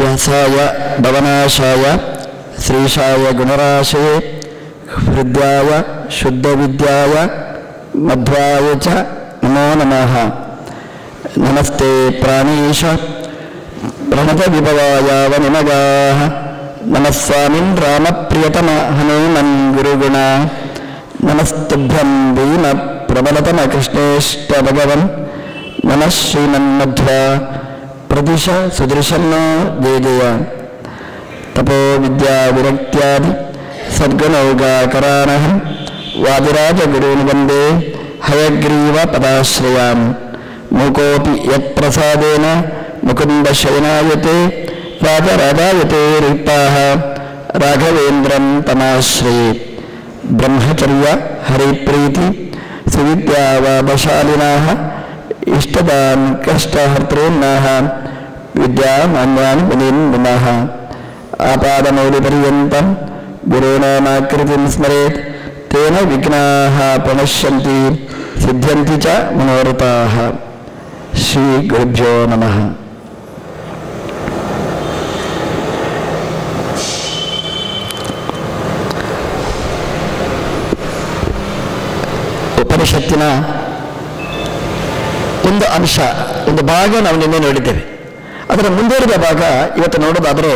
ವ್ಯಾಸಾಯ ಭವನಾಶಾಯ ಶ್ರೀಶಾಯ ಗುಣರಾಶಯೇ ಹೃದಯಾಯ ಶುದ್ಧವಿದ್ಯಾಯ ಮಧ್ವಾಯ ಚ ನಮೋ ನಮಃ. ನಮಸ್ತೆ ಪ್ರಾಣೇಶ ಪ್ರಣತವಿಭವಾಯ ವನಿಮಗಾಃ ನಮಃ ಸ್ವಾಮಿನ್ ರಾಮಪ್ರಿಯತಮ ಹನುಮನ್ ಗುರುಗುಣ ನಮಸ್ತುಭ್ಯಂ ಭೀಮ ಪ್ರಬಲತಮ ಕೃಷ್ಣೇಷ್ಟ ಭಗವನ್ ನಮಃ ಶ್ರೀಮನ್ಮಧ್ವಾ ಪ್ರದಿಶ ಸುದೃಶನ್ನೋ ಜಯ ಜಯ. ತಪೋ ವಿದ್ಯಾ ವಿರಕ್ತ್ಯಾದಿ ಸದ್ಗುಣೌಘಾಕರಾನಹಂ ವಾದಿರಾಜಗುರೂನ್ ವಂದೇ ಹಯಗ್ರೀವ ಪದಾಶ್ರಯಾನ್. ಮೂಕೋಪಿ ಯತ್ಪ್ರಸಾದೇನ ಮುಕುಂದ ಶಯನಾಯತೆ ರಾಜರಾಜಾಯತೆ ರೀಪಾಃ ರಾಘವೇಂದ್ರಂ ತಮಾಶ್ರಯೇ. ಬ್ರಹ್ಮಚರ್ಯ ಹರಿಪ್ರೀತಿ ಸುವಿದ್ಯಾವಾದಶಾಲಿನಾಃ ಇಷ್ಟದಾನ್ ಕಷ್ಟಹರ್ತॄನ್ನಃ ವಿದ್ಯಾಮಾನ್ಯಾನ್ ಮುನೀನ್ ನಮಃ. ಆಪಾದಮೌಲಿಪರ್ಯಂತಂ ಗುರುಣಾಮಾಕೃತಿಂ ಸ್ಮರೇತ್ ತೇನ ವಿಘ್ನಾಃ ಪ್ರಣಶ್ಯಂತಿ ಸಿದ್ಧ್ಯಂತಿ ಚ ಮನೋರಥಾಃ. ಶ್ರೀ ಗುರುಭ್ಯೋ ನಮಃ. ಉಪನಿಷತ್ತಿನ ಒಂದು ಅಂಶ, ಒಂದು ಭಾಗ ನಾವು ನಿನ್ನೆ ನೋಡಿದ್ದೇವೆ. ಅದರ ಮುಂದುವರಿದ ಭಾಗ ಇವತ್ತು ನೋಡೋದಾದರೆ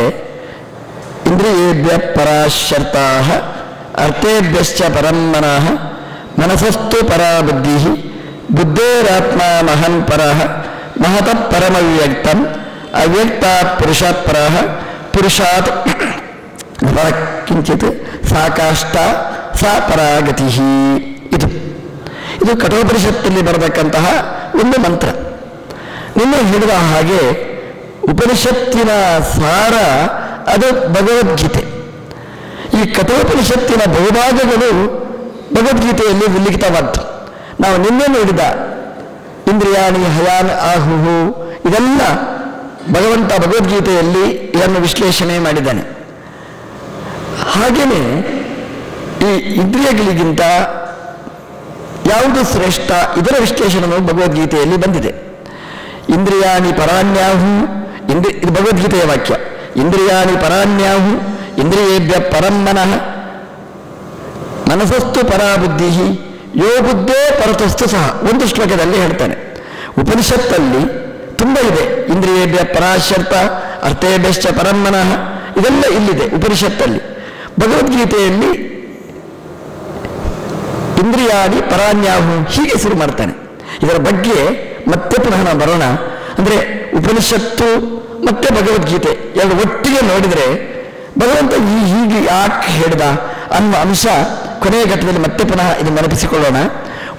ಇಂದ್ರಿಯೇಭ್ಯ ಪರಾಶರ್ತಾಃ ಅರ್ಥೇಭ್ಯಶ್ಚ ಪರಮ್ಮನಃ ಮನಸಸ್ತು ಪರಾ ಬುದ್ಧಿ ಬುದ್ಧೇರಾತ್ಮ ಮಹನ್ ಪರಃ ಮಹತಃ ಪರಮವ್ಯಕ್ತಂ ಅವ್ಯಕ್ತಾತ್ ಪುರುಷಾತ್ ಪರಃ ಪುರುಷಾತ್ ಕಿಂಚಿತ್ ಸಾಕಾಷ್ಟ ಸಾ ಪರಾಗತಿ. ಇದು ಕಠೋಪನಿಷತ್ತಲ್ಲಿ ಬರತಕ್ಕಂತಹ ಒಂದು ಮಂತ್ರ. ನಿನ್ನೆ ಹೇಳಿದ ಹಾಗೆ ಉಪನಿಷತ್ತಿನ ಸಾರ ಅದು ಭಗವದ್ಗೀತೆ. ಈ ಕಠೋಪನಿಷತ್ತಿನ ಬಹುಭಾಗಗಳು ಭಗವದ್ಗೀತೆಯಲ್ಲಿ ಉಲ್ಲೇಖಿತವಾದ್ದು. ನಾವು ನಿನ್ನೆ ನೋಡಿದ ಇಂದ್ರಿಯಾಣಿ ಹಯಾನ್ ಆಹುಹು ಇದೆಲ್ಲ ಭಗವಂತ ಭಗವದ್ಗೀತೆಯಲ್ಲಿ ಇದನ್ನು ವಿಶ್ಲೇಷಣೆ ಮಾಡಿದ್ದಾನೆ. ಹಾಗೆಯೇ ಈ ಇಂದ್ರಿಯಗಳಿಗಿಂತ ಯಾವುದು ಶ್ರೇಷ್ಠ ಇದರ ವಿಶ್ಲೇಷಣೆಯು ಭಗವದ್ಗೀತೆಯಲ್ಲಿ ಬಂದಿದೆ. ಇಂದ್ರಿಯಾಣಿ ಪರಾಣ್ಯಾಹು, ಇದು ಭಗವದ್ಗೀತೆಯ ವಾಕ್ಯ. ಇಂದ್ರಿಯಾಣಿ ಪರಾಣ್ಯಾಹು ಇಂದ್ರಿಯೇಭ್ಯ ಪರಮ್ಮನಃ ಮನಸಸ್ತು ಪರಾಬುದ್ಧಿ ಯೋ ಬುದ್ಧೇ ಪರತಸ್ತು ಸಹ. ಒಂದು ಶ್ಲೋಕದಲ್ಲಿ ಹೇಳ್ತಾನೆ. ಉಪನಿಷತ್ತಲ್ಲಿ ತುಂಬ ಇದೆ. ಇಂದ್ರಿಯೇಭ್ಯ ಪರಾಶರ್ತ ಅರ್ಥೇಭ್ಯಶ್ಚ ಪರಮ್ಮನಃ ಇದೆಲ್ಲ ಇಲ್ಲಿದೆ ಉಪನಿಷತ್ತಲ್ಲಿ. ಭಗವದ್ಗೀತೆಯಲ್ಲಿ ಇಂದ್ರಿಯಾದಿ ಪರಾಣ್ಯಾಹು ಹೀಗೆ ಶುರು ಮಾಡ್ತಾನೆ. ಇದರ ಬಗ್ಗೆ ಮತ್ತೆ ಪುನಃ ನಾವು ಬರೋಣ. ಅಂದರೆ ಉಪನಿಷತ್ತು ಮತ್ತೆ ಭಗವದ್ಗೀತೆ ಎರಡು ಒಟ್ಟಿಗೆ ನೋಡಿದರೆ ಭಗವಂತ ಹೀಗೆ ಯಾಕೆ ಹೇಳಿದ ಅನ್ನುವ ಅಂಶ ಕೊನೆಯ ಘಟ್ಟದಲ್ಲಿ ಮತ್ತೆ ಪುನಃ ಇದು ನೆನಪಿಸಿಕೊಳ್ಳೋಣ.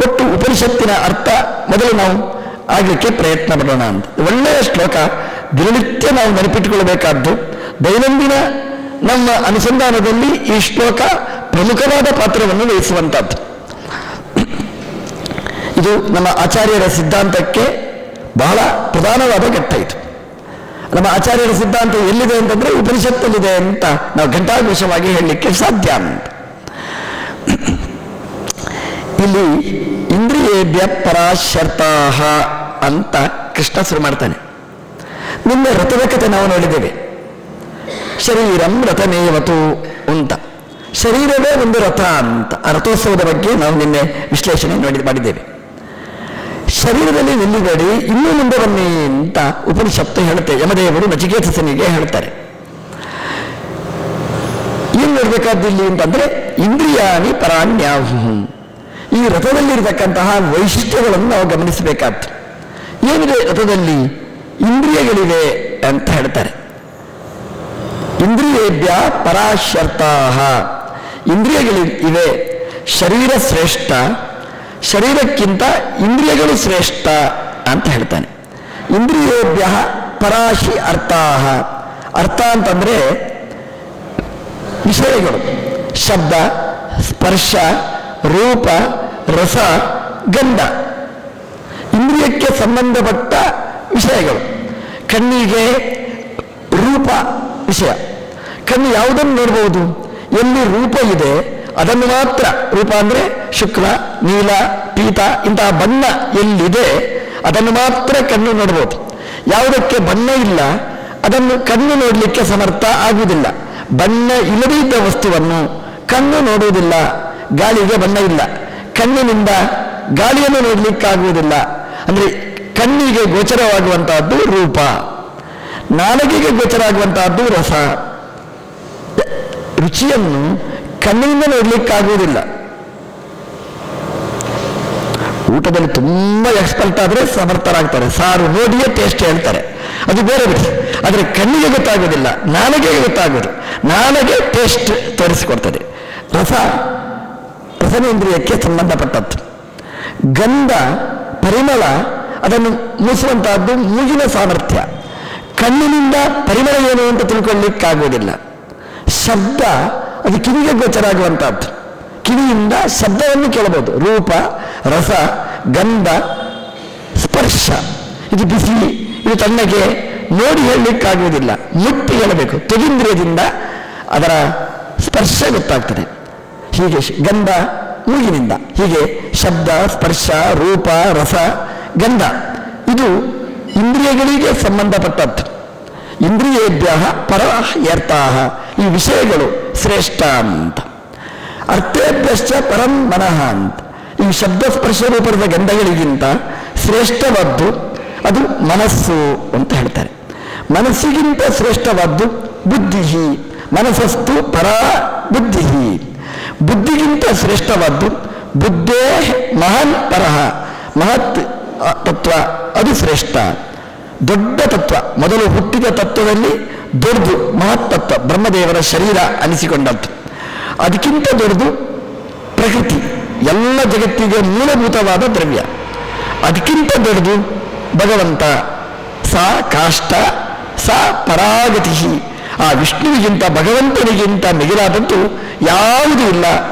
ಒಟ್ಟು ಉಪನಿಷತ್ತಿನ ಅರ್ಥ ಮೊದಲು ನಾವು ಆಗಲಿಕ್ಕೆ ಪ್ರಯತ್ನ ಪಡೋಣ ಅಂತ. ಒಳ್ಳೆಯ ಶ್ಲೋಕ, ದಿನನಿತ್ಯ ನಾವು ನೆನಪಿಟ್ಟುಕೊಳ್ಳಬೇಕಾದ್ದು. ದೈನಂದಿನ ನಮ್ಮ ಅನುಸಂಧಾನದಲ್ಲಿ ಈ ಶ್ಲೋಕ ಪ್ರಮುಖವಾದ ಪಾತ್ರವನ್ನು ವಹಿಸುವಂಥದ್ದು. ಇದು ನಮ್ಮ ಆಚಾರ್ಯರ ಸಿದ್ಧಾಂತಕ್ಕೆ ಬಹಳ ಪ್ರಧಾನವಾದ ಘಟ್ಟ. ಇದು ನಮ್ಮ ಆಚಾರ್ಯರ ಸಿದ್ಧಾಂತ ಎಲ್ಲಿದೆ ಅಂತಂದ್ರೆ ಉಪನಿಷತ್ತಲ್ಲಿದೆ ಅಂತ ನಾವು ಘಂಟಾಘೋಷವಾಗಿ ಹೇಳಲಿಕ್ಕೆ ಸಾಧ್ಯ ಅಂತ. ಇಲ್ಲಿ ಇಂದ್ರಿಯೇಭ್ಯ ಪರಾಶರ್ತಾಃ ಅಂತ ಕೃಷ್ಣ ಶುರು ಮಾಡ್ತಾನೆ. ನಿನ್ನೆ ರಥದ ಕಥೆ ನಾವು ನೋಡಿದ್ದೇವೆ. ಶರೀರಂ ರಥಮೇವತು ಅಂತ. ಶರೀರವೇ ಒಂದು ರಥ ಅಂತ. ಆ ರಥೋತ್ಸವದ ಬಗ್ಗೆ ನಾವು ನಿನ್ನೆ ವಿಶ್ಲೇಷಣೆ ಮಾಡಿದ್ದೇವೆ. ಶರೀರದಲ್ಲಿ ನಿಲ್ಲುಗಡಿ ಇನ್ನೂ ಮುಂದೆ ಬನ್ನಿ ಅಂತ ಉಪನಿಷತ್ತು ಹೇಳುತ್ತೆ. ಯಮದೇವರು ನಚಿಕೇತಸನಿಗೆ ಹೇಳ್ತಾರೆ. ಏನು ನೋಡ್ಬೇಕಾದಿಲ್ಲಿ ಅಂತಂದ್ರೆ ಇಂದ್ರಿಯಾಣಿ ಪರಾಣ್ಯಾಹು. ಈ ರಥದಲ್ಲಿರತಕ್ಕಂತಹ ವೈಶಿಷ್ಟ್ಯಗಳನ್ನು ನಾವು ಗಮನಿಸಬೇಕಾದ್ದು. ಏನಿದೆ ರಥದಲ್ಲಿ? ಇಂದ್ರಿಯಗಳಿವೆ ಅಂತ ಹೇಳ್ತಾರೆ. ಇಂದ್ರಿಯೇಭ್ಯ ಪರಾಶರ್ತಾಃ ಇಂದ್ರಿಯಗಳಿವೆ. ಶರೀರ ಶ್ರೇಷ್ಠ, ಶರೀರಕ್ಕಿಂತ ಇಂದ್ರಿಯಗಳು ಶ್ರೇಷ್ಠ ಅಂತ ಹೇಳ್ತಾನೆ. ಇಂದ್ರಿಯೇಭ್ಯ ಪರಾಶಿ ಅರ್ಥಾಃ. ಅರ್ಥ ಅಂತಂದ್ರೆ ವಿಷಯಗಳು, ಶಬ್ದ, ಸ್ಪರ್ಶ, ರೂಪ, ರಸ, ಗಂಧ, ಇಂದ್ರಿಯಕ್ಕೆ ಸಂಬಂಧಪಟ್ಟ ವಿಷಯಗಳು. ಕಣ್ಣಿಗೆ ರೂಪ ವಿಷಯ. ಕಣ್ಣು ಯಾವುದನ್ನು ನೋಡಬಹುದು? ಎಲ್ಲಿ ರೂಪ ಇದೆ ಅದನ್ನು ಮಾತ್ರ. ರೂಪ ಅಂದರೆ ಶುಕ್ಲ, ನೀಲ, ಪೀತ ಇಂತಹ ಬಣ್ಣ ಎಲ್ಲಿದೆ ಅದನ್ನು ಮಾತ್ರ ಕಣ್ಣು ನೋಡ್ಬೋದು. ಯಾವುದಕ್ಕೆ ಬಣ್ಣ ಇಲ್ಲ ಅದನ್ನು ಕಣ್ಣು ನೋಡಲಿಕ್ಕೆ ಸಮರ್ಥ ಆಗುವುದಿಲ್ಲ. ಬಣ್ಣ ಇಲ್ಲದೇ ಇದ್ದ ವಸ್ತುವನ್ನು ಕಣ್ಣು ನೋಡುವುದಿಲ್ಲ. ಗಾಳಿಗೆ ಬಣ್ಣ ಇಲ್ಲ, ಕಣ್ಣಿನಿಂದ ಗಾಳಿಯನ್ನು ನೋಡಲಿಕ್ಕಾಗುವುದಿಲ್ಲ. ಅಂದರೆ ಕಣ್ಣಿಗೆ ಗೋಚರವಾಗುವಂತಹದ್ದು ರೂಪ, ನಾಲಿಗೆಗೆ ಗೋಚರ ಆಗುವಂತಹದ್ದು ರಸ. ರುಚಿಯನ್ನು ಕಣ್ಣಿನಿಂದ ನೋಡಲಿಕ್ಕಾಗುವುದಿಲ್ಲ. ಊಟದಲ್ಲಿ ತುಂಬಾ ಎಕ್ಸ್ಪರ್ಟ್ ಆದರೆ ಸಮರ್ಥರಾಗ್ತಾರೆ, ಸಾರು ನೋಡಿಯೇ ಟೇಸ್ಟ್ ಹೇಳ್ತಾರೆ, ಅದು ಬೇರೆ ಬಿಡಿ. ಆದರೆ ಕಣ್ಣಿಗೆ ಗೊತ್ತಾಗೋದಿಲ್ಲ, ನಾಲಿಗೆಗೆ ಗೊತ್ತಾಗೋದು. ನಾಲಿಗೆ ಟೇಸ್ಟ್ ತೋರಿಸಿಕೊಡ್ತದೆ. ರಸನೇಂದ್ರಿಯಕ್ಕೆ ಸಂಬಂಧಪಟ್ಟದ್ದು. ಗಂಧ, ಪರಿಮಳ ಅದನ್ನು ಮೂಸುವಂತಹದ್ದು ಮೂಗಿನ ಸಾಮರ್ಥ್ಯ. ಕಣ್ಣಿನಿಂದ ಪರಿಮಳ ಏನು ಅಂತ ತಿಳ್ಕೊಳ್ಳಿಕ್ಕಾಗುವುದಿಲ್ಲ. ಶಬ್ದ ಅದು ಕಿವಿಗೆ ಗೋಚರ ಆಗುವಂತಹದ್ದು, ಕಿವಿಯಿಂದ ಶಬ್ದವನ್ನು ಕೇಳಬಹುದು. ರೂಪ, ರಸ, ಗಂಧ, ಸ್ಪರ್ಶ, ಇದು ಬಿಸಿ, ಇದು ತಣ್ಣಗೆ ನೋಡಿ ಹೇಳಲಿಕ್ಕಾಗುವುದಿಲ್ಲ, ಮುಟ್ಟಿ ಹೇಳಬೇಕು. ತ್ವಗಿಂದ್ರಿಯದಿಂದ ಅದರ ಸ್ಪರ್ಶ ಗೊತ್ತಾಗ್ತದೆ. ಹೀಗೆ ಗಂಧ ಮೂಗಿನಿಂದ, ಹೀಗೆ ಶಬ್ದ, ಸ್ಪರ್ಶ, ರೂಪ, ರಸ, ಗಂಧ ಇದು ಇಂದ್ರಿಯಗಳಿಗೆ ಸಂಬಂಧಪಟ್ಟದ್ದು. ಇಂದ್ರಿಯೇಭ್ಯ ಪರಹ್ಯರ್ಥಾಃ, ಈ ವಿಷಯಗಳು ಶ್ರೇಷ್ಠ ಅಂತ. ಅರ್ಥೇಭ್ಯಶ್ಚ ಪರಂ ಮನಃ ಅಂತ. ಈ ಶಬ್ದ ಸ್ಪರ್ಶ ರೂಪದ ಗಂಧಗಳಿಗಿಂತ ಶ್ರೇಷ್ಠವಾದ್ದು ಅದು ಮನಸ್ಸು ಅಂತ ಹೇಳ್ತಾರೆ. ಮನಸ್ಸಿಗಿಂತ ಶ್ರೇಷ್ಠವಾದ್ದು ಬುದ್ಧಿ. ಮನಸ್ಸಸ್ತು ಪರಾ ಬುದ್ಧಿ. ಬುದ್ಧಿಗಿಂತ ಶ್ರೇಷ್ಠವಾದ್ದು ಬುದ್ಧೇ ಮಹಾನ್ ಪರಹ. ಮಹತ್ ತತ್ವ ಅದು ಶ್ರೇಷ್ಠ, ದೊಡ್ಡ ತತ್ವ. ಮೊದಲು ಹುಟ್ಟಿದ ತತ್ವದಲ್ಲಿ ದೊಡ್ಡದು ಮಹತ್ ತತ್ವ, ಬ್ರಹ್ಮದೇವರ ಶರೀರ ಅನಿಸಿಕೊಂಡದ್ದು. ಅದಕ್ಕಿಂತ ದೊಡ್ಡದು ಪ್ರಕೃತಿ, ಎಲ್ಲ ಜಗತ್ತಿಗೆ ಮೂಲಭೂತವಾದ ದ್ರವ್ಯ. ಅದಕ್ಕಿಂತ ದೊಡ್ಡದು ಭಗವಂತ. ಸಾ ಕಾಷ್ಟ ಸಾ ಪರಾಗತಿ. ಆ ವಿಷ್ಣುವಿಗಿಂತ ಭಗವಂತನಿಗಿಂತ ಮಿಗಿಲಾದದ್ದು ಯಾವುದೂ ಇಲ್ಲ,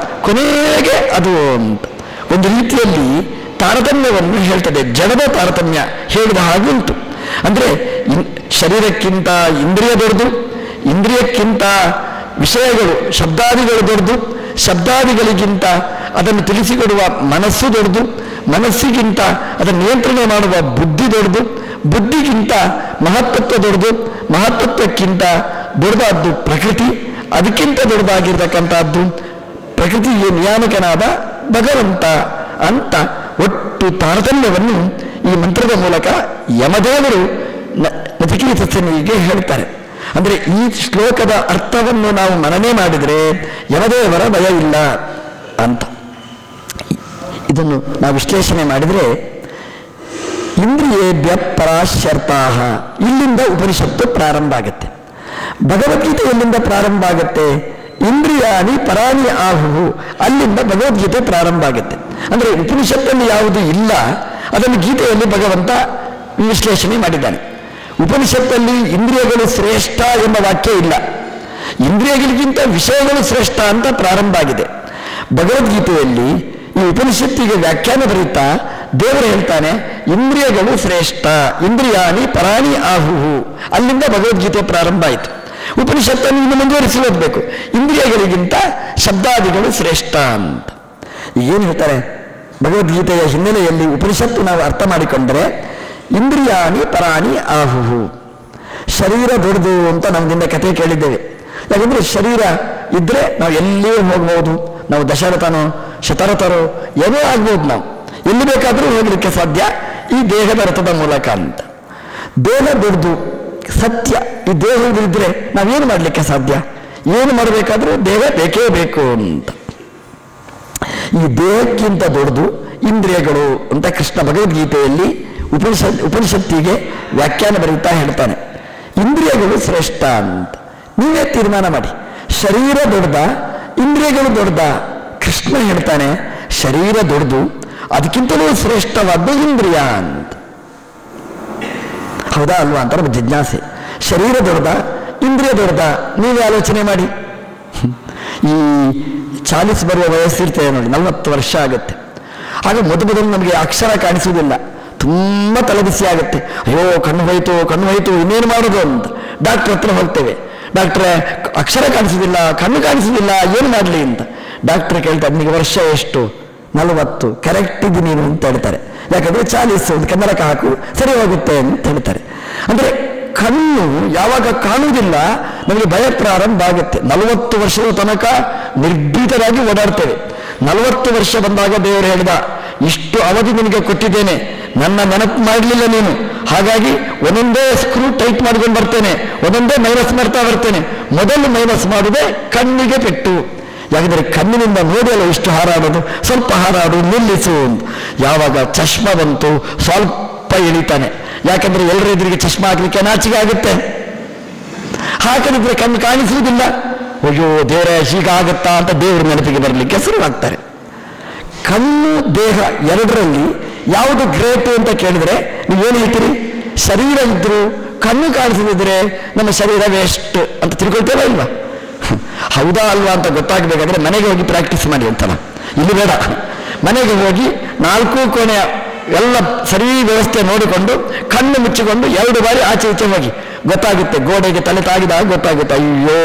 ಕೊನೆಗೆ ಅದು ಅಂತ. ಒಂದು ರೀತಿಯಲ್ಲಿ ತಾರತಮ್ಯವನ್ನು ಹೇಳ್ತದೆ, ಜಡದ ತಾರತಮ್ಯ ಹೇಳಿದ ಹಾಗುಂಟು. ಅಂದರೆ ಶರೀರಕ್ಕಿಂತ ಇಂದ್ರಿಯ ದೊಡ್ಡದು, ಇಂದ್ರಿಯಕ್ಕಿಂತ ವಿಷಯಗಳು ಶಬ್ದಾದಿಗಳು ದೊಡ್ಡದು, ಶಬ್ದಾದಿಗಳಿಗಿಂತ ಅದನ್ನು ತಿಳಿಸಿಕೊಡುವ ಮನಸ್ಸು ದೊಡ್ಡದು, ಮನಸ್ಸಿಗಿಂತ ಅದನ್ನು ನಿಯಂತ್ರಣ ಮಾಡುವ ಬುದ್ಧಿ ದೊಡ್ಡದು, ಬುದ್ಧಿಗಿಂತ ಮಹತ್ತತ್ವ ದೊಡ್ಡದು, ಮಹತ್ತತ್ವಕ್ಕಿಂತ ದೊಡ್ಡದಾದ್ದು ಪ್ರಕೃತಿ, ಅದಕ್ಕಿಂತ ದೊಡ್ಡದಾಗಿರ್ತಕ್ಕಂಥದ್ದು ಪ್ರಕೃತಿಗೆ ನಿಯಾಮಕನಾದ ಭಗವಂತ ಅಂತ ಒಟ್ಟು ತಾರತಮ್ಯವನ್ನು ಈ ಮಂತ್ರದ ಮೂಲಕ ಯಮದೇವರು ನಚಿಕೇತನಿಗೆ ಹೇಳ್ತಾರೆ. ಅಂದರೆ ಈ ಶ್ಲೋಕದ ಅರ್ಥವನ್ನು ನಾವು ಮನನೆ ಮಾಡಿದರೆ ಯಮದೇವರ ಭಯ ಇಲ್ಲ ಅಂತ. ಇದನ್ನು ನಾವು ವಿಶ್ಲೇಷಣೆ ಮಾಡಿದರೆ ಇಂದ್ರಿಯೇಭ್ಯ ಪರಾಶ್ಯರ್ಥಾಃ, ಇಲ್ಲಿಂದ ಉಪನಿಷತ್ತು ಪ್ರಾರಂಭ ಆಗುತ್ತೆ. ಭಗವದ್ಗೀತೆ ಎಲ್ಲಿಂದ ಪ್ರಾರಂಭ ಆಗುತ್ತೆ? ಇಂದ್ರಿಯಾಣಿ ಪರಾಣಿ ಆಹುಹು, ಅಲ್ಲಿಂದ ಭಗವದ್ಗೀತೆ ಪ್ರಾರಂಭ ಆಗುತ್ತೆ. ಅಂದರೆ ಉಪನಿಷತ್ತಲ್ಲಿ ಯಾವುದು ಇಲ್ಲ ಅದನ್ನು ಗೀತೆಯಲ್ಲಿ ಭಗವಂತ ವಿಶ್ಲೇಷಣೆ ಮಾಡಿದ್ದಾನೆ. ಉಪನಿಷತ್ತಲ್ಲಿ ಇಂದ್ರಿಯಗಳು ಶ್ರೇಷ್ಠ ಎಂಬ ವಾಕ್ಯ ಇಲ್ಲ, ಇಂದ್ರಿಯಗಳಿಗಿಂತ ವಿಷಯಗಳು ಶ್ರೇಷ್ಠ ಅಂತ ಪ್ರಾರಂಭ ಆಗಿದೆ. ಭಗವದ್ಗೀತೆಯಲ್ಲಿ ಈ ಉಪನಿಷತ್ತಿಗೆ ವ್ಯಾಖ್ಯಾನ ಬರೀತಾ ದೇವರು ಹೇಳ್ತಾನೆ ಇಂದ್ರಿಯಗಳು ಶ್ರೇಷ್ಠ, ಇಂದ್ರಿಯಾಣಿ ಪರಾಣಿ ಆಹುಹು, ಅಲ್ಲಿಂದ ಭಗವದ್ಗೀತೆ ಪ್ರಾರಂಭ ಆಯಿತು. ಉಪನಿಷತ್ತನ್ನು ಇನ್ನು ಮುಂದುವರಿಸಿ ಓದಬೇಕು, ಇಂದ್ರಿಯಗಳಿಗಿಂತ ಶಬ್ದಾದಿಗಳು ಶ್ರೇಷ್ಠ ಅಂತ. ಏನು ಹೇಳ್ತಾರೆ ಭಗವದ್ಗೀತೆಯ ಹಿನ್ನೆಲೆಯಲ್ಲಿ ಉಪನಿಷತ್ತು ನಾವು ಅರ್ಥ ಮಾಡಿಕೊಂಡರೆ ಇಂದ್ರಿಯಾಣಿ ಪರಾಣಿ ಆಹುಹು, ಶರೀರ ದೊಡ್ಡದು ಅಂತ ನಮ್ದಿಂದ ಕಥೆ ಕೇಳಿದ್ದೇವೆ. ಯಾಕಂದ್ರೆ ಶರೀರ ಇದ್ರೆ ನಾವು ಎಲ್ಲಿಯೂ ಹೋಗ್ಬೋದು, ನಾವು ದಶರಥನೋ ಶತರಥರೋ ಏನೋ ಆಗ್ಬೋದು, ನಾವು ಎಲ್ಲಿ ಬೇಕಾದರೂ ಹೋಗಲಿಕ್ಕೆ ಸಾಧ್ಯ ಈ ದೇಹದ ರಥದ ಮೂಲಕ ಅಂತ. ದೇಹ ದೊಡ್ಡದು ಸತ್ಯ, ಈ ದೇಹವಿದ್ರೆ ನಾವೇನು ಮಾಡಲಿಕ್ಕೆ ಸಾಧ್ಯ? ಏನು ಮಾಡಬೇಕಾದ್ರೂ ದೇಹ ಬೇಕೇ ಬೇಕು ಅಂತ. ಈ ದೇಹಕ್ಕಿಂತ ದೊಡ್ಡದು ಇಂದ್ರಿಯಗಳು ಅಂತ ಕೃಷ್ಣ ಭಗವದ್ಗೀತೆಯಲ್ಲಿ ಉಪನಿಷತ್ತಿಗೆ ವ್ಯಾಖ್ಯಾನ ಬರೀತಾ ಹೇಳ್ತಾನೆ. ಇಂದ್ರಿಯಗಳು ಶ್ರೇಷ್ಠ ಅಂತ ನೀವೇ ತೀರ್ಮಾನ ಮಾಡಿ, ಶರೀರ ದೊಡ್ಡದ ಇಂದ್ರಿಯಗಳು ದೊಡ್ಡದ? ಕೃಷ್ಣ ಹೇಳ್ತಾನೆ ಶರೀರ ದೊಡ್ಡದು, ಅದಕ್ಕಿಂತಲೂ ಶ್ರೇಷ್ಠವಾದ್ದು ಇಂದ್ರಿಯ ಅಂತ. ಹೌದಾ ಅಲ್ವಾ ಅಂತ ನಮ್ಮ ಜಿಜ್ಞಾಸೆ. ಶರೀರ ದೊಡ್ಡದ ಇಂದ್ರಿಯ ದೊಡ್ಡದ? ನೀವೇ ಆಲೋಚನೆ ಮಾಡಿ. ಈ 40 ಬರುವ ವಯಸ್ಸಿರ್ತೇವೆ ನೋಡಿ, 40 ವರ್ಷ ಆಗುತ್ತೆ. ಆಗ ಮೊದಲು ನಮಗೆ ಅಕ್ಷರ ಕಾಣಿಸುವುದಿಲ್ಲ, ತುಂಬ ತಲೆಬಿಸಿ ಆಗುತ್ತೆ. ಅಯ್ಯೋ ಕಣ್ಣು ಹೋಯ್ತು ಇನ್ನೇನು ಮಾಡೋದು ಅಂತ ಡಾಕ್ಟರ್ ಹತ್ರ ಹೋಗ್ತೇವೆ. ಡಾಕ್ಟ್ರೇ ಅಕ್ಷರ ಕಾಣಿಸುವುದಿಲ್ಲ, ಕಣ್ಣು ಕಾಣಿಸುವುದಿಲ್ಲ, ಏನು ಮಾಡಲಿ ಅಂತ. ಡಾಕ್ಟರ್ ಕೇಳ್ತಾರೆ ನಿಮಗೆ ವರ್ಷ ಎಷ್ಟು? 40. ಕರೆಕ್ಟ್ ಇದ್ದೀನಿ ನೀನು ಅಂತ ಹೇಳ್ತಾರೆ. ಯಾಕಂದ್ರೆ 40 ಒಂದು ಕನ್ನಡಕ ಹಾಕು ಸರಿ ಹೋಗುತ್ತೆ ಅಂತ ಹೇಳ್ತಾರೆ. ಅಂದರೆ ಕಣ್ಣು ಯಾವಾಗ ಕಾಣುವುದಿಲ್ಲ ನಮಗೆ ಭಯ ಪ್ರಾರಂಭ ಆಗುತ್ತೆ. 40 ವರ್ಷದ ತನಕ ನಿರ್ಭೀತರಾಗಿ ಓಡಾಡ್ತೇವೆ. 40 ವರ್ಷ ಬಂದಾಗ ದೇವರು ಹೇಳಿದ, ಇಷ್ಟು ಅವಧಿ ನಿನಗೆ ಕೊಟ್ಟಿದ್ದೇನೆ, ನನ್ನ ನೆನಪು ಮಾಡಲಿಲ್ಲ ನೀನು, ಹಾಗಾಗಿ ಒಂದೊಂದೇ ಸ್ಕ್ರೂ ಟೈಟ್ ಮಾಡ್ಕೊಂಡು ಬರ್ತೇನೆ, ಒಂದೊಂದೇ ಮೈನಸ್ ಮಾಡ್ತಾ ಬರ್ತೇನೆ. ಮೊದಲು ಮೈನಸ್ ಮಾಡಿದೆ ಕಣ್ಣಿಗೆ ಪೆಟ್ಟು. ಯಾಕಂದರೆ ಕಣ್ಣಿನಿಂದ ನೋಡಿ ಅಲ್ಲ ಇಷ್ಟು ಹಾರಾಡೋದು, ಸ್ವಲ್ಪ ಹಾರಾಡು, ನಿಲ್ಲಿಸು. ಯಾವಾಗ ಚಶ್ಮಾ ಬಂತು ಸ್ವಲ್ಪ ಇಳಿತಾನೆ. ಯಾಕಂದ್ರೆ ಎಲ್ಲರ ಎದುರಿಗೆ ಚಶ್ಮಾ ಹಾಕಲಿಕ್ಕೆ ನಾಚಿಕೆ ಆಗುತ್ತೆ, ಹಾಕದಿದ್ರೆ ಕಣ್ಣು ಕಾಣಿಸುವುದಿಲ್ಲ. ಅಯ್ಯೋ ದೇವರೇ ಹೀಗಾಗುತ್ತಾ ಅಂತ ದೇವರ ನೆನಪಿಗೆ ಬರಲಿಕ್ಕೆ ಶುರುವಾಗ್ತಾರೆ. ಕಣ್ಣು ದೇಹ ಎರಡರಲ್ಲಿ ಯಾವುದು ಗ್ರೇಟ್ ಅಂತ ಕೇಳಿದ್ರೆ ನೀವೇನು ಹೇಳ್ತೀರಿ? ಶರೀರ ಇದ್ರು ಕಣ್ಣು ಕಾಣಿಸದಿದ್ರೆ ನಮ್ಮ ಶರೀರ ವೇಸ್ಟ್ ಅಂತ ತಿಳ್ಕೊಳ್ತೇವ ಇಲ್ವಾ? ಹೌದಾ ಅಲ್ವಾ ಅಂತ ಗೊತ್ತಾಗಬೇಕಾದ್ರೆ ಮನೆಗೆ ಹೋಗಿ ಪ್ರಾಕ್ಟೀಸ್ ಮಾಡಿ ಅಂತಲ್ಲ, ಇಲ್ಲಿ ಬೇಡ. ಮನೆಗೆ ಹೋಗಿ 4 ಕೋಣೆಯ ಎಲ್ಲ ಸರಿ ವ್ಯವಸ್ಥೆ ನೋಡಿಕೊಂಡು ಕಣ್ಣು ಮುಚ್ಚಿಕೊಂಡು 2 ಬಾರಿ ಆಚೆ ಈಚೆ ಹೋಗಿ ಗೊತ್ತಾಗುತ್ತೆ. ಗೋಡೆಗೆ ತಲೆ ತಾಗಿದಾಗ ಗೊತ್ತಾಗುತ್ತೆ, ಅಯ್ಯೋ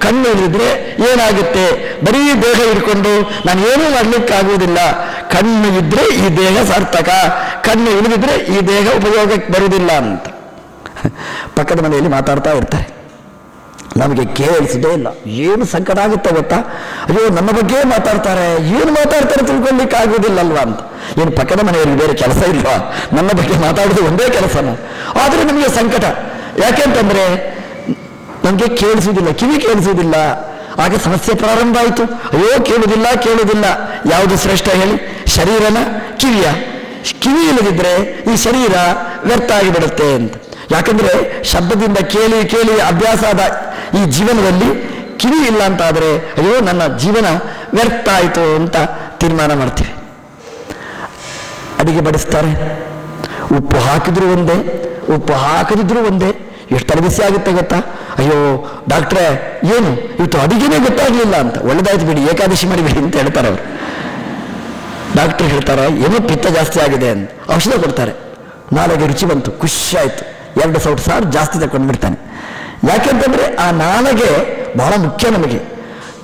ಕಣ್ಣು ಇಳಿದ್ರೆ ಏನಾಗುತ್ತೆ, ಬರೀ ದೇಹ ಇಟ್ಕೊಂಡು ನಾನು ಏನೂ ಮಾಡ್ಲಿಕ್ಕಾಗುವುದಿಲ್ಲ. ಕಣ್ಣು ಇದ್ರೆ ಈ ದೇಹ ಸಾರ್ಥಕ, ಕಣ್ಣು ಇಳಿದಿದ್ರೆ ಈ ದೇಹ ಉಪಯೋಗಕ್ಕೆ ಬರುವುದಿಲ್ಲ ಅಂತ ಪಕ್ಕದ ಮನೆಯಲ್ಲಿ ಮಾತಾಡ್ತಾ ಇರ್ತಾರೆ. ನಮಗೆ ಕೇಳಿಸಿದೇ ಇಲ್ಲ. ಏನು ಸಂಕಟ ಆಗುತ್ತೆ ಗೊತ್ತಾ? ಅಯ್ಯೋ ನನ್ನ ಬಗ್ಗೆ ಮಾತಾಡ್ತಾರೆ, ಏನು ಮಾತಾಡ್ತಾರೆ ತಿಳ್ಕೊಳ್ಳಿಕ್ಕೆ ಆಗುವುದಿಲ್ಲ ಅಲ್ವಾ ಅಂತ. ಏನು ಪಕ್ಕದ ಮನೆಯವರಿಗೆ ಬೇರೆ ಕೆಲಸ ಇಲ್ವಾ? ನನ್ನ ಬಗ್ಗೆ ಮಾತಾಡೋದು ಒಂದೇ ಕೆಲಸನ. ಆದರೆ ನಮಗೆ ಸಂಕಟ. ಯಾಕೆಂತಂದ್ರೆ ನಮಗೆ ಕೇಳಿಸುವುದಿಲ್ಲ, ಕಿವಿ ಕೇಳಿಸುವುದಿಲ್ಲ. ಆಗ ಸಮಸ್ಯೆ ಪ್ರಾರಂಭ ಆಯಿತು. ಅಯ್ಯೋ ಕೇಳುವುದಿಲ್ಲ. ಯಾವುದು ಶ್ರೇಷ್ಠ ಹೇಳಿ? ಶರೀರನ ಕಿವಿಯ? ಕಿವಿ ಇಲ್ಲದಿದ್ರೆ ಈ ಶರೀರ ವ್ಯರ್ಥ ಆಗಿಬಿಡುತ್ತೆ ಅಂತ. ಯಾಕಂದ್ರೆ ಶಬ್ದದಿಂದ ಕೇಳಿ ಕೇಳಿ ಅಭ್ಯಾಸ ಆದ ಈ ಜೀವನದಲ್ಲಿ ಕಿವಿ ಇಲ್ಲ ಅಂತ ಆದರೆ ಅಯ್ಯೋ ನನ್ನ ಜೀವನ ವ್ಯರ್ಥ ಆಯಿತು ಅಂತ ತೀರ್ಮಾನ ಮಾಡ್ತೀವಿ. ಅಡಿಗೆ ಬಡಿಸ್ತಾರೆ, ಉಪ್ಪು ಹಾಕಿದ್ರು ಒಂದೇ, ಉಪ್ಪು ಹಾಕದಿದ್ರು ಒಂದೇ. ಎಷ್ಟು ಬಿಸಿ ಆಗುತ್ತೆ ಗೊತ್ತಾ? ಅಯ್ಯೋ ಡಾಕ್ಟ್ರೇ ಏನು ಇವತ್ತು ಅಡಿಗೆನೇ ಗೊತ್ತಾಗಲಿಲ್ಲ ಅಂತ. ಒಳ್ಳೆದಾಯ್ತು ಬಿಡಿ, ಏಕಾದಶಿ ಮಾಡಿಬಿಡಿ ಅಂತ ಹೇಳ್ತಾರೆ ಅವರು. ಡಾಕ್ಟ್ರ್ ಹೇಳ್ತಾರೆ ಏನೋ ಪಿತ್ತ ಜಾಸ್ತಿ ಆಗಿದೆ ಅಂತ ಔಷಧ ಕೊಡ್ತಾರೆ. ನಾಳೆಗೆ ರುಚಿ ಬಂತು, ಖುಷಿ ಆಯಿತು, 2 ಸೌಟ್ ಸಾರು ಜಾಸ್ತಿ ತಗೊಂಡ್ಬಿಡ್ತಾನೆ. ಯಾಕೆಂತಂದ್ರೆ ಆ ನಾಲಿಗೆ ಬಹಳ ಮುಖ್ಯ ನಮಗೆ.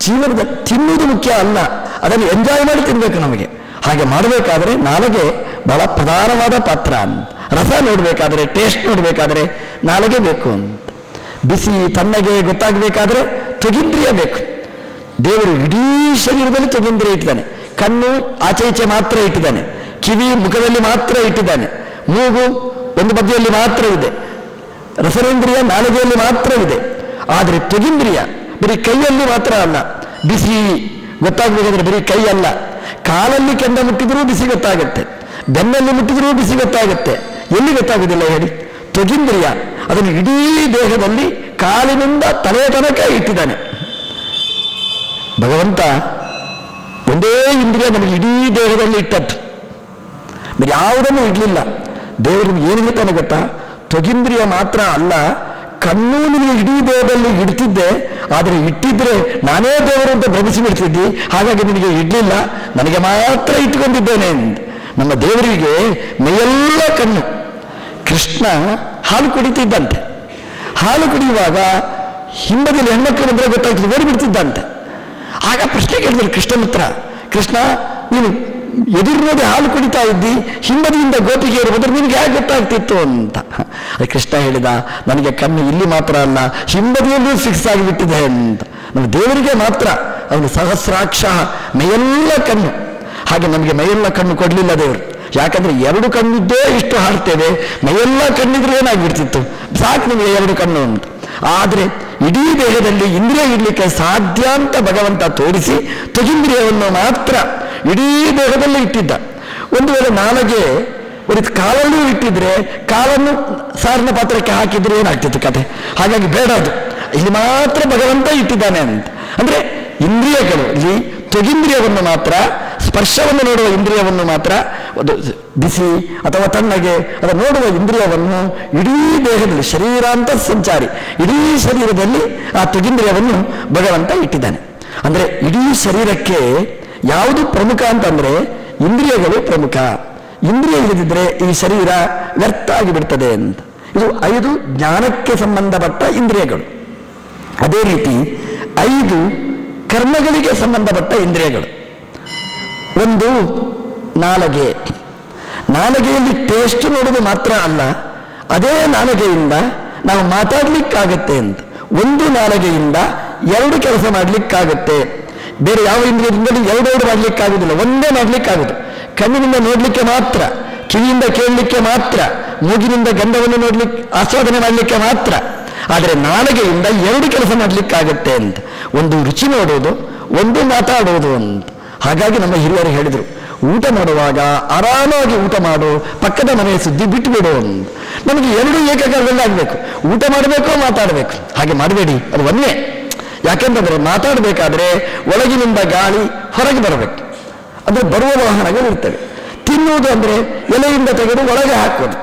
ಜೀವನದ ತಿನ್ನುವುದು ಮುಖ್ಯ ಅಲ್ಲ, ಅದನ್ನು ಎಂಜಾಯ್ ಮಾಡಿ ತಿನ್ಬೇಕು ನಮಗೆ. ಹಾಗೆ ಮಾಡಬೇಕಾದ್ರೆ ನಾಲಿಗೆ ಬಹಳ ಪ್ರಧಾನವಾದ ಪಾತ್ರ ಅಂತ. ರಸ ನೋಡಬೇಕಾದ್ರೆ, ಟೇಸ್ಟ್ ನೋಡಬೇಕಾದ್ರೆ ನಾಲಿಗೆ ಬೇಕು ಅಂತ. ಬಿಸಿ ತಣ್ಣಗೆ ಗೊತ್ತಾಗಬೇಕಾದ್ರೆ ತ್ವಗಿಂದ್ರಿಯ ಬೇಕು. ದೇವರು ಇಡೀ ಶರೀರದಲ್ಲಿ ತ್ವಗಿಂದ್ರಿಯ ಇಟ್ಟಿದ್ದಾನೆ. ಕಣ್ಣು ಆಚೆ ಈಚೆ ಮಾತ್ರ ಇಟ್ಟಿದ್ದಾನೆ, ಕಿವಿ ಮುಖದಲ್ಲಿ ಮಾತ್ರ ಇಟ್ಟಿದ್ದಾನೆ, ಮೂಗು ಒಂದು ಬದಿಯಲ್ಲಿ ಮಾತ್ರ ಇದೆ, ರಸನೇಂದ್ರಿಯ ನಾಲಿಗೆಯಲ್ಲಿ ಮಾತ್ರ ಇದೆ. ಆದರೆ ತ್ವಗಿಂದ್ರಿಯ ಬರೀ ಕೈಯಲ್ಲಿ ಮಾತ್ರ ಅಲ್ಲ. ಬಿಸಿ ಗೊತ್ತಾಗಬೇಕಾದ್ರೆ ಬರೀ ಕೈ ಅಲ್ಲ, ಕಾಲಲ್ಲಿ ಕೆಂಡ ಮುಟ್ಟಿದ್ರೂ ಬಿಸಿ ಗೊತ್ತಾಗುತ್ತೆ, ಬೆನ್ನಲ್ಲಿ ಮುಟ್ಟಿದ್ರೂ ಬಿಸಿ ಗೊತ್ತಾಗುತ್ತೆ. ಎಲ್ಲಿ ಗೊತ್ತಾಗುವುದಿಲ್ಲ ಹೇಳಿ? ತ್ವಗಿಂದ್ರಿಯ ಅದನ್ನು ಇಡೀ ದೇಹದಲ್ಲಿ ಕಾಲಿನಿಂದ ತಲೆಯ ತನಕ ಇಟ್ಟಿದ್ದಾನೆ ಭಗವಂತ. ಒಂದೇ ಇಂದ್ರಿಯ ನಮಗೆ ಇಡೀ ದೇಹದಲ್ಲಿ ಇಟ್ಟದ್ದು, ಬೇರೆ ಯಾವುದನ್ನು ಇಡಲಿಲ್ಲ. ದೇವರು ಏನು ಹೇಳ್ತಾನೆ ಗೊತ್ತಾ? ತ್ವಗಿಂದ್ರಿಯ ಮಾತ್ರ ಅಲ್ಲ, ಕಣ್ಣು ನಿಮಗೆ ಇಡೀ ದೇಹದಲ್ಲಿ ಇಡ್ತಿದ್ದೆ, ಆದರೆ ಇಟ್ಟಿದ್ರೆ ನಾನೇ ದೇವರು ಅಂತ ಭ್ರಮಿಸಿ ಬಿಡ್ತಿದ್ದಿ, ಹಾಗಾಗಿ ನಿನಗೆ ಇಡ್ಲಿಲ್ಲ, ನನಗೆ ಮಾತ್ರ ಇಟ್ಟುಕೊಂಡಿದ್ದೇನೆ ಅಂತ. ನಮ್ಮ ದೇವರಿಗೆ ಮೈಯೆಲ್ಲ ಕಣ್ಣು. ಕೃಷ್ಣ ಹಾಲು ಕುಡಿತಿದ್ದಂತೆ. ಹಾಲು ಕುಡಿಯುವಾಗ ಹಿಂಬದಿಯಲ್ಲಿ ಹೆಣ್ಮಕ್ಳು ಬಂದರೆ ಗೊತ್ತಾಗ್ತದೆ, ಓಡಿಬಿಡ್ತಿದ್ದಂತೆ. ಆಗ ಪ್ರಶ್ನೆ ಕೇಳಿದ್ರು ಕೃಷ್ಣನ ಹತ್ರ, ಕೃಷ್ಣ ನೀನು ಎದುರಿನೋದೆ ಹಾಲು ಕುಡಿತಾ ಇದ್ದಿ, ಹಿಂಬದಿಯಿಂದ ಗೋಪಿಗೆಯರು ಹೋದ್ರೆ ನಿನಗೆ ಹೇಗೆ ಗೊತ್ತಾಗ್ತಿತ್ತು ಅಂತ. ಅದು ಕೃಷ್ಣ ಹೇಳಿದ, ನನಗೆ ಕಣ್ಣು ಇಲ್ಲಿ ಮಾತ್ರ ಅಲ್ಲ, ಹಿಂಬದಿಯಲ್ಲೂ ಫಿಕ್ಸ್ ಆಗಿಬಿಟ್ಟಿದೆ ಅಂತ. ನಮ್ಮ ದೇವರಿಗೆ ಮಾತ್ರ ಅವನು ಸಹಸ್ರಾಕ್ಷ, ಮೈಯೆಲ್ಲ ಕಣ್ಣು. ಹಾಗೆ ನಮಗೆ ಮೈಯೆಲ್ಲ ಕಣ್ಣು ಕೊಡಲಿಲ್ಲ ದೇವರು. ಯಾಕಂದ್ರೆ 2 ಕಣ್ಣಿದ್ದೇ ಇಷ್ಟು ಹಾಡ್ತೇವೆ, ಮೈಯೆಲ್ಲ ಕಣ್ಣಿದ್ರೆ ಏನಾಗ್ಬಿಡ್ತಿತ್ತು, ಸಾಕು ನಿಮಗೆ 2 ಕಣ್ಣು ಅಂತ. ಆದರೆ ಇಡೀ ದೇಹದಲ್ಲಿ ಇಂದ್ರಿಯ ಇಡ್ಲಿಕ್ಕೆ ಸಾಧ್ಯ ಅಂತ ಭಗವಂತ ತೋರಿಸಿ ತ್ವಗಿಂದ್ರಿಯವನ್ನು ಮಾತ್ರ ಇಡೀ ದೇಹದಲ್ಲಿ ಇಟ್ಟಿದ್ದ. ಒಂದು ವೇಳೆ ನಾಲಿಗೆ ಒಂದು ಕಾಲಲ್ಲೂ ಇಟ್ಟಿದ್ರೆ, ಕಾಲನ್ನು ಸಾರಿನ ಪಾತ್ರಕ್ಕೆ ಹಾಕಿದ್ರೆ ಏನಾಗ್ತಿತ್ತು ಕತೆ. ಹಾಗಾಗಿ ಬೇಡ, ಅದು ಇಲ್ಲಿ ಮಾತ್ರ ಭಗವಂತ ಇಟ್ಟಿದ್ದಾನೆ ಅಂತ. ಅಂದ್ರೆ ಇಂದ್ರಿಯಗಳು ಇಲ್ಲಿ ತ್ವಗಿಂದ್ರಿಯವನ್ನು ಮಾತ್ರ, ಸ್ಪರ್ಶವನ್ನು ನೋಡುವ ಇಂದ್ರಿಯವನ್ನು ಮಾತ್ರ, ಒಂದು ಬಿಸಿ ಅಥವಾ ತಣ್ಣಗೆ ಅದನ್ನು ನೋಡುವ ಇಂದ್ರಿಯವನ್ನು ಇಡೀ ದೇಹದಲ್ಲಿ, ಶರೀರ ಅಂತ ಸಂಚಾರಿ ಇಡೀ ಶರೀರದಲ್ಲಿ ಆ ತ್ವಗಿಂದ್ರಿಯವನ್ನು ಭಗವಂತ ಇಟ್ಟಿದ್ದಾನೆ. ಅಂದ್ರೆ ಇಡೀ ಶರೀರಕ್ಕೆ ಯಾವುದು ಪ್ರಮುಖ ಅಂತಂದ್ರೆ ಇಂದ್ರಿಯಗಳು ಪ್ರಮುಖ. ಇಂದ್ರಿಯ ಇಲ್ಲದಿದ್ರೆ ಈ ಶರೀರ ವ್ಯರ್ಥ ಆಗಿಬಿಡ್ತದೆ ಅಂತ. ಇದು 5 ಜ್ಞಾನಕ್ಕೆ ಸಂಬಂಧಪಟ್ಟ ಇಂದ್ರಿಯಗಳು. ಅದೇ ರೀತಿ 5 ಕರ್ಮಗಳಿಗೆ ಸಂಬಂಧಪಟ್ಟ ಇಂದ್ರಿಯಗಳು. ಒಂದು ನಾಲಿಗೆ. ನಾಲಿಗೆಯಲ್ಲಿ ಟೇಸ್ಟ್ ನೋಡುವುದು ಮಾತ್ರ ಅಲ್ಲ, ಅದೇ ನಾಲಿಗೆಯಿಂದ ನಾವು ಮಾತಾಡ್ಲಿಕ್ಕಾಗತ್ತೆ ಅಂತ. ಒಂದು ನಾಲಿಗೆಯಿಂದ ಎರಡು ಕೆಲಸ ಮಾಡ್ಲಿಕ್ಕಾಗತ್ತೆ. ಬೇರೆ ಯಾವ ಇಂದ್ರಿಯದಿಂದಲೂ ಎರಡೆರಡು ಮಾಡ್ಲಿಕ್ಕಾಗುದಿಲ್ಲ, ಒಂದೇ ಮಾಡ್ಲಿಕ್ಕಾಗುದು. ಕಣ್ಣಿನಿಂದ ನೋಡ್ಲಿಕ್ಕೆ ಮಾತ್ರ, ಕಿವಿಯಿಂದ ಕೇಳಲಿಕ್ಕೆ ಮಾತ್ರ, ಮೂಗಿನಿಂದ ಗಂಧವನ್ನು ನೋಡ್ಲಿಕ್ಕೆ ಆಸ್ವಾದನೆ ಮಾಡಲಿಕ್ಕೆ ಮಾತ್ರ. ಆದರೆ ನಾಲಿಗೆಯಿಂದ ಎರಡು ಕೆಲಸ ಮಾಡ್ಲಿಕ್ಕಾಗತ್ತೆ ಅಂತ. ಒಂದು ರುಚಿ ನೋಡುವುದು, ಒಂದು ಮಾತಾಡುವುದು ಅಂತ. ಹಾಗಾಗಿ ನಮ್ಮ ಹಿರಿಯರು ಹೇಳಿದರು, ಊಟ ಮಾಡುವಾಗ ಆರಾಮಾಗಿ ಊಟ ಮಾಡು, ಪಕ್ಕದ ಮನೆಯ ಸುದ್ದಿ ಬಿಟ್ಟುಬಿಡು ಅಂತ. ನಮಗೆ ಎರಡು ಏಕಕಾಲದಲ್ಲಿ ಆಗಬೇಕು, ಊಟ ಮಾಡಬೇಕು, ಮಾತಾಡಬೇಕು. ಹಾಗೆ ಮಾಡಬೇಡಿ, ಅದು ಒಂದೇ. ಯಾಕೆಂತಂದ್ರೆ ಮಾತಾಡಬೇಕಾದ್ರೆ ಒಳಗಿನಿಂದ ಗಾಳಿ ಹೊರಗೆ ಬರಬೇಕು. ಅಂದರೆ ಬರುವ ವಾಹನಗಳು ಇರ್ತವೆ. ತಿನ್ನುವುದು ಅಂದರೆ ಎಲೆಯಿಂದ ತೆಗೆದು ಒಳಗೆ ಹಾಕೋದು.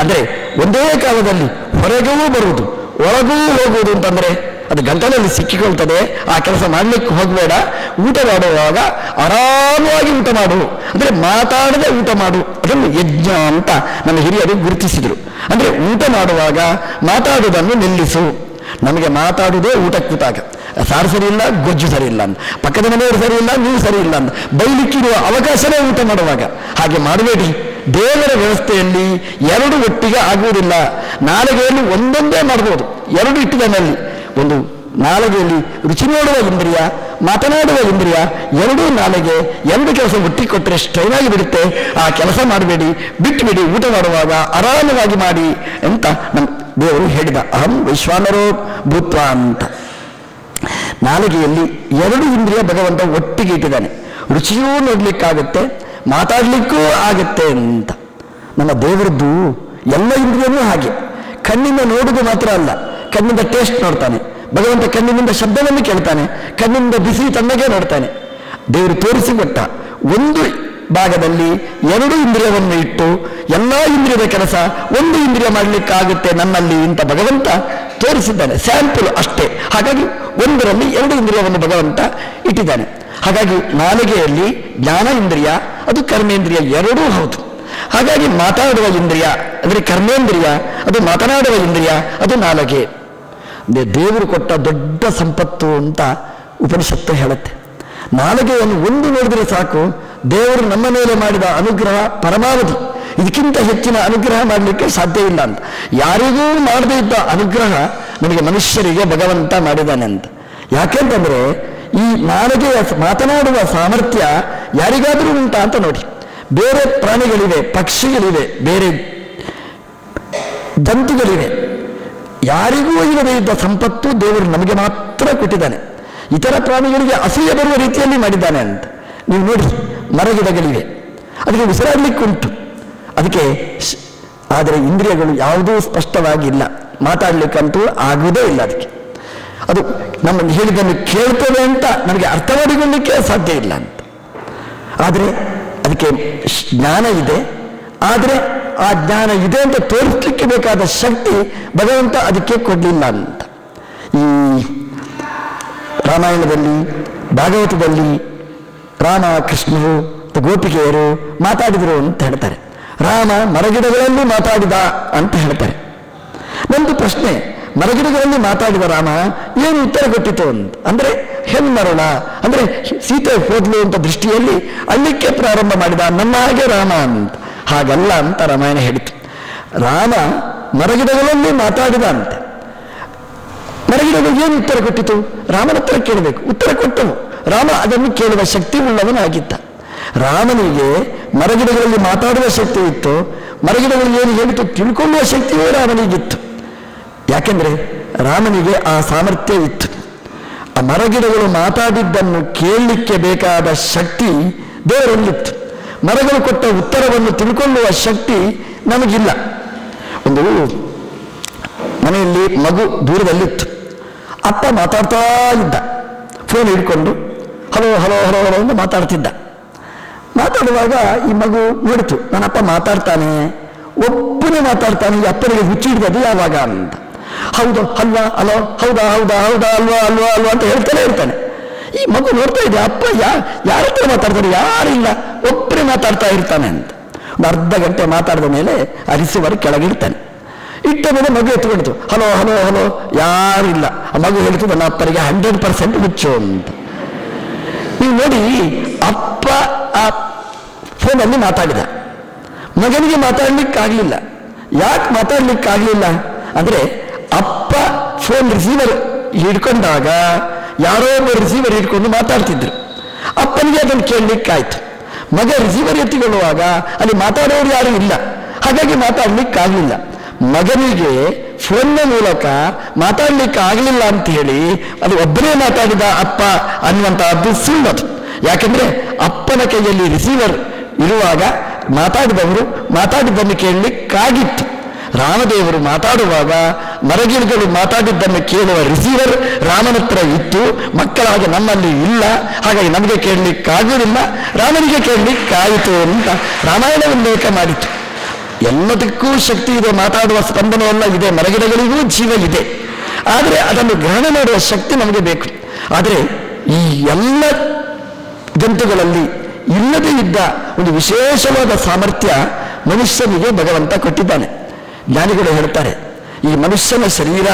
ಅಂದರೆ ಒಂದೇ ಕಾಲದಲ್ಲಿ ಹೊರಗೂ ಬರುವುದು ಒಳಗೂ ಹೋಗುವುದು ಅಂತಂದರೆ ಅದು ಗಂಟಲಲ್ಲಿ ಸಿಕ್ಕಿಕೊಳ್ತದೆ. ಆ ಕೆಲಸ ಮಾಡಲಿಕ್ಕೆ ಹೋಗಬೇಡ. ಊಟ ಮಾಡುವಾಗ ಆರಾಮವಾಗಿ ಊಟ ಮಾಡು, ಅಂದರೆ ಮಾತಾಡದೆ ಊಟ ಮಾಡು. ಅದನ್ನು ಯಜ್ಞ ಅಂತ ನಮ್ಮ ಹಿರಿಯರು ಗುರುತಿಸಿದರು. ಅಂದರೆ ಊಟ ಮಾಡುವಾಗ ಮಾತಾಡುವುದನ್ನು ನಿಲ್ಲಿಸು. ನಮಗೆ ಮಾತಾಡುವುದೇ ಊಟಕ್ಕೆ ಕೂತಾಗ, ಸಾರು ಸರಿ ಇಲ್ಲ, ಗೊಜ್ಜು ಸರಿ ಇಲ್ಲ ಅಂತ, ಪಕ್ಕದ ಮನೆಯವರು ಸರಿ ಇಲ್ಲ, ನೀವು ಸರಿ ಇಲ್ಲ ಅಂತ ಬೈಲಿಕ್ಕಿರುವ ಅವಕಾಶವೇ ಊಟ ಮಾಡುವಾಗ. ಹಾಗೆ ಮಾಡಬೇಡಿ. ದೇವರ ವ್ಯವಸ್ಥೆಯಲ್ಲಿ ಎರಡು ಒಟ್ಟಿಗೆ ಆಗುವುದಿಲ್ಲ. ನಾಲಿಗೆಯಲ್ಲಿ ಒಂದೊಂದೇ ಮಾಡ್ಬೋದು, ಎರಡು ಇಟ್ಟಿದಲ್ಲಿ. ಒಂದು ನಾಲಿಗೆಯಲ್ಲಿ ರುಚಿ ನೋಡುವ ಇಂದ್ರಿಯ, ಮಾತನಾಡುವ ಇಂದ್ರಿಯ, ಎರಡೂ ನಾಲಿಗೆ ಎರಡು ಕೆಲಸ ಒಟ್ಟಿಗೆ ಕೊಟ್ಟರೆ ಸ್ಟ್ರೈನ್ ಆಗಿ ಬಿಡುತ್ತೆ. ಆ ಕೆಲಸ ಮಾಡಬೇಡಿ, ಬಿಟ್ಟುಬಿಡಿ. ಊಟ ಮಾಡುವಾಗ ಆರಾಮವಾಗಿ ಮಾಡಿ ಅಂತ ನಮ್ಮ ದೇವರು ಹೇಳಿದ. ಅಹಂ ವೈಶ್ವಾನರೋ ಭೂತ್ವ ಅಂತ. ನಾಲಿಗೆಯಲ್ಲಿ ಎರಡು ಇಂದ್ರಿಯ ಭಗವಂತ ಒಟ್ಟಿಗೆ ಇಟ್ಟಿದ್ದಾನೆ. ರುಚಿಯೂ ನೋಡ್ಲಿಕ್ಕಾಗತ್ತೆ, ಮಾತಾಡ್ಲಿಕ್ಕೂ ಆಗತ್ತೆ ಅಂತ. ನಮ್ಮ ದೇವರದ್ದು ಎಲ್ಲ ಇಂದ್ರಿಯನೂ ಹಾಗೆ. ಕಣ್ಣಿಂದ ನೋಡುವುದು ಮಾತ್ರ ಅಲ್ಲ, ಕಣ್ಣಿಂದ ಟೇಸ್ಟ್ ನೋಡ್ತಾನೆ ಭಗವಂತ, ಕಣ್ಣಿನಿಂದ ಶಬ್ದವನ್ನು ಕೇಳ್ತಾನೆ, ಕಣ್ಣಿನಿಂದ ಬಿಸಿ ತಣ್ಣಗೆ ನೋಡ್ತಾನೆ. ದೇವರು ತೋರಿಸಿಕೊಟ್ಟ ಒಂದು ಭಾಗದಲ್ಲಿ ಎರಡು ಇಂದ್ರಿಯವನ್ನು ಇಟ್ಟು ಎಲ್ಲ ಇಂದ್ರಿಯದ ಕೆಲಸ ಒಂದು ಇಂದ್ರಿಯ ಮಾಡಲಿಕ್ಕಾಗುತ್ತೆ ನನ್ನಲ್ಲಿ ಅಂತ ಭಗವಂತ ತೋರಿಸಿದ್ದಾನೆ. ಸ್ಯಾಂಪಲ್ ಅಷ್ಟೇ. ಹಾಗಾಗಿ ಒಂದರಲ್ಲಿ ಎರಡು ಇಂದ್ರಿಯವನ್ನು ಭಗವಂತ ಇಟ್ಟಿದ್ದಾನೆ. ಹಾಗಾಗಿ ನಾಲಿಗೆಯಲ್ಲಿ ಜ್ಞಾನ ಇಂದ್ರಿಯ, ಅದು ಕರ್ಮೇಂದ್ರಿಯ ಎರಡೂ ಹೌದು. ಹಾಗಾಗಿ ಮಾತಾಡುವ ಇಂದ್ರಿಯ ಅಂದರೆ ಕರ್ಮೇಂದ್ರಿಯ, ಅದು ಮಾತನಾಡುವ ಇಂದ್ರಿಯ, ಅದು ನಾಲಿಗೆ. ದೇವರು ಕೊಟ್ಟ ದೊಡ್ಡ ಸಂಪತ್ತು ಅಂತ ಉಪನಿಷತ್ತು ಹೇಳುತ್ತೆ. ನಾಲಿಗೆಯನ್ನು ಒಂದು ನೋಡಿದರೆ ಸಾಕು, ದೇವರು ನಮ್ಮ ಮೇಲೆ ಮಾಡಿದ ಅನುಗ್ರಹ ಪರಮಾವಧಿ. ಇದಕ್ಕಿಂತ ಹೆಚ್ಚಿನ ಅನುಗ್ರಹ ಮಾಡಲಿಕ್ಕೆ ಸಾಧ್ಯ ಇಲ್ಲ ಅಂತ. ಯಾರಿಗೂ ಮಾಡದೇ ಇದ್ದ ಅನುಗ್ರಹ ನಮಗೆ ಮನುಷ್ಯರಿಗೆ ಭಗವಂತ ಮಾಡಿದ್ದಾನೆ ಅಂತ. ಯಾಕೆಂತಂದ್ರೆ ಈ ನಾಲಿಗೆಯ ಮಾತನಾಡುವ ಸಾಮರ್ಥ್ಯ ಯಾರಿಗಾದರೂ ಉಂಟಾ ಅಂತ ನೋಡಿ. ಬೇರೆ ಪ್ರಾಣಿಗಳಿವೆ, ಪಕ್ಷಿಗಳಿವೆ, ಬೇರೆ ಜಂತುಗಳಿವೆ, ಯಾರಿಗೂ ಇಲ್ಲದೇ ಇದ್ದ ಸಂಪತ್ತು ದೇವರು ನಮಗೆ ಮಾತ್ರ ಕೊಟ್ಟಿದ್ದಾನೆ. ಇತರ ಪ್ರಾಣಿಗಳಿಗೆ ಅಸೂಯೆ ಬರುವ ರೀತಿಯಲ್ಲಿ ಮಾಡಿದ್ದಾನೆ ಅಂತ. ನೀವು ನೋಡಿ, ಮರಗಿಡಗಳಿವೆ, ಅದಕ್ಕೆ ಉಸಿರಾಡಲಿಕ್ಕುಂಟು, ಅದಕ್ಕೆ ಆದರೆ ಇಂದ್ರಿಯಗಳು ಯಾವುದೂ ಸ್ಪಷ್ಟವಾಗಿಲ್ಲ, ಮಾತಾಡಲಿಕ್ಕಂತೂ ಆಗುವುದೇ ಇಲ್ಲ. ಅದಕ್ಕೆ ಅದು ನಮ್ಮನ್ನು ಹೇಳಿದ್ದನ್ನು ಕೇಳ್ತದೆ ಅಂತ ನಮಗೆ ಅರ್ಥ ಮಾಡಿಕೊಳ್ಳಲಿಕ್ಕೆ ಸಾಧ್ಯ ಇಲ್ಲ ಅಂತ. ಆದರೆ ಅದಕ್ಕೆ ಜ್ಞಾನ ಇದೆ. ಆದರೆ ಆ ಜ್ಞಾನ ಇದೆ ಅಂತ ತೋರಿಸಲಿಕ್ಕೆ ಬೇಕಾದ ಶಕ್ತಿ ಭಗವಂತ ಅದಕ್ಕೆ ಕೊಡಲಿಲ್ಲ ಅಂತ. ಈ ರಾಮಾಯಣದಲ್ಲಿ, ಭಾಗವತದಲ್ಲಿ ರಾಮ, ಕೃಷ್ಣರು, ಗೋಪಿಕೆಯರು ಮಾತಾಡಿದರು ಅಂತ ಹೇಳ್ತಾರೆ. ರಾಮ ಮರಗಿಡಗಳಲ್ಲಿ ಮಾತಾಡಿದ ಅಂತ ಹೇಳ್ತಾರೆ. ನಂದು ಪ್ರಶ್ನೆ, ಮರಗಿಡಗಳಲ್ಲಿ ಮಾತಾಡಿದ ರಾಮ ಏನು ಉತ್ತರ ಕೊಟ್ಟಿತು ಅಂತ. ಅಂದರೆ ಹೆಣ್ಮರಣ ಅಂದರೆ ಸೀತೆ ಹೋದ್ಲು ಅಂತ ದೃಷ್ಟಿಯಲ್ಲಿ ಅಳ್ಳಿಕ್ಕೆ ಪ್ರಾರಂಭ ಮಾಡಿದ, ನಮ್ಮ ಹಾಗೆ ರಾಮ ಅಂತ. ಹಾಗಲ್ಲ ಅಂತ ರಾಮಾಯಣ ಹೇಳಿತು. ರಾಮ ಮರಗಿಡಗಳಲ್ಲಿ ಮಾತಾಡಿದ ಅಂತೆ. ಮರಗಿಡಗಳು ಏನು ಉತ್ತರ ಕೊಟ್ಟಿತು? ರಾಮನ ಹತ್ರ ಕೇಳಬೇಕು, ಉತ್ತರ ಕೊಟ್ಟವು. ರಾಮ ಅದನ್ನು ಕೇಳುವ ಶಕ್ತಿ ಉಳ್ಳವನಾಗಿದ್ದ. ರಾಮನಿಗೆ ಮರಗಿಡಗಳಲ್ಲಿ ಮಾತಾಡುವ ಶಕ್ತಿ ಇತ್ತು, ಮರಗಿಡಗಳು ಏನು ಹೇಳಿತು ತಿಳ್ಕೊಳ್ಳುವ ಶಕ್ತಿಯೂ ರಾಮನಿಗಿತ್ತು. ಯಾಕೆಂದ್ರೆ ರಾಮನಿಗೆ ಆ ಸಾಮರ್ಥ್ಯ ಇತ್ತು. ಆ ಮರಗಿಡಗಳು ಮಾತಾಡಿದ್ದನ್ನು ಕೇಳಲಿಕ್ಕೆ ಬೇಕಾದ ಶಕ್ತಿ ದೇವರಲ್ಲಿತ್ತು. ಮರಗಳು ಕೊಟ್ಟ ಉತ್ತರವನ್ನು ತಿಳ್ಕೊಳ್ಳುವ ಶಕ್ತಿ ನಮಗಿಲ್ಲ. ಒಂದು ಮನೆಯಲ್ಲಿ ಮಗು ದೂರದಲ್ಲಿತ್ತು, ಅಪ್ಪ ಮಾತಾಡ್ತಾ ಇದ್ದ, ಫೋನ್ ಹಿಡ್ಕೊಂಡು ಹಲೋ ಹಲೋ ಹಲೋ ಹಲೋ ಅಂತ ಮಾತಾಡ್ತಿದ್ದ. ಮಾತಾಡುವಾಗ ಈ ಮಗು ನೋಡಿತು, ನನ್ನಪ್ಪ ಮಾತಾಡ್ತಾನೆ, ಒಬ್ಬನೇ ಮಾತಾಡ್ತಾನೆ, ಈ ಅಪ್ಪನಿಗೆ ಹುಚ್ಚಿ ಹಿಡಿದದು ಯಾವಾಗ ಅಂತ. ಹೌದು ಅಲ್ವಾ, ಅಲೋ, ಹೌದಾ ಹೌದಾ ಹೌದಾ ಅಲ್ವಾ ಅಲ್ವಾ ಅಲ್ವಾ ಅಂತ ಹೇಳ್ತಾನೆ ಇರ್ತಾನೆ. ಈ ಮಗು ನೋಡ್ತಾ ಇದೆ, ಅಪ್ಪ ಯಾರ ಹತ್ರ ಮಾತಾಡ್ತಾರೆ, ಯಾರಿಲ್ಲ, ಒಬ್ಬರೇ ಮಾತಾಡ್ತಾ ಇರ್ತಾನೆ ಅಂತ. ಒಂದು ಅರ್ಧ ಗಂಟೆ ಮಾತಾಡಿದ ಮೇಲೆ ಆ ರಿಸೀವರ್ ಕೆಳಗಿಡ್ತಾನೆ. ಇಟ್ಟ ಮೇಲೆ ಮಗು ಎತ್ಕೊಳ್ತು, ಹಲೋ ಹಲೋ ಹಲೋ, ಯಾರಿಲ್ಲ. ಆ ಮಗು ಹೇಳ್ತು, ನನ್ನ ಅಪ್ಪನಿಗೆ 100% ಹುಚ್ಚು ಅಂತ. ನೀವು ನೋಡಿ, ಅಪ್ಪ ಆ ಫೋನಲ್ಲಿ ಮಾತಾಡಿದ, ಮಗನಿಗೆ ಮಾತಾಡ್ಲಿಕ್ಕಾಗಲಿಲ್ಲ. ಯಾಕೆ ಮಾತಾಡ್ಲಿಕ್ಕಾಗಲಿಲ್ಲ ಅಂದರೆ ಅಪ್ಪ ಫೋನ್ ರಿಸೀವರ್ ಹಿಡ್ಕೊಂಡಾಗ ಯಾರೋ ಒಬ್ಬ ರಿಸೀವರ್ ಹಿಡ್ಕೊಂಡು ಮಾತಾಡ್ತಿದ್ರು. ಅಪ್ಪನಿಗೆ ಅದನ್ನು ಕೇಳಲಿಕ್ಕಾಯ್ತು. ಮಗ ರಿಸೀವರ್ ಎತ್ತಿಕೊಳ್ಳುವಾಗ ಅಲ್ಲಿ ಮಾತಾಡೋರು ಯಾರು ಇಲ್ಲ, ಹಾಗಾಗಿ ಮಾತಾಡ್ಲಿಕ್ಕಾಗಲಿಲ್ಲ. ಮಗನಿಗೆ ಫೋನ್ನ ಮೂಲಕ ಮಾತಾಡ್ಲಿಕ್ಕೆ ಆಗಲಿಲ್ಲ ಅಂತ ಹೇಳಿ ಅದು ಒಬ್ಬನೇ ಮಾತಾಡಿದ ಅಪ್ಪ ಅನ್ನುವಂತಹದ್ದು ಸುಳ್ಳದು. ಯಾಕಂದ್ರೆ ಅಪ್ಪನ ಕೈಯಲ್ಲಿ ರಿಸೀವರ್ ಇರುವಾಗ ಮಾತಾಡಿದ್ದನ್ನು ಕೇಳಲಿಕ್ಕಾಗಿತ್ತು. ರಾಮದೇವರು ಮಾತಾಡುವಾಗ ಮರಗಿಡಗಳು ಮಾತಾಡಿದ್ದನ್ನು ಕೇಳುವ ರಿಸೀವರ್ ರಾಮನ ಹತ್ರ ಇತ್ತು, ಮಕ್ಕಳಾಗಿ ನಮ್ಮಲ್ಲಿ ಇಲ್ಲ, ಹಾಗಾಗಿ ನಮಗೆ ಕೇಳಲಿಕ್ಕಾಗುವುದಿಲ್ಲ, ರಾಮನಿಗೆ ಕೇಳಲಿಕ್ಕಾಯಿತು ಅಂತ ರಾಮಾಯಣ ಉಲ್ಲೇಖ ಮಾಡಿತು. ಎಲ್ಲದಕ್ಕೂ ಶಕ್ತಿ ಇದೆ, ಮಾತಾಡುವ ಸ್ಪಂದನ ಎಲ್ಲ ಇದೆ, ಮರಗಿಡಗಳಿಗೂ ಜೀವ ಇದೆ. ಆದರೆ ಅದನ್ನು ಗ್ರಹಣ ಮಾಡುವ ಶಕ್ತಿ ನಮಗೆ ಬೇಕು. ಆದರೆ ಈ ಎಲ್ಲ ಜಂತುಗಳಲ್ಲಿ ಇಲ್ಲದೇ ಇದ್ದ ಒಂದು ವಿಶೇಷವಾದ ಸಾಮರ್ಥ್ಯ ಮನುಷ್ಯನಿಗೆ ಭಗವಂತ ಕೊಟ್ಟಿದ್ದಾನೆ. ಜ್ಞಾನಿಗಳು ಹೇಳ್ತಾರೆ, ಈ ಮನುಷ್ಯನ ಶರೀರ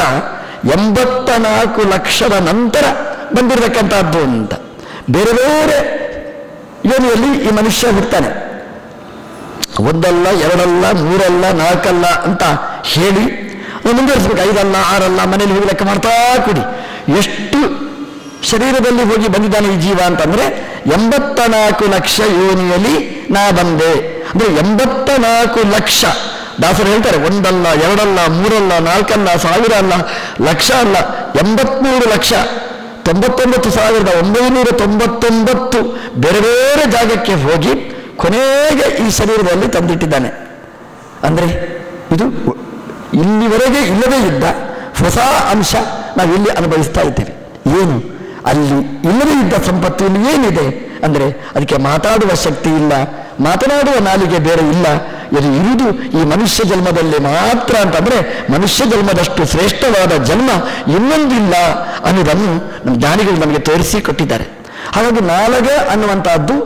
84 ಲಕ್ಷದ ನಂತರ ಬಂದಿರತಕ್ಕಂಥದ್ದು ಅಂತ. ಬೇರೆ ಬೇರೆ ಯೋನಿಯಲ್ಲಿ ಈ ಮನುಷ್ಯ ಹುಡ್ತಾನೆ. ಒಂದಲ್ಲ, ಎರಡಲ್ಲ, ಮೂರಲ್ಲ, ನಾಲ್ಕಲ್ಲ ಅಂತ ಹೇಳಿ ಮುಂದುವರಿಸ್ಬೇಕು. 5 ಅಲ್ಲ, 6 ಅಲ್ಲ, ಮನೇಲಿ ಹೋಗಿ ಲೆಕ್ಕ ಮಾಡ್ತಾ ಕೂಡಿ ಎಷ್ಟು ಶರೀರದಲ್ಲಿ ಹೋಗಿ ಬಂದಿದ್ದಾನೆ ಈ ಜೀವ ಅಂತಂದ್ರೆ 84 ಲಕ್ಷ ಯೋನಿಯಲ್ಲಿ ನಾ ಬಂದೆ ಅಂದ್ರೆ 84 ಲಕ್ಷ. ದಾಸರು ಹೇಳ್ತಾರೆ, ಒಂದಲ್ಲ, ಎರಡಲ್ಲ, ಮೂರಲ್ಲ, ನಾಲ್ಕಲ್ಲ, 1000 ಅಲ್ಲ, ಲಕ್ಷ ಅಲ್ಲ, 83 ಲಕ್ಷ 99,999 ಬೇರೆ ಬೇರೆ ಜಾಗಕ್ಕೆ ಹೋಗಿ ಕೊನೆಗೆ ಈ ಶರೀರದಲ್ಲಿ ತಂದಿಟ್ಟಿದ್ದಾನೆ. ಅಂದ್ರೆ ಇದು ಇಲ್ಲಿವರೆಗೆ ಇಲ್ಲದೇ ಇದ್ದ ಹೊಸ ಅಂಶ ನಾವಿಲ್ಲಿ ಅನುಭವಿಸ್ತಾ ಇದ್ದೇವೆ. ಏನು ಅಲ್ಲಿ ಇಲ್ಲದೇ ಇದ್ದ ಸಂಪತ್ತು ಇಲ್ಲಿ ಏನಿದೆ ಅಂದ್ರೆ ಅದಕ್ಕೆ ಮಾತಾಡುವ ಶಕ್ತಿ ಇಲ್ಲ, ಮಾತನಾಡುವ ನಾಲಿಗೆ ಬೇರೆ ಇಲ್ಲ. ಇದು ಇರುವುದು ಈ ಮನುಷ್ಯ ಜನ್ಮದಲ್ಲಿ ಮಾತ್ರ ಅಂತಂದ್ರೆ ಮನುಷ್ಯ ಜನ್ಮದಷ್ಟು ಶ್ರೇಷ್ಠವಾದ ಜನ್ಮ ಇನ್ನೊಂದಿಲ್ಲ ಅನ್ನೋದನ್ನು ನಮ್ಮ ಜ್ಞಾನಿಗಳು ನಮಗೆ ತೋರಿಸಿ ಕೊಟ್ಟಿದ್ದಾರೆ. ಹಾಗಾಗಿ ನಾಲಗೆ ಅನ್ನುವಂತಹದ್ದು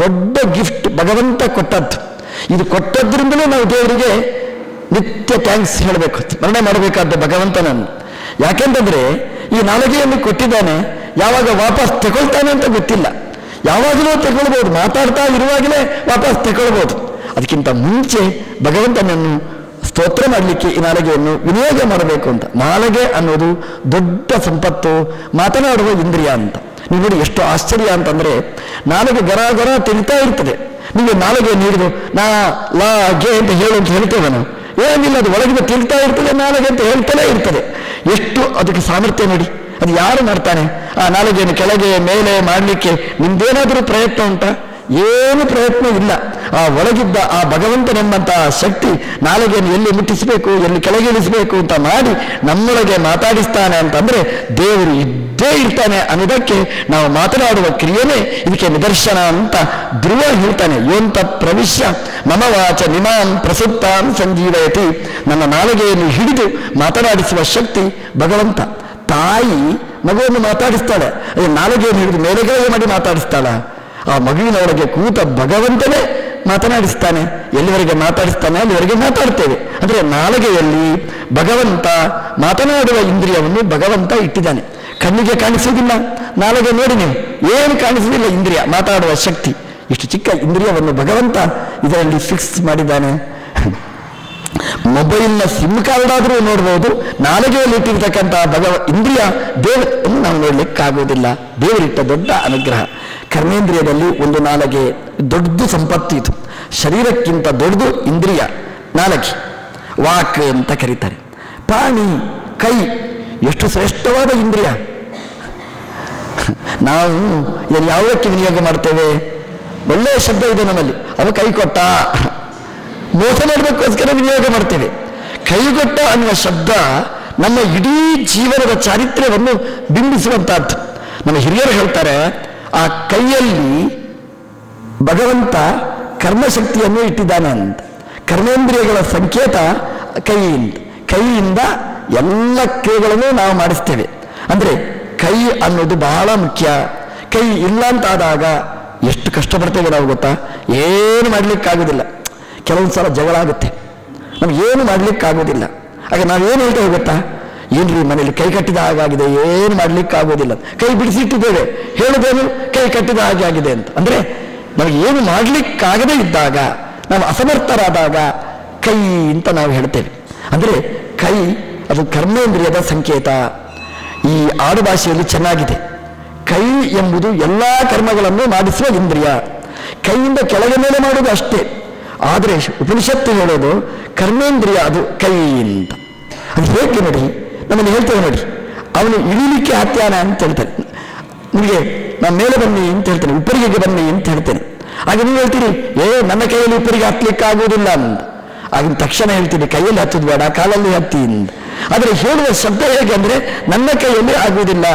ದೊಡ್ಡ ಗಿಫ್ಟ್ ಭಗವಂತ ಕೊಟ್ಟದ್ದು. ಇದು ಕೊಟ್ಟದ್ರಿಂದಲೇ ನಾವು ದೇವರಿಗೆ ನಿತ್ಯ ಥ್ಯಾಂಕ್ಸ್ ಹೇಳಬೇಕು, ಸ್ಮರಣೆ ಮಾಡಬೇಕಾದ ಭಗವಂತನನ್ನು. ಯಾಕೆಂತಂದ್ರೆ ಈ ನಾಲಿಗೆಯನ್ನು ಕೊಟ್ಟಿದ್ದಾನೆ, ಯಾವಾಗ ವಾಪಸ್ ತಗೊಳ್ತಾನೆ ಅಂತ ಗೊತ್ತಿಲ್ಲ. ಯಾವಾಗಲೂ ತಗೊಳ್ಬೋದು, ಮಾತಾಡ್ತಾ ಇರುವಾಗಲೇ ವಾಪಸ್ ತಗೊಳ್ಬೋದು. ಅದಕ್ಕಿಂತ ಮುಂಚೆ ಭಗವಂತನನ್ನು ಸ್ತೋತ್ರ ಮಾಡಲಿಕ್ಕೆ ಈ ನಾಲಿಗೆಯನ್ನು ವಿನಿಯೋಗ ಮಾಡಬೇಕು ಅಂತ. ನಾಲಿಗೆ ಅನ್ನೋದು ದೊಡ್ಡ ಸಂಪತ್ತು, ಮಾತನಾಡುವ ಇಂದ್ರಿಯ ಅಂತ. ನೀವು ನೋಡಿ ಎಷ್ಟು ಆಶ್ಚರ್ಯ ಅಂತಂದ್ರೆ ನಾಲಿಗೆ ಗರ ಗರ ತಿಂತಾ ಇರ್ತದೆ. ನಿಮಗೆ ನಾಲಿಗೆ ನೀಡಿದು ನಾ ಲಾ ಗೆ ಅಂತ ಹೇಳು ಅಂತ ಹೇಳ್ತೇವೆ ನಾವು, ಏನಿಲ್ಲ, ಅದು ಒಳಗಿನ ತಿಂತಾ ಇರ್ತದೆ, ನಾಲಿಗೆ ಅಂತ ಹೇಳ್ತಲೇ ಇರ್ತದೆ. ಎಷ್ಟು ಅದಕ್ಕೆ ಸಾಮರ್ಥ್ಯ ನೋಡಿ. ಅದು ಯಾರು ಮಾಡ್ತಾನೆ? ಆ ನಾಲಿಗೆಯನ್ನು ಕೆಳಗೆ ಮೇಲೆ ಮಾಡಲಿಕ್ಕೆ ನಿಮ್ದೇನಾದರೂ ಪ್ರಯತ್ನ ಉಂಟಾ? ಏನು ಪ್ರಯತ್ನ ಇಲ್ಲ. ಆ ಒಳಗಿದ್ದ ಆ ಭಗವಂತನೆಂಬಂತಹ ಶಕ್ತಿ ನಾಲಿಗೆಯನ್ನು ಎಲ್ಲಿ ಮುಟ್ಟಿಸಬೇಕು, ಎಲ್ಲಿ ಕೆಳಗೆ ಇಳಿಸಬೇಕು ಅಂತ ಮಾಡಿ ನಮ್ಮೊಳಗೆ ಮಾತಾಡಿಸ್ತಾನೆ ಅಂತಂದ್ರೆ ದೇವರು ಇದ್ದೇ ಇರ್ತಾನೆ ಅನ್ನೋದಕ್ಕೆ ನಾವು ಮಾತನಾಡುವ ಕ್ರಿಯೆನೇ ಇದಕ್ಕೆ ನಿದರ್ಶನ ಅಂತ ಧ್ರುವ ಹೇಳ್ತಾನೆ. ಯೋಂತ ಪ್ರವಿಶ್ಯ ಮಮ ವಾಚ ನಿಮಾಂ ಪ್ರಸುಪ್ತಾಂ ಸಂಜೀವಯತಿ. ನನ್ನ ನಾಲಿಗೆಯನ್ನು ಹಿಡಿದು ಮಾತನಾಡಿಸುವ ಶಕ್ತಿ ಭಗವಂತ. ತಾಯಿ ಮಗುವನ್ನು ಮಾತಾಡಿಸ್ತಾಳೆ, ಅದೇ ನಾಲಿಗೆಯನ್ನು ಹಿಡಿದು ಮೇಲೆಗೆ ಮಾಡಿ ಮಾತಾಡಿಸ್ತಾಳ. ಆ ಮಗುವಿನೊಳಗೆ ಕೂತ ಭಗವಂತನೇ ಮಾತನಾಡಿಸ್ತಾನೆ. ಎಲ್ಲಿವರೆಗೆ ಮಾತಾಡಿಸ್ತಾನೆ ಅಲ್ಲಿವರೆಗೆ ಮಾತಾಡ್ತೇವೆ. ಅಂದ್ರೆ ನಾಲಿಗೆಯಲ್ಲಿ ಭಗವಂತ ಮಾತನಾಡುವ ಇಂದ್ರಿಯವನ್ನು ಭಗವಂತ ಇಟ್ಟಿದ್ದಾನೆ. ಕಣ್ಣಿಗೆ ಕಾಣಿಸುವುದಿಲ್ಲ, ನಾಲಿಗೆ ನೋಡಿ ನೀವು ಏನು ಕಾಣಿಸುವುದಿಲ್ಲ ಇಂದ್ರಿಯ, ಮಾತಾಡುವ ಶಕ್ತಿ. ಇಷ್ಟು ಚಿಕ್ಕ ಇಂದ್ರಿಯವನ್ನು ಭಗವಂತ ಇದರಲ್ಲಿ ಫಿಕ್ಸ್ ಮಾಡಿದ್ದಾನೆ. ಮೊಬೈಲ್ನ ಸಿಮ್ ಕಾರ್ಡ್ ಆದರೂ ನೋಡ್ಬೋದು, ನಾಲಿಗೆಯಲ್ಲಿ ಇಟ್ಟಿರ್ತಕ್ಕಂತಹ ಇಂದ್ರಿಯ ದೇವರನ್ನು ನಾವು ನೋಡ್ಲಿಕ್ಕಾಗುವುದಿಲ್ಲ. ದೇವರಿಟ್ಟ ದೊಡ್ಡ ಅನುಗ್ರಹ. ಕರ್ಮೇಂದ್ರಿಯದಲ್ಲಿ ಒಂದು ನಾಲಿಗೆ ದೊಡ್ಡ ಸಂಪತ್ತು. ಇದು ಶರೀರಕ್ಕಿಂತ ದೊಡ್ಡದು ಇಂದ್ರಿಯ ನಾಲಿಗೆ, ವಾಕ್ ಅಂತ ಕರೀತಾರೆ. ಪ್ರಾಣಿ ಕೈ ಎಷ್ಟು ಶ್ರೇಷ್ಠವಾದ ಇಂದ್ರಿಯ. ನಾವು ಯಾವುದಕ್ಕೆ ವಿನಿಯೋಗ ಮಾಡ್ತೇವೆ? ಒಳ್ಳೆಯ ಶಬ್ದ ಇದೆ ನಮ್ಮಲ್ಲಿ, ಅವ ಕೈ ಕೊಟ್ಟ, ಮೋಸ ಮಾಡಬೇಕೋಸ್ಕರ ವಿನಿಯೋಗ ಮಾಡ್ತೇವೆ. ಕೈಗೊಟ್ಟ ಅನ್ನುವ ಶಬ್ದ ನಮ್ಮ ಇಡೀ ಜೀವನದ ಚಾರಿತ್ರ್ಯವನ್ನು ಬಿಂಬಿಸುವಂತಹದ್ದು. ನಮ್ಮ ಹಿರಿಯರು ಹೇಳ್ತಾರೆ, ಆ ಕೈಯಲ್ಲಿ ಭಗವಂತ ಕರ್ಮಶಕ್ತಿಯನ್ನು ಇಟ್ಟಿದ್ದಾನೆ ಅಂತ. ಕರ್ಮೇಂದ್ರಿಯಗಳ ಸಂಕೇತ ಕೈಯಿಂದ ಎಲ್ಲ ಕ್ರಿಯೆಗಳನ್ನು ನಾವು ಮಾಡಿಸ್ತೇವೆ. ಅಂದ್ರೆ ಕೈ ಅನ್ನೋದು ಬಹಳ ಮುಖ್ಯ. ಕೈ ಇಲ್ಲ ಅಂತಾದಾಗ ಎಷ್ಟು ಕಷ್ಟಪಡ್ತೇವೆ ನಾವು ಗೊತ್ತಾ? ಏನು ಮಾಡ್ಲಿಕ್ಕಾಗೋದಿಲ್ಲ. ಕೆಲವೊಂದು ಸಲ ಜಗಳ ಆಗುತ್ತೆ, ನಮಗೇನು ಮಾಡ್ಲಿಕ್ಕಾಗೋದಿಲ್ಲ. ಆಗ ನಾವೇನು ಹೇಳ್ತೇವೆ ಗೊತ್ತಾ? ಏನ್ರಿ ಮನೇಲಿ ಕೈ ಕಟ್ಟಿದ ಹಾಗಾಗಿದೆ, ಏನು ಮಾಡ್ಲಿಕ್ಕಾಗೋದಿಲ್ಲ. ಕೈ ಬಿಡಿಸಿಟ್ಟಿದ್ದೇವೆ, ಹೇಳುದೇನು ಕೈ ಕಟ್ಟಿದ ಹಾಗೆ ಆಗಿದೆ ಅಂತ. ಅಂದ್ರೆ ನಮಗೆ ಏನು ಮಾಡ್ಲಿಕ್ಕಾಗದೇ ಇದ್ದಾಗ, ನಾವು ಅಸಮರ್ಥರಾದಾಗ ಕೈ ಅಂತ ನಾವು ಹೇಳ್ತೇವೆ. ಅಂದ್ರೆ ಕೈ ಅದು ಕರ್ಮೇಂದ್ರಿಯದ ಸಂಕೇತ. ಈ ಆಡು ಭಾಷೆಯಲ್ಲಿ ಚೆನ್ನಾಗಿದೆ. ಕೈ ಎಂಬುದು ಎಲ್ಲ ಕರ್ಮಗಳನ್ನು ಮಾಡಿಸುವ ಇಂದ್ರಿಯ. ಕೈಯಿಂದ ಕೆಳಗೆ ಮೇಲೆ ಮಾಡೋದು ಅಷ್ಟೇ. ಆದರೆ ಉಪನಿಷತ್ತು ಹೇಳೋದು ಕರ್ಮೇಂದ್ರಿಯ ಅದು ಕೈ ಅಂತ. ಅದು ಹೇಗೆ ನೋಡಿ, ನಮ್ಮನ್ನು ಹೇಳ್ತೇವೆ ನೋಡಿ, ಅವನು ಇಳಿಲಿಕ್ಕೆ ಹತ್ಯಾನ ಅಂತ ಹೇಳ್ತಾನೆ. ನಿಮಗೆ ನಾನು ಮೇಲೆ ಬನ್ನಿ ಅಂತ ಹೇಳ್ತೇನೆ, ಉಪ್ಪರಿಗೆ ಬನ್ನಿ ಅಂತ ಹೇಳ್ತೇನೆ. ಆಗ ನೀವು ಹೇಳ್ತೀರಿ, ನನ್ನ ಕೈಯಲ್ಲಿ ಉಪ್ಪರಿಗೆ ಹತ್ತಲಿಕ್ಕೆ ಆಗುವುದಿಲ್ಲ ಅಂತ. ಆಗಿನ ತಕ್ಷಣ ಹೇಳ್ತೀನಿ, ಕೈಯಲ್ಲಿ ಹತ್ತದ ಬೇಡ, ಕಾಲಲ್ಲಿ ಹತ್ತಿ ಅಂತ. ಆದರೆ ಹೇಳುವ ಶಬ್ದ ಹೇಗೆ ಅಂದರೆ, ನನ್ನ ಕೈಯಲ್ಲಿ ಆಗುವುದಿಲ್ಲ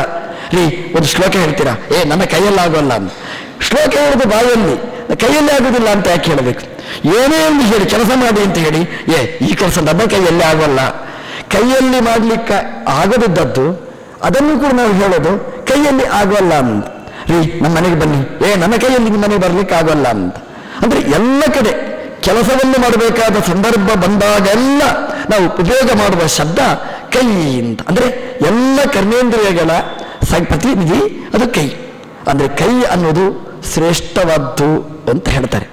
ರೀ. ಒಂದು ಶ್ಲೋಕ ಹೇಳ್ತೀರಾ, ನನ್ನ ಕೈಯಲ್ಲಿ ಆಗೋಲ್ಲ ಅಂತ. ಶ್ಲೋಕ ಹೇಳೋದು ಬಾಯಲ್ಲಿ, ಕೈಯಲ್ಲಿ ಆಗುವುದಿಲ್ಲ ಅಂತ ಯಾಕೆ ಹೇಳಬೇಕು? ಏನೇ ಒಂದು ಹೇಳಿ ಕೆಲಸ ಮಾಡಿ ಅಂತ ಹೇಳಿ, ಈ ಕೆಲಸ ನನ್ನ ಕೈಯಲ್ಲಿ ಆಗೋಲ್ಲ. ಕೈಯಲ್ಲಿ ಮಾಡಲಿಕ್ಕೆ ಆಗದಿದ್ದದ್ದು ಅದನ್ನು ಕೂಡ ನಾವು ಹೇಳೋದು ಕೈಯಲ್ಲಿ ಆಗೋಲ್ಲ ಅಂತ. ರೀ ನಮ್ಮ ಮನೆಗೆ ಬನ್ನಿ, ನನ್ನ ಕೈಯಲ್ಲಿ ನಿಮ್ಮ ಮನೆಗೆ ಬರ್ಲಿಕ್ಕೆ ಆಗೋಲ್ಲ ಅಂತ. ಅಂದ್ರೆ ಎಲ್ಲ ಕಡೆ ಕೆಲಸವನ್ನು ಮಾಡಬೇಕಾದ ಸಂದರ್ಭ ಬಂದಾಗೆಲ್ಲ ನಾವು ಉಪಯೋಗ ಮಾಡುವ ಶಬ್ದ ಕೈ ಅಂತ. ಅಂದ್ರೆ ಎಲ್ಲ ಕರ್ಮೇಂದ್ರಿಯಗಳ ಪ್ರತಿನಿಧಿ ಅದು ಕೈ. ಅಂದ್ರೆ ಕೈ ಅನ್ನೋದು ಶ್ರೇಷ್ಠವಾದ್ದು ಅಂತ ಹೇಳ್ತಾರೆ.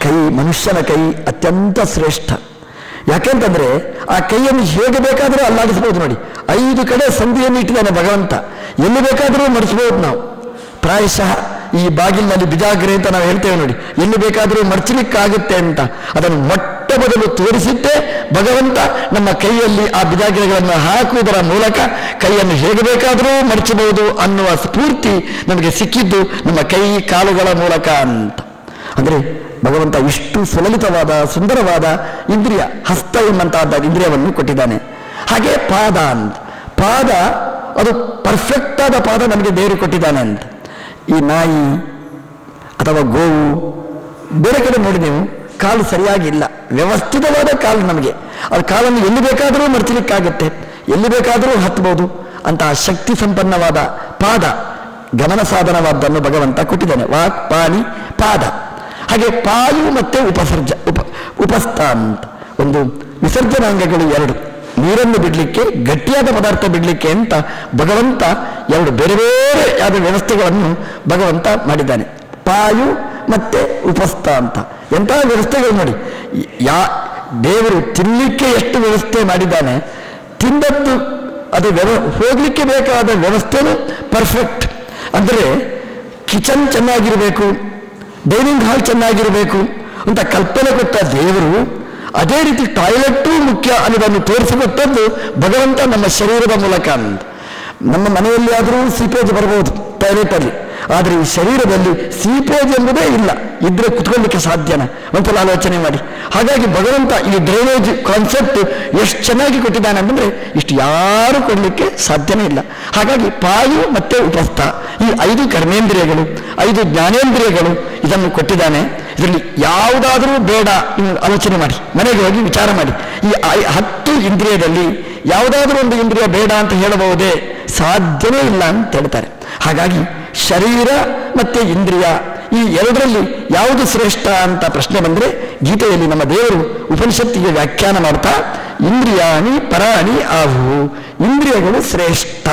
ಕೈ, ಮನುಷ್ಯನ ಕೈ ಅತ್ಯಂತ ಶ್ರೇಷ್ಠ. ಯಾಕೆಂತಂದ್ರೆ ಆ ಕೈಯನ್ನು ಹೇಗೆ ಬೇಕಾದರೂ ಅಲ್ಲಾಡಿಸ್ಬೋದು ನೋಡಿ. 5 ಕಡೆ ಸಂಧಿಯನ್ನು ಇಟ್ಟಿದ್ದಾನೆ ಭಗವಂತ, ಎಲ್ಲಿ ಬೇಕಾದರೂ ಮಡಿಸ್ಬೋದು ನಾವು. ಪ್ರಾಯಶಃ ಈ ಬಾಗಿಲಿನಲ್ಲಿ ಬಿಜಾಗ್ರೆ ಅಂತ ನಾವು ಹೇಳ್ತೇವೆ ನೋಡಿ, ಎಲ್ಲಿ ಬೇಕಾದರೂ ಮಡಚಲಿಕ್ಕಾಗುತ್ತೆ ಅಂತ. ಅದನ್ನು ಮೊಟ್ಟ ಮೊದಲು ತೋರಿಸಿದ್ದೇ ಭಗವಂತ ನಮ್ಮ ಕೈಯಲ್ಲಿ ಆ ಬಿಜಾಗ್ರೆಗಳನ್ನು ಹಾಕುವುದರ ಮೂಲಕ ಕೈಯನ್ನು ಹೇಗೆ ಬೇಕಾದರೂ ಮಡಚಬಹುದು ಅನ್ನುವ ಸ್ಫೂರ್ತಿ ನಮಗೆ ಸಿಕ್ಕಿದ್ದು ನಮ್ಮ ಕೈ ಕಾಲುಗಳ ಮೂಲಕ ಅಂತ. ಅಂದರೆ ಭಗವಂತ ಇಷ್ಟು ಸುಲಲಿತವಾದ ಸುಂದರವಾದ ಇಂದ್ರಿಯ, ಹಸ್ತ ಎಂಬಂತಹ ಇಂದ್ರಿಯವನ್ನು ಕೊಟ್ಟಿದ್ದಾನೆ. ಹಾಗೆ ಪಾದ ಅಂತ, ಪಾದ ಅದು ಪರ್ಫೆಕ್ಟ್ ಆದ ಪಾದ ನಮಗೆ ದೇವರು ಕೊಟ್ಟಿದ್ದಾನೆ ಅಂತ. ಈ ನಾಯಿ ಅಥವಾ ಗೋವು ಬೇರೆ ಕಡೆ ನೋಡಿ ನೀವು, ಕಾಲು ಸರಿಯಾಗಿಲ್ಲ, ವ್ಯವಸ್ಥಿತವಾದ ಕಾಲು ನಮಗೆ. ಅದು ಕಾಲನ್ನು ಎಲ್ಲಿ ಬೇಕಾದರೂ ಮಡಚಲಿಕ್ಕಾಗತ್ತೆ, ಎಲ್ಲಿ ಬೇಕಾದರೂ ಹತ್ತಬಹುದು. ಅಂತಹ ಶಕ್ತಿ ಸಂಪನ್ನವಾದ ಪಾದ, ಗಮನ ಸಾಧನವಾದ್ದನ್ನು ಭಗವಂತ ಕೊಟ್ಟಿದ್ದಾನೆ. ವಾಕ್, ಪಾಣಿ, ಪಾದ. ಹಾಗೆ ಪಾಯು ಮತ್ತೆ ಉಪಸ್ಥ ಅಂತ ಒಂದು ವಿಸರ್ಜನಾಂಗಗಳು 2. ನೀರನ್ನು ಬಿಡಲಿಕ್ಕೆ, ಗಟ್ಟಿಯಾದ ಪದಾರ್ಥ ಬಿಡಲಿಕ್ಕೆ ಅಂತ ಭಗವಂತ 2 ಬೇರೆ ಬೇರೆ ಆದ ವ್ಯವಸ್ಥೆಗಳನ್ನು ಭಗವಂತ ಮಾಡಿದ್ದಾನೆ. ಪಾಯು ಮತ್ತೆ ಉಪಸ್ಥ ಅಂತ. ಎಂತಹ ವ್ಯವಸ್ಥೆಗಳು ನೋಡಿ. ದೇವರು ತಿನ್ನಲಿಕ್ಕೆ ಎಷ್ಟು ವ್ಯವಸ್ಥೆ ಮಾಡಿದ್ದಾನೆ, ತಿಂದದ್ದು ಅದು ಹೋಗ್ಲಿಕ್ಕೆ ಬೇಕಾದ ವ್ಯವಸ್ಥೆನೂ ಪರ್ಫೆಕ್ಟ್. ಅಂದರೆ ಕಿಚನ್ ಚೆನ್ನಾಗಿರಬೇಕು, ಡೈನಿಂಗ್ ಹಾಲ್ ಚೆನ್ನಾಗಿರಬೇಕು ಅಂತ ಕಲ್ಪನೆ ಕೊಟ್ಟ ದೇವರು ಅದೇ ರೀತಿ ಟಾಯ್ಲೆಟ್ಟೂ ಮುಖ್ಯ ಅನ್ನೋದನ್ನು ತೋರಿಸಿಕೊಟ್ಟದ್ದು ಭಗವಂತ ನಮ್ಮ ಶರೀರದ ಮೂಲಕ ಅಂತ. ನಮ್ಮ ಮನೆಯಲ್ಲಿ ಆದರೂ ಸೀಪೇಜ್ ಬರ್ಬೋದು ಟಾಯ್ಲೆಟಲ್ಲಿ, ಆದರೆ ಈ ಶರೀರದಲ್ಲಿ ಸೀಪೇಜ್ ಎಂಬುದೇ ಇಲ್ಲ. ಇದ್ರೆ ಕುತ್ಕೊಳ್ಳಿಕ್ಕೆ ಸಾಧ್ಯನ? ಒಂದ್ಸಲ ಆಲೋಚನೆ ಮಾಡಿ. ಹಾಗಾಗಿ ಭಗವಂತ ಈ ಡ್ರೈನೇಜ್ ಕಾನ್ಸೆಪ್ಟ್ ಎಷ್ಟು ಚೆನ್ನಾಗಿ ಕೊಟ್ಟಿದ್ದಾನೆ ಅಂತಂದ್ರೆ ಇಷ್ಟು ಯಾರು ಕೊಡಲಿಕ್ಕೆ ಸಾಧ್ಯನೇ ಇಲ್ಲ. ಹಾಗಾಗಿ ಪಾಯು ಮತ್ತೆ ಉಪಸ್ಥ, ಈ 5 ಕರ್ಮೇಂದ್ರಿಯಗಳು, 5 ಜ್ಞಾನೇಂದ್ರಿಯಗಳು ಇದನ್ನು ಕೊಟ್ಟಿದ್ದಾನೆ. ಇದರಲ್ಲಿ ಯಾವುದಾದರೂ ಬೇಡ, ಆಲೋಚನೆ ಮಾಡಿ, ಮನೆಗೆ ಹೋಗಿ ವಿಚಾರ ಮಾಡಿ. ಈ 10 ಇಂದ್ರಿಯದಲ್ಲಿ ಯಾವುದಾದ್ರೂ ಒಂದು ಇಂದ್ರಿಯ ಬೇಡ ಅಂತ ಹೇಳಬಹುದೇ? ಸಾಧ್ಯವೇ ಇಲ್ಲ ಅಂತ ಹೇಳ್ತಾರೆ. ಹಾಗಾಗಿ ಶರೀರ ಮತ್ತೆ ಇಂದ್ರಿಯ ಈ 2ರಲ್ಲಿ ಯಾವುದು ಶ್ರೇಷ್ಠ ಅಂತ ಪ್ರಶ್ನೆ ಬಂದರೆ, ಗೀತೆಯಲ್ಲಿ ನಮ್ಮ ದೇವರು ಉಪನಿಷತ್ತಿಗೆ ವ್ಯಾಖ್ಯಾನ ಮಾಡ್ತಾ ಇಂದ್ರಿಯಾಣಿ ಪರಾಣಿ ಆಹು, ಇಂದ್ರಿಯಗಳು ಶ್ರೇಷ್ಠ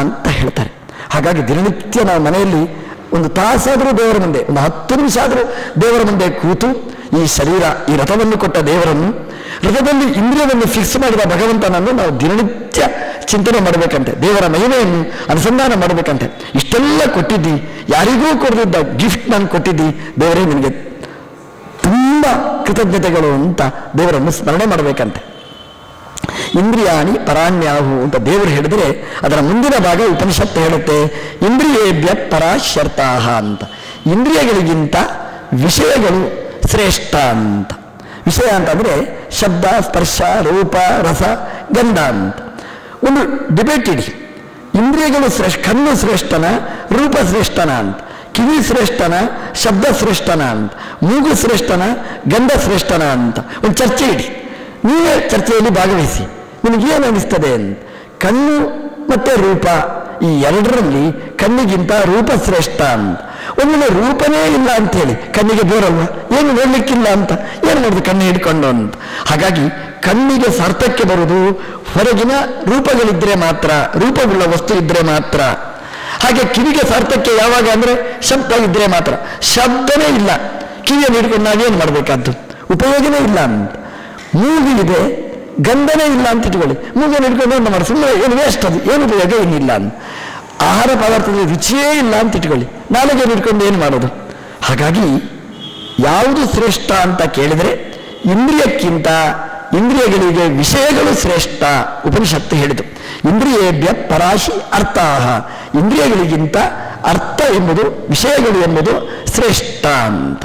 ಅಂತ ಹೇಳ್ತಾರೆ. ಹಾಗಾಗಿ ದಿನನಿತ್ಯ ನಾವು ಮನೆಯಲ್ಲಿ ಒಂದು ತಾಸಾದರೂ ದೇವರ ಮುಂದೆ, ಒಂದು 10 ನಿಮಿಷ ಆದರೂ ದೇವರ ಮುಂದೆ ಕೂತು ಈ ಶರೀರ, ಈ ರಥವನ್ನು ಕೊಟ್ಟ ದೇವರನ್ನು, ರಥದಲ್ಲಿ ಇಂದ್ರಿಯವನ್ನು ಫಿಕ್ಸ್ ಮಾಡಿದ ಭಗವಂತನನ್ನು ನಾವು ದಿನನಿತ್ಯ ಚಿಂತನೆ ಮಾಡಬೇಕಂತೆ, ದೇವರ ಮಹಿಮೆಯನ್ನು ಅನುಸಂಧಾನ ಮಾಡಬೇಕಂತೆ. ಇಷ್ಟೆಲ್ಲ ಕೊಟ್ಟಿದ್ದಿ, ಯಾರಿಗೂ ಕೊಡದಿದ್ದ ಗಿಫ್ಟ್ ನಾನು ಕೊಟ್ಟಿದ್ದಿ ದೇವರೇ, ನಿನಗೆ ತುಂಬ ಕೃತಜ್ಞತೆಗಳು ಅಂತ ದೇವರನ್ನು ಸ್ಮರಣೆ ಮಾಡಬೇಕಂತೆ. ಇಂದ್ರಿಯಾಣಿ ಪರಾಣ್ಯಾಹು ಅಂತ ದೇವರು ಹೇಳಿದರೆ, ಅದರ ಮುಂದಿನ ಭಾಗ ಉಪನಿಷತ್ತು ಹೇಳುತ್ತೆ ಇಂದ್ರಿಯೇಭ್ಯ ಪರಾಶ್ಯರ್ಥಾಹ ಅಂತ. ಇಂದ್ರಿಯಗಳಿಗಿಂತ ವಿಷಯಗಳು ಶ್ರೇಷ್ಠ ಅಂತ. ವಿಷಯ ಅಂತಂದರೆ ಶಬ್ದ, ಸ್ಪರ್ಶ, ರೂಪ, ರಸ, ಗಂಧ ಅಂತ. ಒಂದು ಡಿಬೇಟ್ ಇಡಿ, ಇಂದ್ರಿಯಗಳು ಕಣ್ಣು ಶ್ರೇಷ್ಠನ, ರೂಪ ಶ್ರೇಷ್ಠನ ಅಂತ, ಕಿವಿ ಶ್ರೇಷ್ಠನ, ಶಬ್ದ ಶ್ರೇಷ್ಠನ ಅಂತ, ಮೂಗು ಶ್ರೇಷ್ಠನ, ಗಂಧ ಶ್ರೇಷ್ಠನ ಅಂತ ಒಂದು ಚರ್ಚೆ ಇಡಿ. ನೀವೇ ಚರ್ಚೆಯಲ್ಲಿ ಭಾಗವಹಿಸಿ, ನಿಮಗೇನು ಅನಿಸ್ತದೆ ಅಂತ. ಕಣ್ಣು ಮತ್ತು ರೂಪ ಈ 2ರಲ್ಲಿ ಕಣ್ಣಿಗಿಂತ ರೂಪ ಶ್ರೇಷ್ಠ ಅಂತ. ಒಮ್ಮೆ ರೂಪನೇ ಇಲ್ಲ ಅಂತೇಳಿ ಕಣ್ಣಿಗೆ ಬೋರಲ್ವ, ಏನು ನೋಡ್ಲಿಕ್ಕಿಲ್ಲ ಅಂತ, ಏನು ನೋಡಿದ್ರು ಕಣ್ಣು ಹಿಡ್ಕೊಂಡು ಅಂತ. ಹಾಗಾಗಿ ಕಣ್ಣಿಗೆ ಸಾರ್ಥಕ್ಯ ಬರುವುದು ಹೊರಗಿನ ರೂಪಗಳಿದ್ರೆ ಮಾತ್ರ, ರೂಪವುಳ್ಳ ವಸ್ತು ಇದ್ರೆ ಮಾತ್ರ. ಹಾಗೆ ಕಿವಿಗೆ ಸಾರ್ಥಕ್ಯ ಯಾವಾಗ ಅಂದರೆ ಶಬ್ದ ಇದ್ರೆ ಮಾತ್ರ. ಶಬ್ದನೇ ಇಲ್ಲ, ಕಿವಿಯನ್ನು ಹಿಡ್ಕೊಂಡು ನಾವೇನು ಮಾಡಬೇಕಾದ್ದು? ಉಪಯೋಗನೇ ಇಲ್ಲ ಅಂತ. ಮೂಗು ಇದೆ, ಗಂಧನೇ ಇಲ್ಲ ಅಂತ ಇಟ್ಕೊಳ್ಳಿ, ಮೂಗನ್ನು ಹಿಡ್ಕೊಂಡು ಒಂದು ಮಾಡಿ ಸುಮ್ಮನೆ ಏನು ವೇಸ್ಟ್, ಅದು ಏನು ಉಪಯೋಗ ಏನಿಲ್ಲ ಅಂತ. ಆಹಾರ ಪದಾರ್ಥದಲ್ಲಿ ರುಚಿಯೇ ಇಲ್ಲ ಅಂತ ಇಟ್ಕೊಳ್ಳಿ, ನಾಲಿಗೆಯನ್ನು ಹಿಡ್ಕೊಂಡು ಏನು ಮಾಡೋದು? ಹಾಗಾಗಿ ಯಾವುದು ಶ್ರೇಷ್ಠ ಅಂತ ಕೇಳಿದರೆ ಇಂದ್ರಿಯಕ್ಕಿಂತ ಇಂದ್ರಿಯಗಳಿಗೆ ವಿಷಯಗಳು ಶ್ರೇಷ್ಠ. ಉಪನಿಷತ್ತು ಹೇಳಿತು, ಇಂದ್ರಿಯೇಭ್ಯ ಪರಾಶಿ ಅರ್ಥಾಹ, ಇಂದ್ರಿಯಗಳಿಗಿಂತ ಅರ್ಥ ಎಂಬುದು, ವಿಷಯಗಳು ಎಂಬುದು ಶ್ರೇಷ್ಠ ಅಂತ.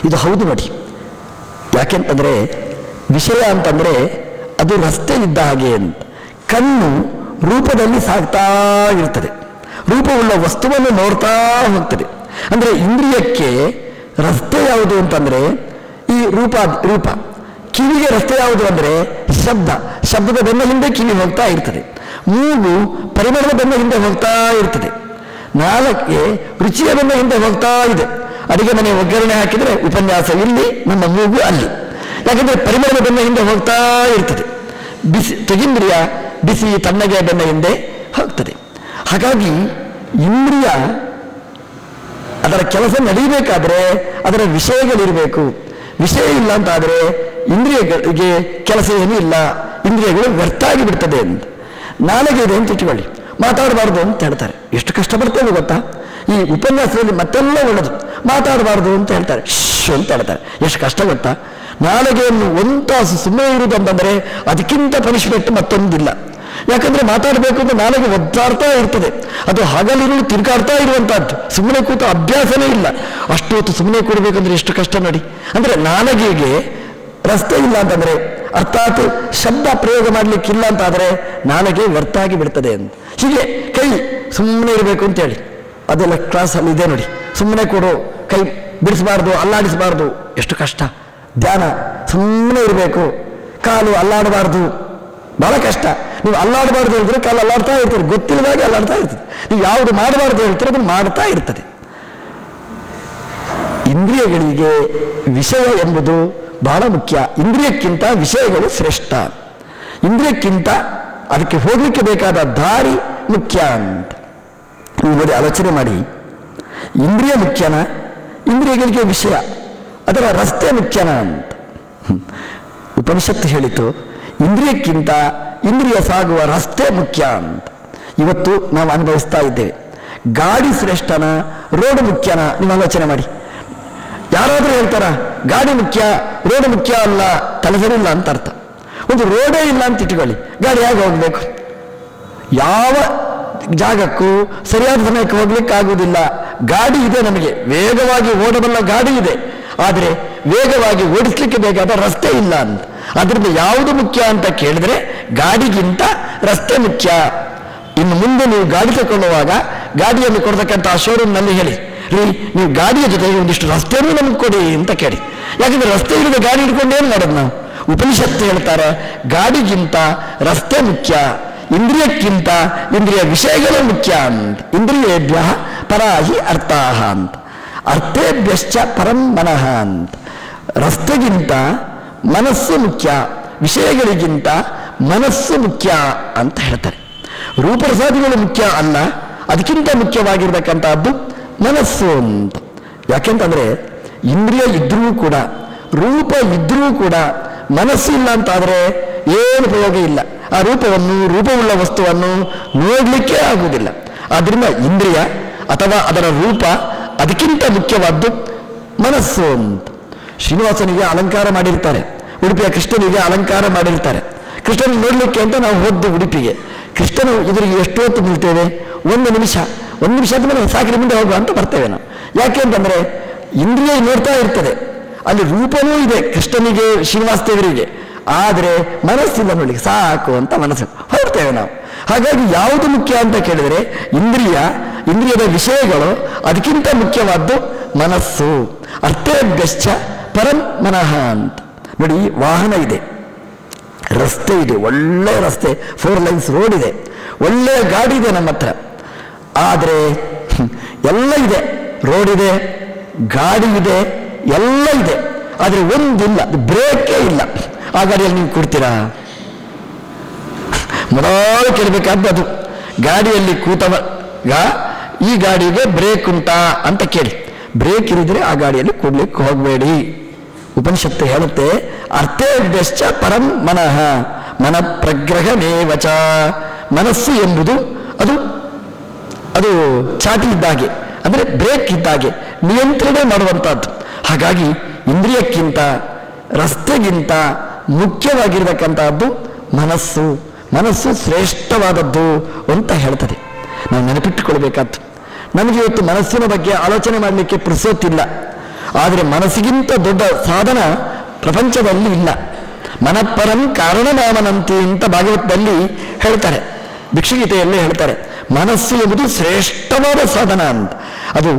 ಇದು ಹೌದು ನೋಡಿ. ಯಾಕೆಂತಂದರೆ ವಿಷಯ ಅಂತಂದರೆ ಅದು ರಸ್ತೆ ಇದ್ದ ಹಾಗೆ ಅಂತ. ಕಣ್ಣು ರೂಪದಲ್ಲಿ ಸಾಗ್ತಾ ಇರ್ತದೆ, ರೂಪವುಳ್ಳ ವಸ್ತುವನ್ನು ನೋಡ್ತಾ ಹೋಗ್ತದೆ. ಅಂದರೆ ಇಂದ್ರಿಯಕ್ಕೆ ರಸ್ತೆ ಯಾವುದು ಅಂತಂದರೆ ಈ ರೂಪ. ಕಿವಿಗೆ ರಸ್ತೆ ಯಾವುದು ಅಂದರೆ ಶಬ್ದದ ಬೆನ್ನ ಹಿಂದೆ ಕಿವಿ ಹೋಗ್ತಾ ಇರ್ತದೆ. ಮೂಗು ಪರಿಮಳದ ಬೆನ್ನ ಹಿಂದೆ ಹೋಗ್ತಾ ಇರ್ತದೆ. ನಾಲ್ಕೆ ರುಚಿಯ ಬೆನ್ನ ಹಿಂದೆ ಹೋಗ್ತಾ ಇದೆ. ಅಡಿಗೆ ಮನೆ ಒಗ್ಗರಣೆ ಹಾಕಿದರೆ ಉಪನ್ಯಾಸ ಇಲ್ಲಿ, ನಮ್ಮ ಮೂಗು ಅಲ್ಲಿ. ಯಾಕಂದರೆ ಪರಿಮಳದ ಬೆನ್ನ ಹಿಂದೆ ಹೋಗ್ತಾ ಇರ್ತದೆ. ತ್ವಗಿಂದ್ರಿಯ ಬಿಸಿ ತಣ್ಣಗೆ ಬೆನ್ನ ಹಿಂದೆ ಹೋಗ್ತದೆ. ಹಾಗಾಗಿ ಇಂದ್ರಿಯ ಅದರ ಕೆಲಸ ನಡೀಬೇಕಾದ್ರೆ ಅದರ ವಿಷಯಗಳಿರಬೇಕು. ವಿಷಯ ಇಲ್ಲ ಅಂತಾದರೆ ಇಂದ್ರಿಯಗಳಿಗೆ ಕೆಲಸ ಏನೂ ಇಲ್ಲ, ಇಂದ್ರಿಯಗಳು ವ್ಯರ್ಥ ಆಗಿ ಬಿಡ್ತದೆ ಅಂತ. ನಾಲಿಗೆ ಇದೆ ಅಂತ ಇಟ್ಕೊಳ್ಳಿ, ಮಾತಾಡಬಾರ್ದು ಅಂತ ಹೇಳ್ತಾರೆ. ಎಷ್ಟು ಕಷ್ಟಪಡ್ತೇವೆ ಗೊತ್ತಾ? ಈ ಉಪನ್ಯಾಸದಲ್ಲಿ ಮತ್ತೆಲ್ಲ ಒಳ್ಳೆದು, ಮಾತಾಡಬಾರ್ದು ಅಂತ ಹೇಳ್ತಾರೆ, ಶ್ ಅಂತ ಹೇಳ್ತಾರೆ. ಎಷ್ಟು ಕಷ್ಟ ಗೊತ್ತಾ? ನಾಲಿಗೆಯನ್ನು ಒಂದು ತಾಸು ಸುಮ್ಮನೆ ಇರುವುದು ಅಂತಂದರೆ ಅದಕ್ಕಿಂತ ಪನಿಷ್ಮೆಂಟ್ ಮತ್ತೊಂದಿಲ್ಲ. ಯಾಕಂದರೆ ಮಾತಾಡಬೇಕು ಅಂತ ನಾಲಿಗೆ ಒದ್ದಾಡ್ತಾ ಇರ್ತದೆ, ಅದು ಹಗಲಿರುಳು ತಿರುಗಾಡ್ತಾ ಇರುವಂತಹದ್ದು. ಸುಮ್ಮನೆ ಕೂತ ಅಭ್ಯಾಸನೇ ಇಲ್ಲ. ಅಷ್ಟು ಹೊತ್ತು ಸುಮ್ಮನೆ ಕೂಡಬೇಕಂದ್ರೆ ಎಷ್ಟು ಕಷ್ಟ ನೋಡಿ. ಅಂದರೆ ನಾಲಿಗೆಗೆ ರಸ್ತೆ ಇಲ್ಲ ಅಂತಂದರೆ, ಅರ್ಥಾತ್ ಶಬ್ದ ಪ್ರಯೋಗ ಮಾಡಲಿಕ್ಕಿಲ್ಲ ಅಂತಾದರೆ ನಾಲಿಗೆ ವ್ಯರ್ಥ ಆಗಿ ಬಿಡ್ತದೆ ಅಂತ. ಹೀಗೆ ಕೈ ಸುಮ್ಮನೆ ಇರಬೇಕು ಅಂತೇಳಿ ಅದೆಲ್ಲ ಕ್ಲಾಸಲ್ಲಿ ಇದೆ ನೋಡಿ. ಸುಮ್ಮನೆ ಕೊಡು, ಕೈ ಬಿಡಿಸಬಾರ್ದು, ಅಲ್ಲಾಡಿಸಬಾರ್ದು, ಎಷ್ಟು ಕಷ್ಟ. ಧ್ಯಾನ ಸುಮ್ಮನೆ ಇರಬೇಕು, ಕಾಲು ಅಲ್ಲಾಡಬಾರ್ದು, ಬಹಳ ಕಷ್ಟ. ನೀವು ಅಲ್ಲಾಡಬಾರ್ದು ಹೇಳಿದ್ರೆ ಕಾಲು ಅಲ್ಲಾಡ್ತಾ ಇರ್ತದೆ, ಗೊತ್ತಿಲ್ಲದಾಗೆ ಅಲ್ಲಾಡ್ತಾ ಇರ್ತದೆ. ನೀವು ಯಾವುದು ಮಾಡಬಾರ್ದು ಹೇಳ್ತೀರ ಅದನ್ನು ಮಾಡ್ತಾ ಇರ್ತದೆ. ಇಂದ್ರಿಯಗಳಿಗೆ ವಿಷಯ ಎಂಬುದು ಬಹಳ ಮುಖ್ಯ. ಇಂದ್ರಿಯಕ್ಕಿಂತ ವಿಷಯಗಳು ಶ್ರೇಷ್ಠ. ಇಂದ್ರಿಯಕ್ಕಿಂತ ಅದಕ್ಕೆ ಹೋಗಲಿಕ್ಕೆ ಬೇಕಾದ ದಾರಿ ಮುಖ್ಯ ಅಂತ. ನೀವು ನೋಡಿ, ಆಲೋಚನೆ ಮಾಡಿ, ಇಂದ್ರಿಯ ಮುಖ್ಯನ, ಇಂದ್ರಿಯಗಳಿಗೆ ವಿಷಯ ಅದರ ರಸ್ತೆ ಮುಖ್ಯನ ಅಂತ. ಉಪನಿಷತ್ತು ಹೇಳಿತು, ಇಂದ್ರಿಯಕ್ಕಿಂತ ಇಂದ್ರಿಯ ಸಾಗುವ ರಸ್ತೆ ಮುಖ್ಯ ಅಂತ. ಇವತ್ತು ನಾವು ಅನುಭವಿಸ್ತಾ ಇದ್ದೇವೆ. ಗಾಡಿ ಶ್ರೇಷ್ಠನ, ರೋಡ್ ಮುಖ್ಯನ? ನೀವು ಆಲೋಚನೆ ಮಾಡಿ. ಯಾರಾದರೂ ಹೇಳ್ತಾರ ಗಾಡಿ ಮುಖ್ಯ, ರೋಡ್ ಮುಖ್ಯ ಅಲ್ಲ, ತಲೆಸರಿಲ್ಲ ಅಂತ ಅರ್ಥ. ಒಂದು ರೋಡೇ ಇಲ್ಲ ಅಂತ ಇಟ್ಕೊಳ್ಳಿ, ಗಾಡಿ ಹೇಗೆ ಹೋಗಬೇಕು? ಯಾವ ಜಾಗಕ್ಕೂ ಸರಿಯಾದ ಸಮಯಕ್ಕೆ ಹೋಗ್ಲಿಕ್ಕೆ ಆಗುವುದಿಲ್ಲ. ಗಾಡಿ ಇದೆ, ನಮಗೆ ವೇಗವಾಗಿ ಓಡಬಲ್ಲ ಗಾಡಿ ಇದೆ, ಆದರೆ ವೇಗವಾಗಿ ಓಡಿಸ್ಲಿಕ್ಕೆ ಬೇಕಾದ ರಸ್ತೆ ಇಲ್ಲ ಅಂತ. ಅದರಿಂದ ಯಾವುದು ಮುಖ್ಯ ಅಂತ ಕೇಳಿದ್ರೆ ಗಾಡಿಗಿಂತ ರಸ್ತೆ ಮುಖ್ಯ. ಇನ್ನು ಮುಂದೆ ನೀವು ಗಾಡಿ ತಗೊಳ್ಳುವಾಗ ಗಾಡಿಯನ್ನು ಕೊಡ್ತಕ್ಕಂಥ ಶೋರೂಮ್ನಲ್ಲಿ ಹೇಳಿ, ರೀ ನೀವು ಗಾಡಿಯ ಜೊತೆಗೆ ಒಂದಿಷ್ಟು ರಸ್ತೆಯೂ ನಮ್ಗೆ ಕೊಡಿ ಅಂತ ಕೇಳಿ. ಯಾಕಂದ್ರೆ ರಸ್ತೆ ಇಲ್ಲದೆ ಗಾಡಿ ಹಿಡ್ಕೊಂಡು ಏನು ಮಾಡೋದು ನಾವು? ಉಪನಿಷತ್ತು ಹೇಳ್ತಾರೆ, ಗಾಡಿಗಿಂತ ರಸ್ತೆ ಮುಖ್ಯ, ಇಂದ್ರಿಯಕ್ಕಿಂತ ಇಂದ್ರಿಯ ವಿಷಯಗಳು ಮುಖ್ಯ ಅಂತ. ಇಂದ್ರಿಯೇಭ್ಯ ಪರಾಹಿ ಅರ್ಥಾಹ ಅಂತ. ಅರ್ಥೇಭ್ಯಶ್ಚ ಪರಂ ಮನಃ ಅಂತ. ರಸ್ತೆಗಿಂತ ಮನಸ್ಸು ಮುಖ್ಯ, ವಿಷಯಗಳಿಗಿಂತ ಮನಸ್ಸು ಮುಖ್ಯ ಅಂತ ಹೇಳ್ತಾರೆ. ರೂಪರಸಾದಿಗಳು ಮುಖ್ಯ ಅಲ್ಲ, ಅದಕ್ಕಿಂತ ಮುಖ್ಯವಾಗಿರ್ತಕ್ಕಂಥದ್ದು ಮನಸ್ಸು ಅಂತ. ಯಾಕೆಂತಂದರೆ ಇಂದ್ರಿಯ ಇದ್ರೂ ಕೂಡ, ರೂಪ ಇದ್ರೂ ಕೂಡ ಮನಸ್ಸು ಇಲ್ಲ ಅಂತಾದರೆ ಏನು ಉಪಯೋಗ ಇಲ್ಲ. ಆ ರೂಪವನ್ನು, ರೂಪವುಳ್ಳ ವಸ್ತುವನ್ನು ನೋಡಲಿಕ್ಕೆ ಆಗುವುದಿಲ್ಲ. ಆದ್ದರಿಂದ ಇಂದ್ರಿಯ ಅಥವಾ ಅದರ ರೂಪ ಅದಕ್ಕಿಂತ ಮುಖ್ಯವಾದ್ದು ಮನಸ್ಸು ಅಂತ. ಶ್ರೀನಿವಾಸನಿಗೆ ಅಲಂಕಾರ ಮಾಡಿರ್ತಾರೆ, ಉಡುಪಿಯ ಕೃಷ್ಣನಿಗೆ ಅಲಂಕಾರ ಮಾಡಿರ್ತಾರೆ. ಕೃಷ್ಣನ ನೋಡಲಿಕ್ಕೆ ಅಂತ ನಾವು ಹೋದ್ದು ಉಡುಪಿಗೆ. ಕೃಷ್ಣನು ಎದುರಿಗೆ ಎಷ್ಟು ಹೊತ್ತು ನಿಲ್ತೇವೆ? ಒಂದು ನಿಮಿಷ ಆದಮೇಲೆ ಸಾಕಿನ ಮುಂದೆ ಹೋಗುವ ಅಂತ ಬರ್ತೇವೆ ನಾವು. ಯಾಕೆ ಅಂತಂದರೆ ಇಂದ್ರಿಯ ನೋಡ್ತಾ ಇರ್ತದೆ, ಅಲ್ಲಿ ರೂಪನೂ ಇದೆ ಕೃಷ್ಣನಿಗೆ, ಶ್ರೀನಿವಾಸ ದೇವರಿಗೆ, ಆದರೆ ಮನಸ್ಸಿಲ್ಲ ನೋಡ್ಲಿಕ್ಕೆ, ಸಾಕು ಅಂತ ಮನಸ್ಸು ಹೊರಡ್ತೇವೆ ನಾವು. ಹಾಗಾಗಿ ಯಾವುದು ಮುಖ್ಯ ಅಂತ ಕೇಳಿದರೆ ಇಂದ್ರಿಯದ ವಿಷಯಗಳು, ಅದಕ್ಕಿಂತ ಮುಖ್ಯವಾದ್ದು ಮನಸ್ಸು. ಅರ್ಥೇಭ್ಯಶ್ಚ ಪರಂ ಮನಃ ಅಂತ. ನೋಡಿ, ವಾಹನ ಇದೆ, ರಸ್ತೆ ಇದೆ, ಒಳ್ಳೆಯ ರಸ್ತೆ, 4 ಲೈನ್ಸ್ ರೋಡ್ ಇದೆ, ಒಳ್ಳೆಯ ಗಾಡಿ ಇದೆ ನಮ್ಮ ಹತ್ರ. ಆದರೆ ಎಲ್ಲ ಇದೆ, ರೋಡ್ ಇದೆ, ಗಾಡಿ ಇದೆ, ಎಲ್ಲ ಇದೆ, ಆದರೆ ಒಂದಿಲ್ಲ, ಬ್ರೇಕೇ ಇಲ್ಲ. ಆ ಗಾಡಿಯಲ್ಲಿ ನೀವು ಕೊಡ್ತೀರಾ? ಮೊದಲು ಕೇಳಬೇಕಾದ್ದು ಅದು. ಗಾಡಿಯಲ್ಲಿ ಕೂತವಾಗ ಈ ಗಾಡಿಗೆ ಬ್ರೇಕ್ ಉಂಟಾ ಅಂತ ಕೇಳಿ. ಬ್ರೇಕ್ ಇರಿದ್ರೆ ಆ ಗಾಡಿಯಲ್ಲಿ ಕೊಡ್ಲಿಕ್ಕೆ ಹೋಗಬೇಡಿ. ಉಪನಿಷತ್ತು ಹೇಳುತ್ತೆ, ಅರ್ಥೇಭ್ಯಶ್ಚ ಪರಂ ಮನಃ ಮನ ಪ್ರಗ್ರಹಮೇವಚ. ಮನಸ್ಸು ಎಂಬುದು ಅದು ಅದು ಚಾಟಿ ಇದ್ದಾಗೆ, ಅಂದರೆ ಬ್ರೇಕ್ ಇದ್ದಾಗೆ, ನಿಯಂತ್ರಣ ಮಾಡುವಂಥದ್ದು. ಹಾಗಾಗಿ ಇಂದ್ರಿಯಕ್ಕಿಂತ ರಸ್ತೆಗಿಂತ ಮುಖ್ಯವಾಗಿರತಕ್ಕಂಥದ್ದು ಮನಸ್ಸು. ಮನಸ್ಸು ಶ್ರೇಷ್ಠವಾದದ್ದು ಅಂತ ಹೇಳ್ತದೆ. ನಾವು ನೆನಪಿಟ್ಟುಕೊಳ್ಬೇಕಾದ್ದು, ನಮಗೆ ಇವತ್ತು ಮನಸ್ಸಿನ ಬಗ್ಗೆ ಆಲೋಚನೆ ಮಾಡಲಿಕ್ಕೆ ಪುರುಸೊತ್ತಿಲ್ಲ. ಆದರೆ ಮನಸ್ಸಿಗಿಂತ ದೊಡ್ಡ ಸಾಧನ ಪ್ರಪಂಚದಲ್ಲಿ ಇಲ್ಲ. ಮನಃಪರಂ ಕಾರಣನಾಮನಂತಿ ಅಂತ ಭಾಗವತದಲ್ಲಿ ಹೇಳ್ತಾರೆ, ಭಿಕ್ಷುಗೀತೆಯಲ್ಲೇ ಹೇಳ್ತಾರೆ. ಮನಸ್ಸು ಎಂಬುದು ಶ್ರೇಷ್ಠವಾದ ಸಾಧನ ಅಂತ. ಅದು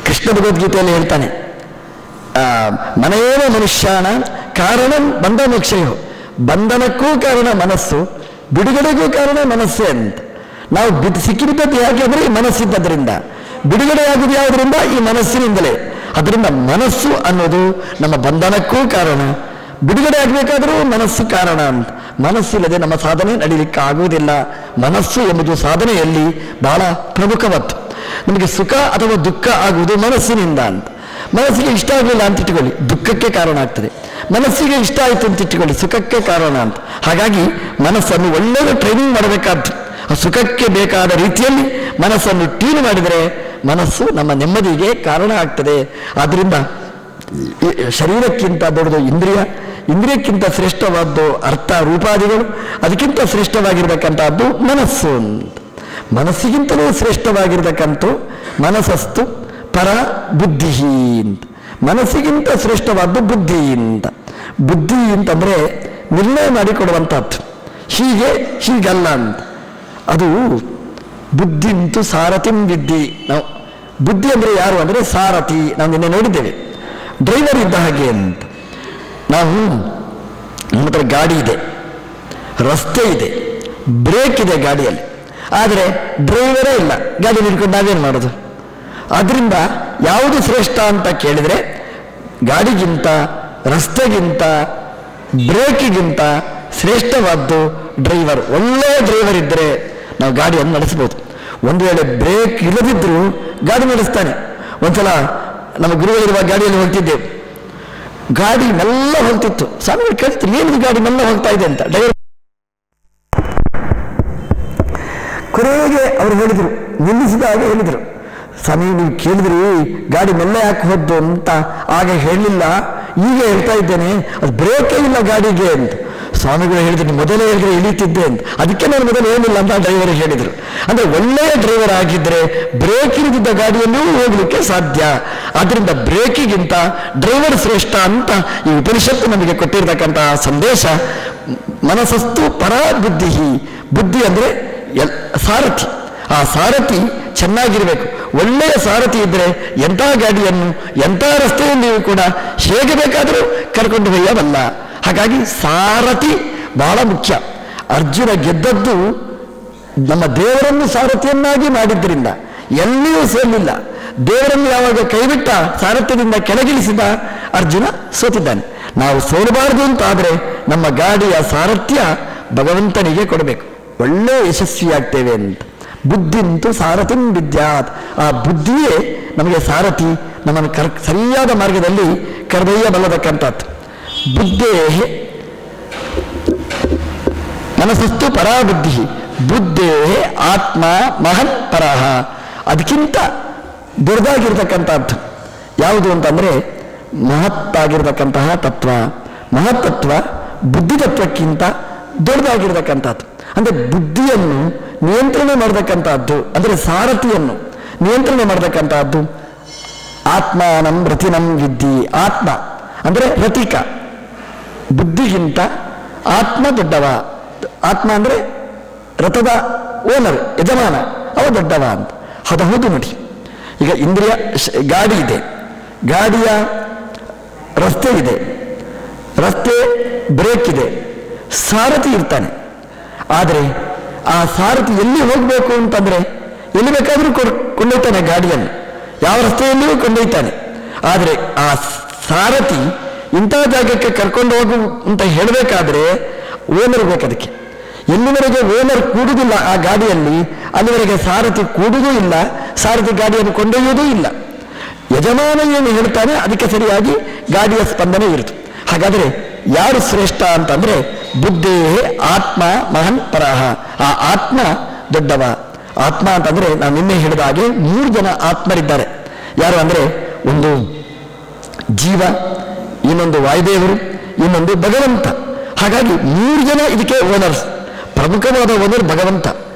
ಕೃಷ್ಣ ಭಗವದ್ಗೀತೆಯಲ್ಲಿ ಹೇಳ್ತಾನೆ, ಮನೆಯೇವ ಮನುಷ್ಯಾನ ಕಾರಣ ಬಂಧ ಮೋಕ್ಷಯೋ. ಬಂಧನಕ್ಕೂ ಕಾರಣ ಮನಸ್ಸು, ಬಿಡುಗಡೆಗೂ ಕಾರಣ ಮನಸ್ಸೇ ಅಂತ. ನಾವು ಸಿಕ್ಕಿಬಿದ್ದದ್ದು ಯಾಕೆ ಅಂದರೆ ಈ ಮನಸ್ಸಿದ್ದರಿಂದ, ಬಿಡುಗಡೆ ಆಗುವುದು ಯಾವುದರಿಂದ? ಈ ಮನಸ್ಸಿನಿಂದಲೇ. ಅದರಿಂದ ಮನಸ್ಸು ಅನ್ನೋದು ನಮ್ಮ ಬಂಧನಕ್ಕೂ ಕಾರಣ, ಬಿಡುಗಡೆ ಆಗಬೇಕಾದರೂ ಮನಸ್ಸು ಕಾರಣ ಅಂತ. ಮನಸ್ಸಿಲ್ಲದೆ ನಮ್ಮ ಸಾಧನೆ ನಡೀಲಿಕ್ಕೆ ಆಗುವುದಿಲ್ಲ. ಮನಸ್ಸು ಎಂಬುದು ಸಾಧನೆಯಲ್ಲಿ ಬಹಳ ಪ್ರಮುಖವತ್ತು. ನಮಗೆ ಸುಖ ಅಥವಾ ದುಃಖ ಆಗುವುದು ಮನಸ್ಸಿನಿಂದ ಅಂತ. ಮನಸ್ಸಿಗೆ ಇಷ್ಟ ಆಗಲಿಲ್ಲ ಅಂತ ಇಟ್ಟುಕೊಳ್ಳಿ, ದುಃಖಕ್ಕೆ ಕಾರಣ ಆಗ್ತದೆ. ಮನಸ್ಸಿಗೆ ಇಷ್ಟ ಆಯಿತು ಅಂತ ಇಟ್ಟುಕೊಳ್ಳಿ, ಸುಖಕ್ಕೆ ಕಾರಣ ಅಂತ. ಹಾಗಾಗಿ ಮನಸ್ಸನ್ನು ಒಳ್ಳೆಯ ಟ್ರೈನಿಂಗ್ ಮಾಡಬೇಕಾದ್ದು. ಆ ಸುಖಕ್ಕೆ ಬೇಕಾದ ರೀತಿಯಲ್ಲಿ ಮನಸ್ಸನ್ನು ಟ್ಯೂನ್ ಮಾಡಿದರೆ ಮನಸ್ಸು ನಮ್ಮ ನೆಮ್ಮದಿಗೆ ಕಾರಣ ಆಗ್ತದೆ. ಆದ್ದರಿಂದ ಶರೀರಕ್ಕಿಂತ ದೊಡ್ಡದು ಇಂದ್ರಿಯ, ಇಂದ್ರಿಯಕ್ಕಿಂತ ಶ್ರೇಷ್ಠವಾದ್ದು ಅರ್ಥ ರೂಪಾದಿಗಳು, ಅದಕ್ಕಿಂತ ಶ್ರೇಷ್ಠವಾಗಿರ್ತಕ್ಕಂಥದ್ದು ಮನಸ್ಸು ಅಂತ. ಮನಸ್ಸಿಗಿಂತಲೂ ಶ್ರೇಷ್ಠವಾಗಿರ್ತಕ್ಕಂಥ ಮನಸ್ಸಸ್ತು ಪರ ಬುದ್ಧಿ ಅಂತ. ಮನಸ್ಸಿಗಿಂತ ಶ್ರೇಷ್ಠವಾದ್ದು ಬುದ್ಧಿ ಅಂತ. ಬುದ್ಧಿ ಅಂತಂದರೆ ನಿರ್ಣಯ ಮಾಡಿಕೊಡುವಂಥದ್ದು, ಹೀಗೆ ಹೀಗಲ್ಲ ಅಂತ. ಅದು ಬುದ್ಧಿಂತು ಸಾರಥಿಂ ವಿದ್ಧಿ. ನಾವು ಬುದ್ಧಿ ಅಂದರೆ ಯಾರು ಅಂದರೆ ಸಾರಥಿ. ನಾವು ನಿನ್ನೆ ನೋಡಿದ್ದೇವೆ, ಡ್ರೈವರ್ ಇದ್ದ ಹಾಗೆ ಅಂತ. ನಾವು ನಮ್ಮ ಹತ್ರ ಗಾಡಿ ಇದೆ, ರಸ್ತೆ ಇದೆ, ಬ್ರೇಕ್ ಇದೆ ಗಾಡಿಯಲ್ಲಿ, ಆದರೆ ಡ್ರೈವರೇ ಇಲ್ಲ. ಗಾಡಿ ನಿಲ್ಕೊಂಡು ನಾವೇನು ಮಾಡೋದು? ಆದ್ದರಿಂದ ಯಾವುದು ಶ್ರೇಷ್ಠ ಅಂತ ಕೇಳಿದರೆ ಗಾಡಿಗಿಂತ, ರಸ್ತೆಗಿಂತ, ಬ್ರೇಕಿಗಿಂತ ಶ್ರೇಷ್ಠವಾದ್ದು ಡ್ರೈವರ್. ಒಳ್ಳೆಯ ಡ್ರೈವರ್ ಇದ್ದರೆ ನಾವು ಗಾಡಿಯನ್ನು ನಡೆಸ್ಬೋದು. ಒಂದು ವೇಳೆ ಬ್ರೇಕ್ ಇಲ್ಲದಿದ್ದರೂ ಗಾಡಿ ನಡೆಸ್ತಾನೆ. ಒಂದ್ಸಲ ನಮ್ಮ ಗುರುಗಳಿರುವ ಗಾಡಿಯಲ್ಲಿ ಹೋಗ್ತಿದ್ದೆವು, ಗಾಡಿ ಮೆಲ್ಲ ಹೋಗ್ತಿತ್ತು. ಸ್ವಾಮಿಗಳು ಕೇಳ್ತಿತ್ತು, ಏನಿದು ಗಾಡಿ ಮೆಲ್ಲ ಹೋಗ್ತಾ ಇದೆ ಅಂತ. ಡ್ರೈವರ್ ಕೊನೆಗೆ ಅವರು ಹೇಳಿದರು, ನಿಲ್ಲಿಸಿದಾಗ ಹೇಳಿದರು, ಸ್ವಾಮಿ ನೀವು ಕೇಳಿದ್ರಿ ಗಾಡಿ ಮೆಲ್ಲ ಯಾಕೆ ಹೋದ್ದು ಅಂತ. ಆಗ ಹೇಳಲಿಲ್ಲ, ಈಗ ಹೇಳ್ತಾ ಇದ್ದೇನೆ, ಅದು ಬ್ರೇಕೇ ಇಲ್ಲ ಗಾಡಿಗೆ ಅಂತ. ಸ್ವಾಮಿಗಳು ಹೇಳಿದ್ರು, ಮೊದಲೇ ಹೇಳಿದ್ರೆ ಇಳಿತಿದ್ದೆ ಅಂತ. ಅದಕ್ಕೆ ನಾನು ಮೊದಲು ಏನಿಲ್ಲ ಅಂತ ಡ್ರೈವರ್ ಹೇಳಿದರು. ಅಂದರೆ ಒಳ್ಳೆಯ ಡ್ರೈವರ್ ಆಗಿದ್ದರೆ ಬ್ರೇಕ್ ಇರಿದಿದ್ದ ಗಾಡಿಯಲ್ಲೂ ಹೋಗಲಿಕ್ಕೆ ಸಾಧ್ಯ. ಆದ್ದರಿಂದ ಬ್ರೇಕಿಗಿಂತ ಡ್ರೈವರ್ ಶ್ರೇಷ್ಠ ಅಂತ ಈ ಉಪನಿಷತ್ತು ನಮಗೆ ಕೊಟ್ಟಿರ್ತಕ್ಕಂತಹ ಸಂದೇಶ. ಮನಸ್ಸಸ್ತು ಪರ ಬುದ್ಧಿ. ಬುದ್ಧಿ ಅಂದರೆ ಸಾರಥಿ. ಆ ಸಾರಥಿ ಚೆನ್ನಾಗಿರಬೇಕು. ಒಳ್ಳೆಯ ಸಾರಥಿ ಇದ್ದರೆ ಎಂಥ ಗಾಡಿಯನ್ನು ಎಂಥ ರಸ್ತೆಯಲ್ಲಿಯೂ ಕೂಡ ಹೇಗೆ ಬೇಕಾದರೂ ಕರ್ಕೊಂಡು ಒಯ್ಯಬಲ್ಲ. ಹಾಗಾಗಿ ಸಾರಥಿ ಬಹಳ ಮುಖ್ಯ. ಅರ್ಜುನ ಗೆದ್ದದ್ದು ನಮ್ಮ ದೇವರನ್ನು ಸಾರಥಿಯನ್ನಾಗಿ ಮಾಡಿದ್ದರಿಂದ ಎಲ್ಲಿಯೂ ಸೋಲಿಲ್ಲ. ದೇವರನ್ನು ಯಾವಾಗ ಕೈಬಿಟ್ಟ, ಸಾರಥ್ಯದಿಂದ ಕೆಳಗಿಳಿಸಿದ, ಅರ್ಜುನ ಸೋತಿದ್ದಾನೆ. ನಾವು ಸೋಲಬಾರದು ಅಂತಾದರೆ ನಮ್ಮ ಗಾಡಿಯ ಸಾರಥ್ಯ ಭಗವಂತನಿಗೆ ಕೊಡಬೇಕು, ಒಳ್ಳೆಯ ಯಶಸ್ವಿಯಾಗ್ತೇವೆ ಅಂತ. ಬುದ್ಧಿಂತು ಸಾರಥಿಂ ವಿದ್ಯಾತ್. ಆ ಬುದ್ಧಿಯೇ ನಮಗೆ ಸಾರಥಿ, ನಮ್ಮನ್ನು ಸರಿಯಾದ ಮಾರ್ಗದಲ್ಲಿ ಕರೆದೊಯ್ಯಬಲ್ಲತಕ್ಕಂಥದ್ದು. ಬುದ್ಧೇ ಮನಸ್ಸಸ್ತು ಪರಾಬುದ್ಧಿ. ಬುದ್ಧೇ ಆತ್ಮ ಮಹನ್ ಪರಹ. ಅದಕ್ಕಿಂತ ದೊಡ್ಡದಾಗಿರ್ತಕ್ಕಂಥದ್ದು ಯಾವುದು ಅಂತಂದರೆ ಮಹತ್ತಾಗಿರ್ತಕ್ಕಂತಹ ತತ್ವ. ಮಹತ್ತತ್ವ ಬುದ್ಧಿತತ್ವಕ್ಕಿಂತ ದೊಡ್ಡದಾಗಿರ್ತಕ್ಕಂಥದ್ದು. ಅಂದರೆ ಬುದ್ಧಿಯನ್ನು ನಿಯಂತ್ರಣ ಮಾಡತಕ್ಕಂಥದ್ದು, ಅಂದರೆ ಸಾರಥಿಯನ್ನು ನಿಯಂತ್ರಣ ಮಾಡತಕ್ಕಂಥದ್ದು. ಆತ್ಮಾನಂ ರಥಿನಂ ವಿದ್ಧಿ. ಆತ್ಮ ಅಂದರೆ ರಥಿಕ, ಬುದ್ಧಿಗಿಂತ ಆತ್ಮ ದೊಡ್ಡವ. ಆತ್ಮ ಅಂದರೆ ರಥದ ಓನರ್, ಯಜಮಾನ, ಅವ ದೊಡ್ಡವ ಅಂತ. ಹೌದು ನೋಡಿ. ಈಗ ಇಂದ್ರಿಯ ಗಾಡಿ ಇದೆ, ಗಾಡಿಯ ರಸ್ತೆ ಇದೆ, ರಸ್ತೆ ಬ್ರೇಕ್ ಇದೆ, ಸಾರಥಿ ಇರ್ತಾನೆ. ಆದರೆ ಆ ಸಾರಥಿ ಎಲ್ಲಿ ಹೋಗಬೇಕು ಅಂತಂದರೆ ಎಲ್ಲಿ ಬೇಕಾದರೂ ಕೊಂಡೊಯ್ತಾನೆ ಗಾಡಿಯನ್ನು, ಯಾವ ರಸ್ತೆಯಲ್ಲಿಯೂ ಕೊಂಡೊಯ್ತಾನೆ. ಆದರೆ ಆ ಸಾರಥಿ ಇಂಥ ಜಾಗಕ್ಕೆ ಕರ್ಕೊಂಡು ಹೋಗು ಅಂತ ಹೇಳಬೇಕಾದ್ರೆ ಓನರ್ ಬೇಕದಕ್ಕೆ. ಎಲ್ಲಿವರೆಗೆ ಓನರ್ ಕೂಡುವುದಿಲ್ಲ ಆ ಗಾಡಿಯಲ್ಲಿ, ಅಲ್ಲಿವರೆಗೆ ಸಾರಥಿ ಕೂಡುವುದೂ ಇಲ್ಲ, ಸಾರಥಿ ಗಾಡಿಯನ್ನು ಕೊಂಡೊಯ್ಯುವುದೂ ಇಲ್ಲ. ಯಜಮಾನ ಏನು ಹೇಳ್ತಾನೆ ಅದಕ್ಕೆ ಸರಿಯಾಗಿ ಗಾಡಿಯ ಸ್ಪಂದನೆ ಇರುತ್ತೆ. ಹಾಗಾದರೆ ಯಾರು ಶ್ರೇಷ್ಠ ಅಂತಂದ್ರೆ ಬುದ್ಧೇ ಆತ್ಮ ಮಹನ್ ಪರಹ. ಆ ಆತ್ಮ ದೊಡ್ಡವ. ಆತ್ಮ ಅಂತಂದ್ರೆ ನಾನು ನಿನ್ನೆ ಹೇಳಿದ ಹಾಗೆ 3 ಜನ ಆತ್ಮರಿದ್ದಾರೆ. ಯಾರು ಅಂದ್ರೆ ಒಂದು ಜೀವ, ಇನ್ನೊಂದು ವಾಯುದೇವರು, ಇನ್ನೊಂದು ಭಗವಂತ. ಹಾಗಾಗಿ 3 ಜನ ಇದಕ್ಕೆ ಓನರ್ಸ್. ಪ್ರಮುಖವಾದ ಓನರ್ ಭಗವಂತ,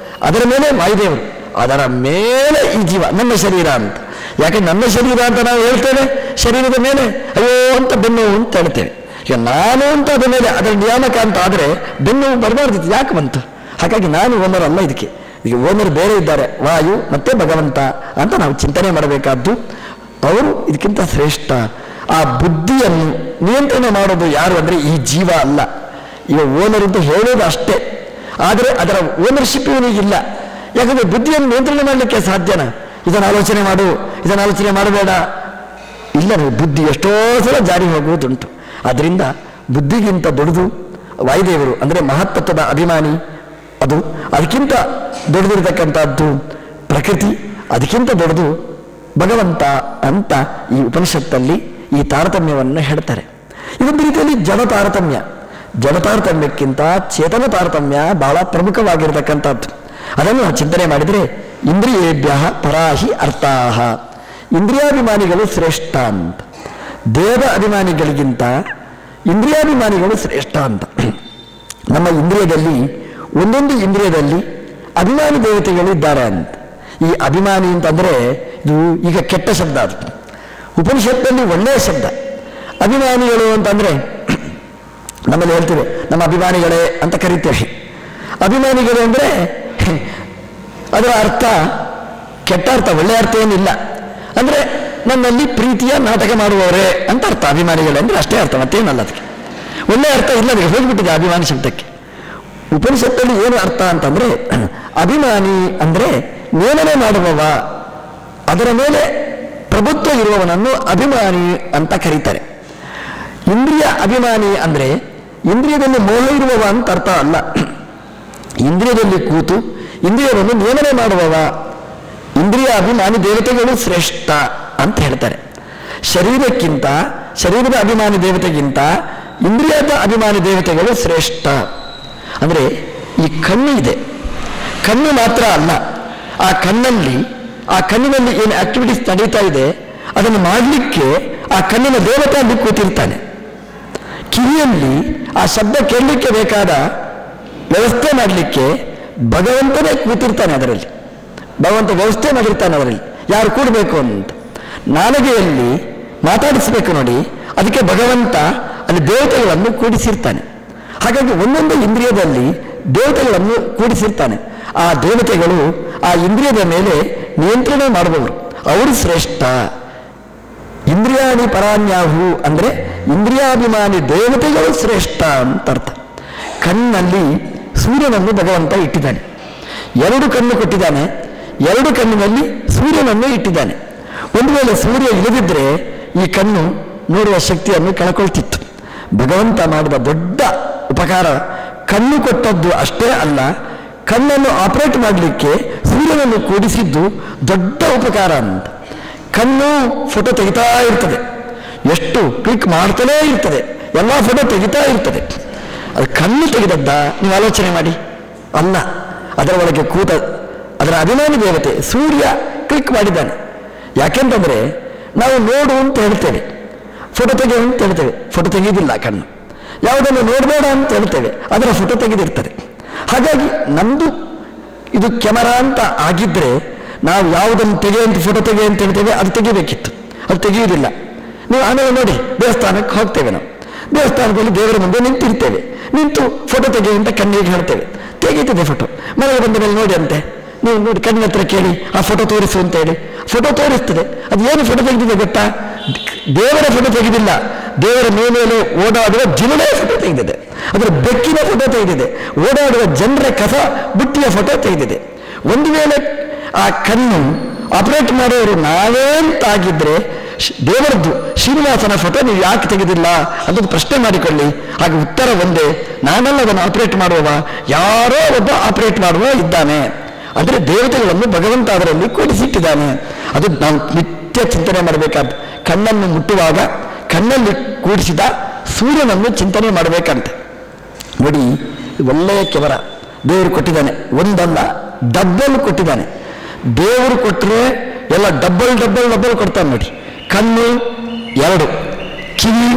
ಅದರ ಮೇಲೆ ವಾಯುದೇವರು, ಅದರ ಮೇಲೆ ಈ ಜೀವ, ನನ್ನ ಶರೀರ ಅಂತ. ಯಾಕೆ ನನ್ನ ಶರೀರ ಅಂತ ನಾವು ಹೇಳ್ತೇವೆ, ಶರೀರದ ಮೇಲೆ ಅಯ್ಯೋ ಅಂತ ಬೆನ್ನು ಅಂತ ಹೇಳ್ತೇವೆ. ಈಗ ನಾನು ಅಂತ ಅದ ಮೇಲೆ ಅದರ ನಿಯಾಮಕ ಅಂತ ಆದರೆ ಬೆನ್ನು ಬರಬಾರ್ದಿತ್ತು, ಯಾಕೆ ಬಂತು? ಹಾಗಾಗಿ ನಾನು ಓನರ್ ಅಲ್ಲ ಇದಕ್ಕೆ. ಈಗ ಓನರ್ ಬೇರೆ ಇದ್ದಾರೆ, ವಾಯು ಮತ್ತೆ ಭಗವಂತ ಅಂತ ನಾವು ಚಿಂತನೆ ಮಾಡಬೇಕಾದ್ದು. ಅವರು ಇದಕ್ಕಿಂತ ಶ್ರೇಷ್ಠ. ಆ ಬುದ್ಧಿಯನ್ನು ನಿಯಂತ್ರಣ ಮಾಡೋದು ಯಾರು ಅಂದರೆ ಈ ಜೀವ ಅಲ್ಲ. ಈಗ ಓನರ್ ಅಂತ ಹೇಳೋದು ಅಷ್ಟೇ, ಆದರೆ ಅದರ ಓನರ್ಶಿಪ್ ಇವನಿಗಿಲ್ಲ. ಯಾಕಂದರೆ ಬುದ್ಧಿಯನ್ನು ನಿಯಂತ್ರಣ ಮಾಡಲಿಕ್ಕೆ ಸಾಧ್ಯನಾ? ಇದನ್ನು ಆಲೋಚನೆ ಮಾಡು, ಇದನ್ನು ಆಲೋಚನೆ ಮಾಡಬೇಡ, ಇಲ್ಲ. ಬುದ್ಧಿ ಎಷ್ಟೋ ಸಲ ಜಾರಿ ಹೋಗುವುದುಂಟು. ಆದ್ದರಿಂದ ಬುದ್ಧಿಗಿಂತ ದೊಡ್ಡದು ವಾಯುದೇವರು ಅಂದರೆ ಮಹತ್ತತ್ವದ ಅಭಿಮಾನಿ. ಅದು ಅದಕ್ಕಿಂತ ದೊಡ್ಡದಿರತಕ್ಕಂಥದ್ದು ಪ್ರಕೃತಿ, ಅದಕ್ಕಿಂತ ದೊಡ್ಡದು ಭಗವಂತ ಅಂತ ಈ ಉಪನಿಷತ್ತಲ್ಲಿ ಈ ತಾರತಮ್ಯವನ್ನು ಹೇಳ್ತಾರೆ. ಇದೊಂದು ರೀತಿಯಲ್ಲಿ ಜಡ ತಾರತಮ್ಯ. ಜಡ ತಾರತಮ್ಯಕ್ಕಿಂತ ಚೇತನ ತಾರತಮ್ಯ ಬಹಳ ಪ್ರಮುಖವಾಗಿರತಕ್ಕಂಥದ್ದು. ಅದನ್ನು ನಾವು ಚಿಂತನೆ ಮಾಡಿದರೆ ಇಂದ್ರಿಯೇಭ್ಯ ಪರಾಹಿ ಅರ್ಥಾಹ. ಇಂದ್ರಿಯಾಭಿಮಾನಿಗಳು ಶ್ರೇಷ್ಠ ಅಂತ. ದೇವ ಅಭಿಮಾನಿಗಳಿಗಿಂತ ಇಂದ್ರಿಯಾಭಿಮಾನಿಗಳು ಶ್ರೇಷ್ಠ ಅಂತ. ನಮ್ಮ ಇಂದ್ರಿಯದಲ್ಲಿ ಒಂದೊಂದು ಇಂದ್ರಿಯದಲ್ಲಿ ಅಭಿಮಾನಿ ದೇವತೆಗಳು ಇದ್ದಾರೆ ಅಂತ. ಈ ಅಭಿಮಾನಿ ಅಂತಂದರೆ ಇದು ಈಗ ಕೆಟ್ಟ ಶಬ್ದ, ಅದು ಉಪನಿಷತ್ತಲ್ಲಿ ಒಳ್ಳೆಯ ಶಬ್ದ. ಅಭಿಮಾನಿಗಳು ಅಂತಂದರೆ ನಮ್ಮಲ್ಲಿ ಹೇಳ್ತೇವೆ ನಮ್ಮ ಅಭಿಮಾನಿಗಳೇ ಅಂತ ಕರಿತೇವೆ. ಅಭಿಮಾನಿಗಳು ಅಂದರೆ ಅದರ ಅರ್ಥ ಕೆಟ್ಟ ಅರ್ಥ, ಒಳ್ಳೆಯ ಅರ್ಥ ಏನಿಲ್ಲ. ಅಂದರೆ ನನ್ನಲ್ಲಿ ಪ್ರೀತಿಯ ನಾಟಕ ಮಾಡುವವರೇ ಅಂತ ಅರ್ಥ. ಅಭಿಮಾನಿಗಳೇ ಅಂದರೆ ಅಷ್ಟೇ ಅರ್ಥ, ಮತ್ತೇನಲ್ಲ. ಅದಕ್ಕೆ ಒಳ್ಳೆಯ ಅರ್ಥ ಇಲ್ಲ, ಅದಕ್ಕೆ ಹೋಗಿಬಿಟ್ಟಿದೆ ಅಭಿಮಾನಿ ಶಬ್ದಕ್ಕೆ. ಉಪನಿಷತ್ತಲ್ಲಿ ಏನು ಅರ್ಥ ಅಂತಂದರೆ ಅಭಿಮಾನಿ ಅಂದರೆ ನೇಮನೆ ಮಾಡುವವ, ಅದರ ಮೇಲೆ ಪ್ರಭುತ್ವ ಇರುವವನನ್ನು ಅಭಿಮಾನಿ ಅಂತ ಕರೀತಾರೆ. ಇಂದ್ರಿಯ ಅಭಿಮಾನಿ ಅಂದರೆ ಇಂದ್ರಿಯದಲ್ಲಿ ಮೋಹ ಇರುವವ ಅಂತ ಅರ್ಥ ಅಲ್ಲ. ಇಂದ್ರಿಯದಲ್ಲಿ ಕೂತು ಇಂದ್ರಿಯವನ್ನು ನೇಮನೆ ಮಾಡುವವ. ಇಂದ್ರಿಯ ಅಭಿಮಾನಿ ದೇವತೆಗಳು ಶ್ರೇಷ್ಠ ಅಂತ ಹೇಳ್ತಾರೆ. ಶರೀರಕ್ಕಿಂತ, ಶರೀರದ ಅಭಿಮಾನಿ ದೇವತೆಗಿಂತ ಇಂದ್ರಿಯದ ಅಭಿಮಾನಿ ದೇವತೆಗಳು ಶ್ರೇಷ್ಠ. ಅಂದರೆ ಈ ಕಣ್ಣು ಇದೆ, ಕಣ್ಣು ಮಾತ್ರ ಅಲ್ಲ, ಆ ಕಣ್ಣಿನಲ್ಲಿ ಏನು ಆಕ್ಟಿವಿಟೀಸ್ ನಡೀತಾ ಇದೆ ಅದನ್ನು ಮಾಡಲಿಕ್ಕೆ ಆ ಕಣ್ಣಿನ ದೇವತೆ ಅಲ್ಲಿ ಕೂತಿರ್ತಾನೆ. ಕಿವಿಯಲ್ಲಿ ಆ ಶಬ್ದ ಕೇಳಲಿಕ್ಕೆ ಬೇಕಾದ ವ್ಯವಸ್ಥೆ ಮಾಡಲಿಕ್ಕೆ ಭಗವಂತನೇ ಕೂತಿರ್ತಾನೆ. ಅದರಲ್ಲಿ ಭಗವಂತ ವ್ಯವಸ್ಥೆ ಮಾಡಿರ್ತಾನೆ. ಅದರಲ್ಲಿ ಯಾರು ಕೂಡಬೇಕು ಅಂತ. ನಾಲಿಗೆಯಲ್ಲಿ ಮಾತಾಡಿಸಬೇಕು ನೋಡಿ, ಅದಕ್ಕೆ ಭಗವಂತ ಅಲ್ಲಿ ದೇವತೆಗಳನ್ನು ಕೂಡಿಸಿರ್ತಾನೆ. ಹಾಗಾಗಿ ಒಂದೊಂದು ಇಂದ್ರಿಯದಲ್ಲಿ ದೇವತೆಗಳನ್ನು ಕೂಡಿಸಿರ್ತಾನೆ. ಆ ದೇವತೆಗಳು ಆ ಇಂದ್ರಿಯದ ಮೇಲೆ ನಿಯಂತ್ರಣ ಮಾಡುವವರು, ಅವರು ಶ್ರೇಷ್ಠ. ಇಂದ್ರಿಯಾಣಿ ಪರಾನ್ಯಾಹು ಅಂದರೆ ಇಂದ್ರಿಯಾಭಿಮಾನಿ ದೇವತೆಗಳು ಶ್ರೇಷ್ಠ ಅಂತ ಅರ್ಥ. ಕಣ್ಣಲ್ಲಿ ಸೂರ್ಯನನ್ನು ಭಗವಂತ ಇಟ್ಟಿದ್ದಾನೆ, 2 ಕಣ್ಣು ಕೊಟ್ಟಿದ್ದಾನೆ, 2 ಕಣ್ಣಿನಲ್ಲಿ ಸೂರ್ಯನನ್ನು ಇಟ್ಟಿದ್ದಾನೆ. ಒಂದು ವೇಳೆ ಸೂರ್ಯ ಇಲ್ಲದಿದ್ದರೆ ಈ ಕಣ್ಣು ನೋಡುವ ಶಕ್ತಿಯನ್ನು ಕಳ್ಕೊಳ್ತಿತ್ತು. ಭಗವಂತ ಮಾಡಿದ ದೊಡ್ಡ ಉಪಕಾರ ಕಣ್ಣು ಕೊಟ್ಟದ್ದು ಅಷ್ಟೇ ಅಲ್ಲ, ಕಣ್ಣನ್ನು ಆಪರೇಟ್ ಮಾಡಲಿಕ್ಕೆ ಸೂರ್ಯನನ್ನು ಕೂಡಿಸಿದ್ದು ದೊಡ್ಡ ಉಪಕಾರ ಅಂತ. ಕಣ್ಣು ಫೋಟೋ ತೆಗಿತಾ ಇರ್ತದೆ, ಎಷ್ಟು ಕ್ಲಿಕ್ ಮಾಡ್ತಾನೇ ಇರ್ತದೆ, ಎಲ್ಲ ಫೋಟೋ ತೆಗಿತಾ ಇರ್ತದೆ. ಅದು ಕಣ್ಣು ತೆಗೆದದ್ದ ನೀವು ಆಲೋಚನೆ ಮಾಡಿ ಅಲ್ಲ, ಅದರ ಒಳಗೆ ಕೂತ ಅದರ ಅಭಿಮಾನಿ ದೇವತೆ ಸೂರ್ಯ ಕ್ಲಿಕ್ ಮಾಡಿದ್ದಾನೆ. ಯಾಕೆಂತಂದರೆ ನಾವು ನೋಡು ಅಂತ ಹೇಳ್ತೇವೆ, ಫೋಟೋ ತೆಗೆಯು ಅಂತ ಹೇಳ್ತೇವೆ, ಫೋಟೋ ತೆಗೆಯುವುದಿಲ್ಲ ಕಣ್ಣು. ಯಾವುದನ್ನು ನೋಡಬೇಡ ಅಂತ ಹೇಳ್ತೇವೆ, ಅದರ ಫೋಟೋ ತೆಗೆದಿರ್ತದೆ. ಹಾಗಾಗಿ ನಮ್ಮದು ಇದು ಕ್ಯಾಮರಾ ಅಂತ ಆಗಿದ್ದರೆ ನಾವು ಯಾವುದನ್ನು ತೆಗೆಯುವಂತ ಫೋಟೋ ತೆಗೆಯ ಅಂತ ಹೇಳ್ತೇವೆ, ಅದು ತೆಗಿಬೇಕಿತ್ತು, ಅದು ತೆಗೆಯುವುದಿಲ್ಲ. ನೀವು ಆಮೇಲೆ ನೋಡಿ ದೇವಸ್ಥಾನಕ್ಕೆ ಹೋಗ್ತೇವೆ, ನಾವು ದೇವಸ್ಥಾನದಲ್ಲಿ ದೇವರ ಮುಂದೆ ನಿಂತಿರ್ತೇವೆ, ನಿಂತು ಫೋಟೋ ತೆಗೆಯುವಂತ ಕಣ್ಣಿಗೆ ಹೇಳ್ತೇವೆ, ತೆಗೀತದೆ ಫೋಟೋ. ಮನೆಗೆ ಬಂದ ಮೇಲೆ ನೋಡಿ ಅಂತೆ, ನೀವು ನೋಡಿ ಕಣ್ಣಿನ ಹತ್ರ ಕೇಳಿ ಆ ಫೋಟೋ ತೋರಿಸು ಅಂತ ಹೇಳಿ ಫೋಟೋ ತೋರಿಸ್ತದೆ. ಅದು ಏನು ಫೋಟೋ ತೆಗೆದಿದೆ ಗೊತ್ತಾ? ದೇವರ ಫೋಟೋ ತೆಗೆದಿಲ್ಲ, ದೇವರ ಮೇಲೆ ಓಡಾಡುವ ಜಿನುಳೆ ಫೋಟೋ ತೆಗೆದಿದೆ, ಅದರ ಬೆಕ್ಕಿನ ಫೋಟೋ ತೆಗೆದಿದೆ, ಓಡಾಡುವ ಜನರ ಕಸ ಬುಟ್ಟಿಯ ಫೋಟೋ ತೆಗೆದಿದೆ. ಒಂದು ವೇಳೆ ಆ ಕಣ್ಣು ಆಪರೇಟ್ ಮಾಡೋರು ನಾವೇ ಅಂತಾಗಿದ್ರೆ ದೇವರದ್ದು ಶ್ರೀನಿವಾಸನ ಫೋಟೋ ನೀವು ಯಾಕೆ ತೆಗೆದಿಲ್ಲ ಅದೊಂದು ಪ್ರಶ್ನೆ ಮಾಡಿಕೊಳ್ಳಿ. ಹಾಗೆ ಉತ್ತರ ಒಂದೇ, ನಾನೆಲ್ಲ ಅದನ್ನು ಆಪರೇಟ್ ಮಾಡುವವ, ಯಾರೋ ಒಬ್ಬ ಆಪರೇಟ್ ಮಾಡುವ ಇದ್ದಾನೆ. ಅಂದರೆ ದೇವತೆಗಳನ್ನು ಭಗವಂತ ಅದರಲ್ಲಿ ಕೂಡಿಸಿಟ್ಟಿದ್ದಾನೆ. ಅದು ನಾವು ನಿತ್ಯ ಚಿಂತನೆ ಮಾಡಬೇಕಾದ. ಕಣ್ಣನ್ನು ಮುಟ್ಟುವಾಗ ಕಣ್ಣಲ್ಲಿ ಕೂಡಿಸಿದ ಸೂರ್ಯನನ್ನು ಚಿಂತನೆ ಮಾಡಬೇಕಂತೆ. ನೋಡಿ, ಒಳ್ಳೆಯ ಕೆಮರ ದೇವರು ಕೊಟ್ಟಿದ್ದಾನೆ, ಒಂದಲ್ಲ ಡಬ್ಬಲ್ ಕೊಟ್ಟಿದ್ದಾನೆ. ದೇವರು ಕೊಟ್ಟರೆ ಎಲ್ಲ ಡಬ್ಬಲ್ ಡಬ್ಬಲ್ ಡಬ್ಬಲ್ ಕೊಡ್ತಾನೆ. ನೋಡಿ, ಕಣ್ಣು 2, ಕಿವಿ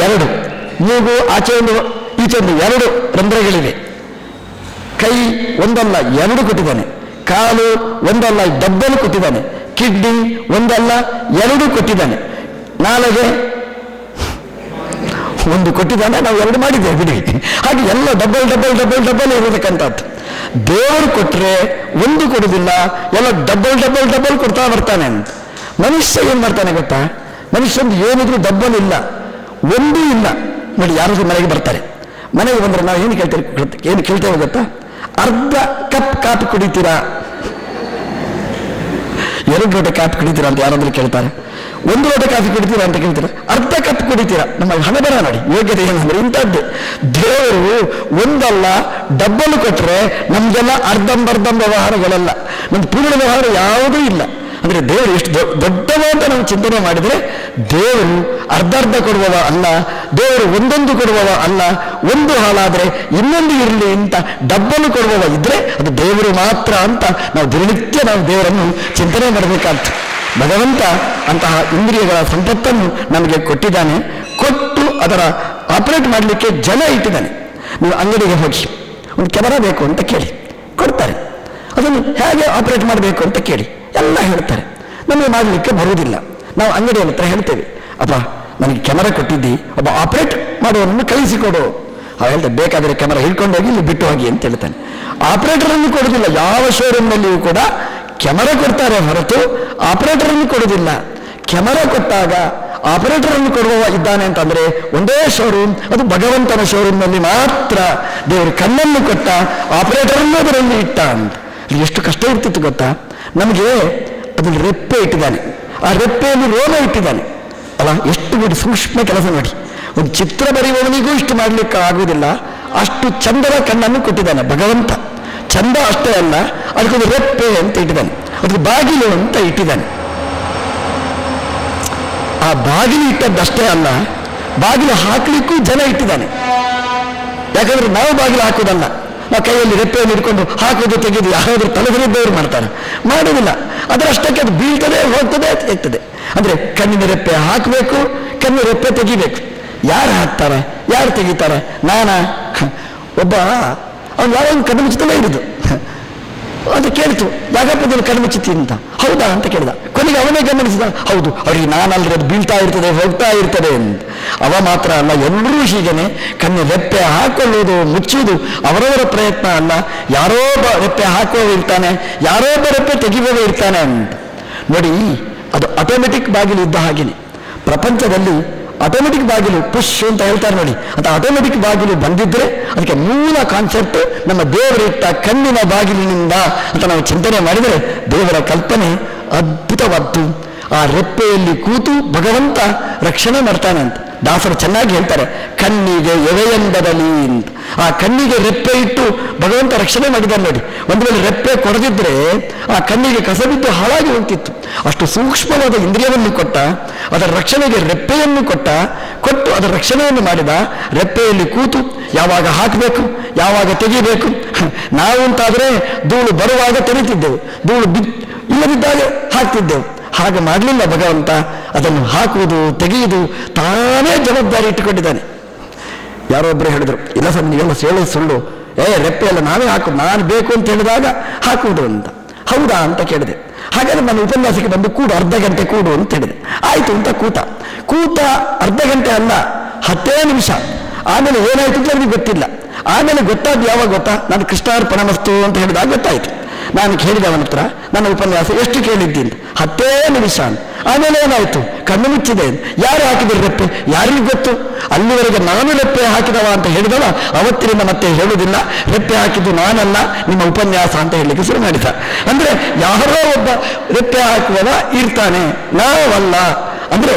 2, ಮೂಗು ಆಚೆ ಒಂದು ಈಚೆ ಒಂದು 2 ರಂಧ್ರಗಳಿವೆ. ಕೈ ಒಂದಲ್ಲ 2 ಕೊಟ್ಟಿದ್ದಾನೆ. ಕಾಲು ಒಂದಲ್ಲ ಡಬ್ಬಲ್ ಕೊಟ್ಟಿದ್ದಾನೆ. ಕಿಡ್ನಿ ಒಂದಲ್ಲ 2 ಕೊಟ್ಟಿದ್ದಾನೆ. ನಾಲಿಗೆ 1 ಕೊಟ್ಟಿದ್ದಾನೆ, ನಾವು 2 ಮಾಡಿದ್ದೇವೆ ಬಿಡಿ. ಹಾಗೆ ಎಲ್ಲ ಡಬ್ಬಲ್ ಡಬ್ಬಲ್ ಡಬ್ಬಲ್ ಡಬ್ಬಲ್ ಇರತಕ್ಕಂಥದ್ದು. ದೇವರು ಕೊಟ್ಟರೆ 1 ಕೊಡುವುದಿಲ್ಲ, ಎಲ್ಲ ಡಬ್ಬಲ್ ಡಬ್ಬಲ್ ಡಬ್ಬಲ್ ಕೊಡ್ತಾ ಬರ್ತಾನೆ ಅಂತ. ಮನುಷ್ಯ ಏನು ಮಾಡ್ತಾನೆ ಗೊತ್ತಾ? ಮನುಷ್ಯಂದು ಏನಿದ್ರು ಡಬ್ಬಲ್ ಇಲ್ಲ, 1 ಇಲ್ಲ. ನೋಡಿ, ಯಾರಾದ್ರೂ ಮನೆಗೆ ಬರ್ತಾರೆ, ಮನೆಗೆ ಬಂದರೆ ನಾವು ಏನು ಕೇಳ್ತೇವೆ ಗೊತ್ತಾ? ಅರ್ಧ ಕಪ್ ಕಾಫಿ ಕುಡಿತೀರಾ? 2 ಲೋಟ ಕಾಫಿ ಕುಡಿತೀರಾ ಅಂತ ಯಾರಾದ್ರೂ ಕೇಳ್ತಾರೆ? 1 ಲೋಟ ಕಾಫಿ ಕುಡಿತೀರಾ ಅಂತ ಕೇಳ್ತೀರಾ? ಅರ್ಧ ಕಪ್ ಕುಡಿತೀರಾ? ನಮ್ಮ ಹಣ ಬರ ನೋಡಿ, ಯೋಗ್ಯತೆ ಏನಂದ್ರೆ ಇಂಥದ್ದೇ. ದೇವರು ಒಂದಲ್ಲ ಡಬ್ಬಲ್ ಕೊಟ್ಟರೆ ನಮ್ಗೆಲ್ಲ ಅರ್ಧಂಬರ್ಧಂ ವ್ಯವಹಾರಗಳೆಲ್ಲ, ನಮ್ದು ಪೂರ್ಣ ವ್ಯವಹಾರ ಯಾವುದೂ ಇಲ್ಲ. ಅಂದರೆ ದೇವರು ಎಷ್ಟು ದೊಡ್ಡವ ಅಂತ ನಾವು ಚಿಂತನೆ ಮಾಡಿದರೆ, ದೇವರು ಅರ್ಧ ಕೊಡುವವ ಅಲ್ಲ, ದೇವರು ಒಂದೊಂದು ಕೊಡುವವ ಅಲ್ಲ. 1 ಹಾಳಾದರೆ ಇನ್ನೊಂದು ಇರಲಿ ಅಂತ ಡಬ್ಬಲು ಕೊಡುವವ ಇದ್ರೆ ಅದು ದೇವರು ಮಾತ್ರ ಅಂತ ನಾವು ದಿನನಿತ್ಯ ನಾವು ದೇವರನ್ನು ಚಿಂತನೆ ಮಾಡಬೇಕಾಗ್ತದೆ. ಭಗವಂತ ಅಂತಹ ಇಂದ್ರಿಯಗಳ ಸಂಪತ್ತನ್ನು ನಮಗೆ ಕೊಟ್ಟಿದ್ದಾನೆ. ಕೊಟ್ಟು ಅದರ ಆಪರೇಟ್ ಮಾಡಲಿಕ್ಕೆ ಜನ ಇಟ್ಟಿದ್ದಾನೆ. ನೀವು ಅಂಗಡಿಗೆ ಹೋಗಿ ಒಂದು ಕ್ಯಾಮರಾ ಬೇಕು ಅಂತ ಕೇಳಿ ಕೊಡ್ತಾರೆ. ಅದನ್ನು ಹೇಗೆ ಆಪರೇಟ್ ಮಾಡಬೇಕು ಅಂತ ಕೇಳಿ ಎಲ್ಲ ಹೇಳ್ತಾರೆ. ನಮಗೆ ಮಾಡಲಿಕ್ಕೆ ಬರುವುದಿಲ್ಲ. ನಾವು ಅಂಗಡಿಯ ಹತ್ರ ಹೇಳ್ತೇವೆ, ಅಪ್ಪ ನನಗೆ ಕ್ಯಾಮರಾ ಕೊಟ್ಟಿದ್ದಿ, ಒಬ್ಬ ಆಪರೇಟ್ ಮಾಡುವವನನ್ನು ಕಳಿಸಿಕೊಡು. ಅವ ಹೇಳ್ತಾರೆ, ಬೇಕಾದರೆ ಕ್ಯಾಮರಾ ಹಿಡ್ಕೊಂಡೋಗಿ ಇಲ್ಲಿ ಬಿಟ್ಟು ಹೋಗಿ ಅಂತ ಹೇಳ್ತಾನೆ. ಆಪರೇಟರನ್ನು ಕೊಡುವುದಿಲ್ಲ. ಯಾವ ಶೋರೂಮ್ನಲ್ಲಿಯೂ ಕೂಡ ಕ್ಯಾಮರಾ ಕೊಡ್ತಾರೆ ಹೊರತು ಆಪರೇಟರನ್ನು ಕೊಡುವುದಿಲ್ಲ. ಕ್ಯಾಮರಾ ಕೊಟ್ಟಾಗ ಆಪರೇಟರನ್ನು ಕೊಡುವ ಇದ್ದಾನೆ ಅಂತಂದ್ರೆ ಒಂದೇ ಶೋರೂಮ್, ಅದು ಭಗವಂತನ ಶೋರೂಮ್ನಲ್ಲಿ ಮಾತ್ರ. ದೇವರು ಕಣ್ಣನ್ನು ಕೊಟ್ಟ, ಆಪರೇಟರನ್ನು ಅದರಲ್ಲಿ ಇಟ್ಟ ಅಂತ. ಎಷ್ಟು ಕಷ್ಟ ಇರ್ತಿತ್ತು ಗೊತ್ತಾ? ನಮಗೆ ಅದನ್ನು ರೆಪ್ಪೆ ಇಟ್ಟಿದ್ದಾನೆ, ಆ ರೆಪ್ಪೆಯಲ್ಲಿ ರೋಮ ಇಟ್ಟಿದ್ದಾನೆ ಅಲ್ಲ. ಎಷ್ಟು ನೋಡಿ ಸೂಕ್ಷ್ಮ ಕೆಲಸ ನೋಡಿ. ಒಂದು ಚಿತ್ರ ಬರೆಯುವವನಿಗೂ ಇಷ್ಟು ಮಾಡಲಿಕ್ಕೆ ಆಗುವುದಿಲ್ಲ, ಅಷ್ಟು ಚಂದದ ಕಣ್ಣನ್ನು ಕೊಟ್ಟಿದ್ದಾನೆ ಭಗವಂತ. ಚಂದ ಅಷ್ಟೇ ಅಲ್ಲ, ಅದಕ್ಕೊಂದು ರೆಪ್ಪೆ ಅಂತ ಇಟ್ಟಿದ್ದಾನೆ, ಅದಕ್ಕೆ ಬಾಗಿಲು ಅಂತ ಇಟ್ಟಿದ್ದಾನೆ. ಆ ಬಾಗಿಲು ಇಟ್ಟದ್ದಷ್ಟೇ ಅಲ್ಲ, ಬಾಗಿಲು ಹಾಕಲಿಕ್ಕೂ ಜನ ಇಟ್ಟಿದ್ದಾನೆ. ಯಾಕಂದ್ರೆ ನಾವು ಬಾಗಿಲು ಹಾಕುವುದಲ್ಲ, ನಾವು ಕೈಯಲ್ಲಿ ರೆಪ್ಪೆಯನ್ನು ಹಿಡ್ಕೊಂಡು ಹಾಕುವುದು ತೆಗೆದು ಯಾರಾದ್ರೂ ತಲೆದರಿದ್ದವರು ಮಾಡ್ತಾರೆ? ಮಾಡುವುದಿಲ್ಲ. ಅದರಷ್ಟಕ್ಕೆ ಅದು ಬೀಳ್ತದೆ, ಹೋಗ್ತದೆ, ತೆಗ್ತದೆ. ಅಂದ್ರೆ ಕಣ್ಣಿನ ರೆಪ್ಪೆ ಹಾಕಬೇಕು, ಕಣ್ಣಿನ ರೆಪ್ಪೆ ತೆಗಿಬೇಕು. ಯಾರು ಹಾಕ್ತಾರೆ, ಯಾರು ತೆಗಿತಾರೆ? ನಾನಾ? ಒಬ್ಬ ಅವನು ಯಾವಾಗ ಕಣ್ಣು ಮುಚ್ಚುತ್ತಲೇ ಇರುದು. ಅದು ಕೇಳಿತು, ಯಾಕಪ್ಪ ಕಣ್ಣು ಮುಚ್ಚುತ್ತಿ ಅಂತ. ಹೌದಾ ಅಂತ ಕೇಳಿದ. ಕೊನೆಗೆ ಅವನೇ ಗಮನಿಸಿದ, ಹೌದು ಅವ್ರಿಗೆ ನಾನಲ್ಲದೆ ಅದು ಬೀಳ್ತಾ ಇರ್ತದೆ, ಹೋಗ್ತಾ ಇರ್ತದೆ ಅಂತ. ಅವ ಮಾತ್ರ ಅಲ್ಲ, ಎಲ್ಲರೂ ಹೀಗೇನೆ ಕಣ್ಣು ರೆಪ್ಪೆ ಹಾಕೊಳ್ಳುವುದು ಮುಚ್ಚುವುದು ಅವರವರ ಪ್ರಯತ್ನ ಅಲ್ಲ. ಯಾರೋ ಒಬ್ಬ ರೆಪ್ಪೆ ಹಾಕುವವ ಇರ್ತಾನೆ, ಯಾರೋ ಒಬ್ಬ ರೆಪ್ಪೆ ತೆಗಿಯುವವ ಇರ್ತಾನೆ ಅಂತ. ನೋಡಿ, ಅದು ಆಟೋಮೆಟಿಕ್ ಬಾಗಿಲು ಇದ್ದ ಹಾಗೇನೆ ಪ್ರಪಂಚದಲ್ಲಿ ಆಟೋಮೆಟಿಕ್ ಬಾಗಿಲು ಪುಷ್ ಅಂತ ಹೇಳ್ತಾರೆ ನೋಡಿ. ಅದು ಆಟೋಮೆಟಿಕ್ ಬಾಗಿಲು ಬಂದಿದ್ರೆ ಅದಕ್ಕೆ ಮೂಲ ಕಾನ್ಸೆಪ್ಟ್ ನಮ್ಮ ದೇವರಿಟ್ಟ ಕಣ್ಣಿನ ಬಾಗಿಲಿನಿಂದ ಅಂತ ನಾವು ಚಿಂತನೆ ಮಾಡಿದರೆ ದೇವರ ಕಲ್ಪನೆ ಅದ್ಭುತವಾದ್ದು. ಆ ರೆಪ್ಪೆಯಲ್ಲಿ ಕೂತು ಭಗವಂತ ರಕ್ಷಣೆ ಮಾಡ್ತಾನೆ ಅಂತ ದಾಸರು ಚೆನ್ನಾಗಿ ಹೇಳ್ತಾರೆ. ಕಣ್ಣಿಗೆ ಎವೆಯೆಂಬದಲಿ ಅಂತ. ಆ ಕಣ್ಣಿಗೆ ರೆಪ್ಪೆ ಇಟ್ಟು ಭಗವಂತ ರಕ್ಷಣೆ ಮಾಡಿದ್ದಾನೆ ನೋಡಿ. ಒಂದು ವೇಳೆ ರೆಪ್ಪೆ ಕೊಡದಿದ್ರೆ ಆ ಕಣ್ಣಿಗೆ ಕಸಬಿದ್ದು ಹಾಳಾಗಿ ಹೋಗ್ತಿತ್ತು. ಅಷ್ಟು ಸೂಕ್ಷ್ಮವಾದ ಇಂದ್ರಿಯವನ್ನು ಕೊಟ್ಟ, ಅದರ ರಕ್ಷಣೆಗೆ ರೆಪ್ಪೆಯನ್ನು ಕೊಟ್ಟು ಅದರ ರಕ್ಷಣೆಯನ್ನು ಮಾಡಿದ. ರೆಪ್ಪೆಯಲ್ಲಿ ಕೂತು ಯಾವಾಗ ಹಾಕಬೇಕು, ಯಾವಾಗ ತೆಗಿಬೇಕು. ನಾವು ಅಂತಾದರೆ ಧೂಳು ಬರುವಾಗ ತೆರೀತಿದ್ದೆವು, ಧೂಳು ಇಲ್ಲದಿದ್ದಾಗ ಹಾಕ್ತಿದ್ದೆವು. ಹಾಗೆ ಮಾಡಲಿಲ್ಲ ಭಗವಂತ. ಅದನ್ನು ಹಾಕುವುದು, ತೆಗೆಯುವುದು ತಾನೇ ಜವಾಬ್ದಾರಿ ಇಟ್ಟುಕೊಂಡಿದ್ದಾನೆ. ಯಾರೊಬ್ಬರು ಹೇಳಿದ್ರು, ಇಲ್ಲ ಸರ್ ನೀವೆಲ್ಲ ಹೇಳೋದು ಸುಳ್ಳು, ರೆಪ್ಪೆ ಎಲ್ಲ ನಾವೇ ಹಾಕುದು, ನಾನು ಬೇಕು ಅಂತ ಹೇಳಿದಾಗ ಹಾಕುವುದು ಅಂತ. ಹೌದಾ ಅಂತ ಕೇಳಿದೆ. ಹಾಗಾದ್ರೆ ನಾನು ಉಪನ್ಯಾಸಕ್ಕೆ ಬಂದು ಕೂಡು, ಅರ್ಧ ಗಂಟೆ ಕೂಡು ಅಂತ ಹೇಳಿದೆ. ಆಯ್ತು ಅಂತ ಕೂತ ಅರ್ಧ ಗಂಟೆ ಅಲ್ಲ, 10 ನಿಮಿಷ. ಆಮೇಲೆ ಏನಾಯ್ತು ಅಂತ ನನಗೆ ಗೊತ್ತಿಲ್ಲ. ಆಮೇಲೆ ಗೊತ್ತಾದ್ದು ಯಾವಾಗ ಗೊತ್ತಾ? ನಾನು ಕೃಷ್ಣಾರ್ಪಣಮಸ್ತು ಅಂತ ಹೇಳಿದಾಗ ಗೊತ್ತಾಯ್ತು. ನಾನು ಕೇಳಿದ ಅವನ ಹತ್ರ, ನನ್ನ ಉಪನ್ಯಾಸ ಎಷ್ಟು ಕೇಳಿದ್ದೀನಿ? 10 ನಿಮಿಷ ಅಂತ. ಆಮೇಲೆ ಏನಾಯ್ತು? ಕಣ್ಣು ಮುಚ್ಚಿದೆ. ಯಾರು ಹಾಕಿದ್ರು ರೆಪ್ಪೆ? ಯಾರಿಗೂ ಗೊತ್ತು? ಅಲ್ಲಿವರೆಗೆ ನಾನು ರೆಪ್ಪೆ ಹಾಕಿದವ ಅಂತ ಹೇಳಿದವ ಅವತ್ತಿನಿಂದ ಮತ್ತೆ ಹೇಳುವುದಿಲ್ಲ, ರೆಪ್ಪೆ ಹಾಕಿದ್ದು ನಾನಲ್ಲ, ನಿಮ್ಮ ಉಪನ್ಯಾಸ ಅಂತ ಹೇಳಲಿಕ್ಕೆ ಶುರು ಮಾಡಿದ. ಅಂದ್ರೆ ಯಾರೋ ಒಬ್ಬ ರೆಪ್ಪೆ ಹಾಕುವವ ಇರ್ತಾನೆ, ನಾವಲ್ಲ. ಅಂದ್ರೆ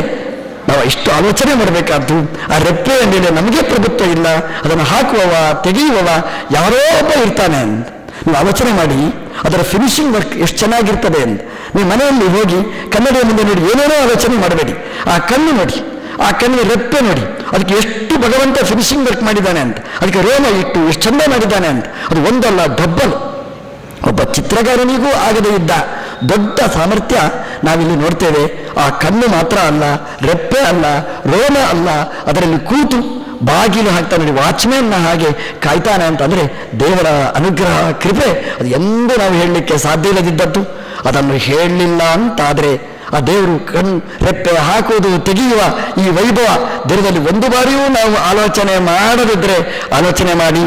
ನಾವು ಇಷ್ಟು ಆಲೋಚನೆ ಮಾಡಬೇಕಾದ್ದು. ಆ ರೆಪ್ಪೆಯ ಮೇಲೆ ನಮಗೆ ಪ್ರಭುತ್ವ ಇಲ್ಲ, ಅದನ್ನು ಹಾಕುವವ ತೆಗೆಯುವವ ಯಾರೋ ಒಬ್ಬ ಇರ್ತಾನೆ ಅಂತ ನೀವು ಆಲೋಚನೆ ಮಾಡಿ. ಅದರ ಫಿನಿಶಿಂಗ್ ವರ್ಕ್ ಎಷ್ಟು ಚೆನ್ನಾಗಿರ್ತದೆ ಅಂತ ನೀವು ಮನೆಯಲ್ಲಿ ಹೋಗಿ ಕನ್ನಡಿಯ ಮುಂದೆ ನೋಡಿ, ಏನೇನೋ ಆಲೋಚನೆ ಮಾಡಬೇಡಿ. ಆ ಕಣ್ಣು ನೋಡಿ, ಆ ಕಣ್ಣಿನ ರೆಪ್ಪೆ ನೋಡಿ. ಅದಕ್ಕೆ ಎಷ್ಟು ಭಗವಂತ ಫಿನಿಶಿಂಗ್ ವರ್ಕ್ ಮಾಡಿದ್ದಾನೆ ಅಂತ, ಅದಕ್ಕೆ ರೋಮ ಇಟ್ಟು ಎಷ್ಟು ಚಂದ ಮಾಡಿದ್ದಾನೆ ಅಂತ. ಅದು ಒಂದಲ್ಲ ಡಬ್ಬಲ್. ಒಬ್ಬ ಚಿತ್ರಗಾರನಿಗೂ ಆಗದೇ ಇದ್ದ ದೊಡ್ಡ ಸಾಮರ್ಥ್ಯ ನಾವಿಲ್ಲಿ ನೋಡ್ತೇವೆ. ಆ ಕಣ್ಣು ಮಾತ್ರ ಅಲ್ಲ, ರೆಪ್ಪೆ ಅಲ್ಲ, ರೋಮ ಅಲ್ಲ, ಅದರಲ್ಲಿ ಕೂತು ಬಾಗಿಲು ಹಾಕ್ತಾನೆ ನೋಡಿ, ವಾಚ್ಮ್ಯಾನ್ನ ಹಾಗೆ ಕಾಯ್ತಾನೆ ಅಂತಂದರೆ ದೇವರ ಅನುಗ್ರಹ ಕೃಪೆ ಅದು ಎಂದೂ ನಾವು ಹೇಳಲಿಕ್ಕೆ ಸಾಧ್ಯ ಇಲ್ಲದಿದ್ದದ್ದು. ಅದನ್ನು ಹೇಳಲಿಲ್ಲ ಅಂತಾದರೆ ಆ ದೇವರು ರೆಪ್ಪೆ ಹಾಕುವುದು ತೆಗೆಯುವ ಈ ವೈಭವ ದೇವರಲ್ಲಿ ಒಂದು ಬಾರಿಯೂ ನಾವು ಆಲೋಚನೆ ಮಾಡದಿದ್ದರೆ ಆಲೋಚನೆ ಮಾಡಿ,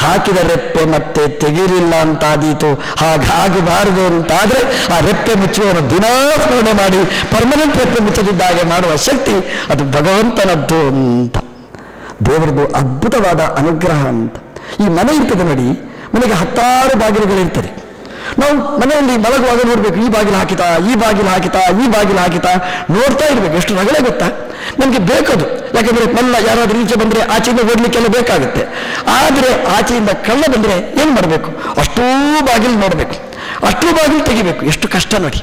ಹಾಕಿದ ರೆಪ್ಪೆ ಮತ್ತೆ ತೆಗೀಲಿಲ್ಲ ಅಂತಾದೀತು, ಹಾಗಾಗಬಾರದು ಅಂತಾದರೆ ಆ ರೆಪ್ಪೆ ಮುಚ್ಚುವ ದಿನಾ ಸ್ಮರಣೆ ಮಾಡಿ ಪರ್ಮನೆಂಟ್ ರೆಪ್ಪೆ ಮುಚ್ಚದಿದ್ದಾಗೆ ಮಾಡುವ ಶಕ್ತಿ ಅದು ಭಗವಂತನದ್ದು ಅಂತ. ದೇವರದು ಅದ್ಭುತವಾದ ಅನುಗ್ರಹ ಅಂತ. ಈ ಮನೆ ಇರ್ತದೆ ನೋಡಿ, ಮನೆಗೆ 10 ಬಾಗಿಲುಗಳಿರ್ತದೆ. ನಾವು ಮನೆಯಲ್ಲಿ ಮಲಗುವಾಗ ನೋಡ್ಬೇಕು, ಈ ಬಾಗಿಲು ಹಾಕಿತಾ, ಈ ಬಾಗಿಲು ಹಾಕಿತಾ, ಈ ಬಾಗಿಲು ಹಾಕಿತಾ ನೋಡ್ತಾ ಇರ್ಬೇಕು. ಎಷ್ಟು ರಗಳೆ ಗೊತ್ತಾ, ನಮಗೆ ಬೇಕದು. ಯಾಕಂದ್ರೆ ಮಲ್ಲ ಯಾರಾದ್ರೂ ಈಚೆ ಬಂದ್ರೆ ಆಚೆಯಿಂದ ಓಡ್ಲಿಕ್ಕೆಲ್ಲ ಬೇಕಾಗುತ್ತೆ. ಆದರೆ ಆಚೆಯಿಂದ ಕಳ್ಳ ಬಂದ್ರೆ ಏನ್ ಮಾಡಬೇಕು, ಅಷ್ಟೂ ಬಾಗಿಲು ನೋಡ್ಬೇಕು, ಅಷ್ಟೂ ಬಾಗಿಲು ತೆಗಿಬೇಕು. ಎಷ್ಟು ಕಷ್ಟ ನೋಡಿ.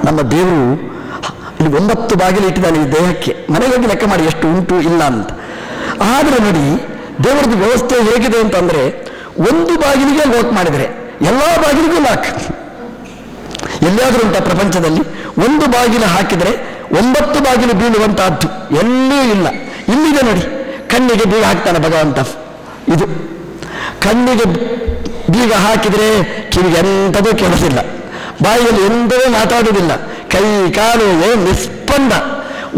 ನಮ್ಮ ದೇವರು ಇಲ್ಲಿ 9 ಬಾಗಿಲು ಇಟ್ಟಿದ್ದಾನೆ ಈ ದೇಹಕ್ಕೆ. ಮನೆಗಾಗಿ ಲೆಕ್ಕ ಮಾಡಿ ಎಷ್ಟು ಉಂಟು ಇಲ್ಲ ಅಂತ. ಆದರೆ ನೋಡಿ ದೇವರದ್ದು ವ್ಯವಸ್ಥೆ ಹೇಗಿದೆ ಅಂತಂದ್ರೆ, ಒಂದು ಬಾಗಿಲಿಗೆ ಲಾಕ್ ಮಾಡಿದರೆ ಎಲ್ಲ ಬಾಗಿಲಿಗೂ ಲಾಕ್. ಎಲ್ಲಿಯಾದರೂ ಉಂಟ ಪ್ರಪಂಚದಲ್ಲಿ ಒಂದು ಬಾಗಿಲು ಹಾಕಿದರೆ 9 ಬಾಗಿಲು ಬೀಳುವಂತಹದ್ದು ಎಲ್ಲೂ ಇಲ್ಲ. ಇಲ್ಲಿದೆ ನೋಡಿ, ಕಣ್ಣಿಗೆ ಬೀಗ ಹಾಕ್ತಾನೆ ಭಗವಂತ. ಇದು ಕಣ್ಣಿಗೆ ಬೀಗ ಹಾಕಿದರೆ ಕಿವಿಗೆ ಎಂಥದೂ ಕೆಲಸಿಲ್ಲ, ಬಾಯಿಯಲ್ಲಿ ಎಂದೂ ಮಾತಾಡುವುದಿಲ್ಲ, ಕೈ ಕಾಲು ನಿಸ್ಪಂದ.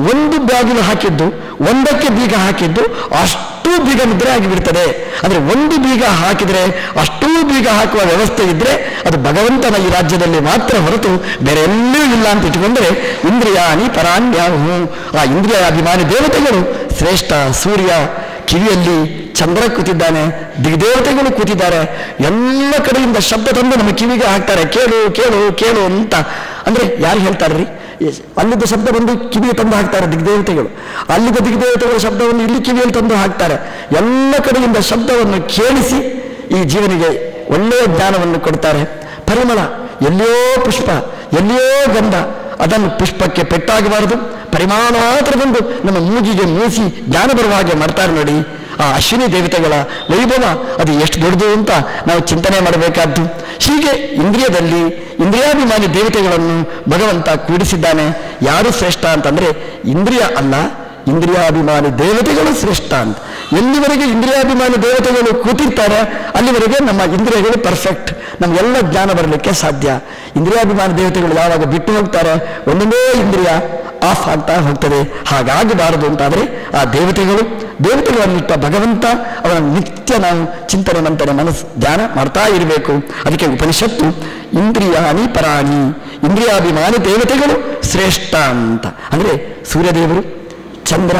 ಒಂದು ಬಾಗಿಲು ಹಾಕಿದ್ದು, ಒಂದಕ್ಕೆ ಬೀಗ ಹಾಕಿದ್ದು ಅಷ್ಟೂ ಬೀಗ ನಿದ್ರೆ ಆಗಿಬಿಡ್ತದೆ. ಅಂದರೆ ಒಂದು ಬೀಗ ಹಾಕಿದರೆ ಅಷ್ಟೂ ಬೀಗ ಹಾಕುವ ವ್ಯವಸ್ಥೆ ಇದ್ರೆ ಅದು ಭಗವಂತನ ಈ ರಾಜ್ಯದಲ್ಲಿ ಮಾತ್ರ ಹೊರತು ಬೇರೆ ಎಲ್ಲೂ ಇಲ್ಲ ಅಂತ ಇಟ್ಟುಕೊಂಡ್ರೆ ಇಂದ್ರಿಯಾಣಿ ಪರಾಣ್ಯಾಹು. ಆ ಇಂದ್ರಿಯಾಭಿಮಾನಿ ದೇವತೆಗಳು ಶ್ರೇಷ್ಠ. ಸೂರ್ಯ ಕಿವಿಯಲ್ಲಿ ಚಂದ್ರ ಕೂತಿದ್ದಾನೆ, ದಿಗ್ದೇವತೆಗಳು ಕೂತಿದ್ದಾರೆ, ಎಲ್ಲ ಕಡೆಯಿಂದ ಶಬ್ದ ತಂದು ನಮ್ಮ ಕಿವಿಗೆ ಹಾಕ್ತಾರೆ, ಕೇಳು ಕೇಳು ಕೇಳು ಅಂತ. ಅಂದರೆ ಯಾರು ಹೇಳ್ತಾರ್ರಿ, ಅಲ್ಲಿದ್ದ ಶಬ್ದ ಬಂದು ಕಿವಿಗೆ ತಂದು ಹಾಕ್ತಾರೆ ದಿಗ್ದೇವತೆಗಳು, ಅಲ್ಲಿದ್ದ ದಿಗ್ದೇವತೆಗಳ ಶಬ್ದವನ್ನು ಇಲ್ಲಿ ಕಿವಿಯಲ್ಲಿ ತಂದು ಹಾಕ್ತಾರೆ. ಎಲ್ಲ ಕಡೆಯಿಂದ ಶಬ್ದವನ್ನು ಕೇಳಿಸಿ ಈ ಜೀವನಿಗೆ ಒಳ್ಳೆಯ ಜ್ಞಾನವನ್ನು ಕೊಡ್ತಾರೆ. ಪರಿಮಳ, ಎಲ್ಲಿಯೋ ಪುಷ್ಪ, ಎಲ್ಲಿಯೋ ಗಂಧ, ಅದನ್ನು ಪುಷ್ಪಕ್ಕೆ ಪೆಟ್ಟಾಗಬಾರದು, ಪರಿಮಾಣ ಮಾತ್ರ ಬಂದು ನಮ್ಮ ಮೂಗಿಗೆ ಮೂಸಿ ಜ್ಞಾನ ಬರುವ ಹಾಗೆ ಮಾಡ್ತಾರೆ ನೋಡಿ. ಆ ಅಶ್ವಿನಿ ದೇವತೆಗಳ ವೈಭವ ಅದು ಎಷ್ಟು ದೊಡ್ಡದು ಅಂತ ನಾವು ಚಿಂತನೆ ಮಾಡಬೇಕಾದ್ದು. ಹೀಗೆ ಇಂದ್ರಿಯದಲ್ಲಿ ಇಂದ್ರಿಯಾಭಿಮಾನಿ ದೇವತೆಗಳನ್ನು ಭಗವಂತ ಕೂಡಿಸಿದ್ದಾನೆ. ಯಾರು ಶ್ರೇಷ್ಠ ಅಂತಂದ್ರೆ ಇಂದ್ರಿಯ ಅಲ್ಲ, ಇಂದ್ರಿಯಾಭಿಮಾನಿ ದೇವತೆಗಳು ಶ್ರೇಷ್ಠ ಅಂತ. ಎಲ್ಲಿವರೆಗೆ ಇಂದ್ರಿಯಾಭಿಮಾನಿ ದೇವತೆಗಳು ಕೂತಿರ್ತಾರೆ ಅಲ್ಲಿವರೆಗೆ ನಮ್ಮ ಇಂದ್ರಿಯಗಳು ಪರ್ಫೆಕ್ಟ್, ನಮಗೆಲ್ಲ ಜ್ಞಾನ ಬರಲಿಕ್ಕೆ ಸಾಧ್ಯ. ಇಂದ್ರಿಯಾಭಿಮಾನಿ ದೇವತೆಗಳು ಯಾವಾಗ ಬಿಟ್ಟು ಹೋಗ್ತಾರೆ ಒಂದೊಂದೇ ಇಂದ್ರಿಯ ಆಫ್ ಆಗ್ತಾ ಹೋಗ್ತದೆ. ಹಾಗಾಗಬಾರದು ಅಂತಾದರೆ ಆ ದೇವತೆಗಳನ್ನಿಟ್ಟ ಭಗವಂತ ಅವರ ನಿತ್ಯ ನಾವು ಚಿಂತನೆ ಮಂತನೆ ಮನಸ್ಸು ಧ್ಯಾನ ಮಾಡ್ತಾ ಇರಬೇಕು. ಅದಕ್ಕೆ ಉಪನಿಷತ್ತು ಇಂದ್ರಿಯಾಣಿ ಪರಾಣಿ, ಇಂದ್ರಿಯಾಭಿಮಾನಿ ದೇವತೆಗಳು ಶ್ರೇಷ್ಠ ಅಂತ. ಅಂದರೆ ಸೂರ್ಯದೇವರು, ಚಂದ್ರ,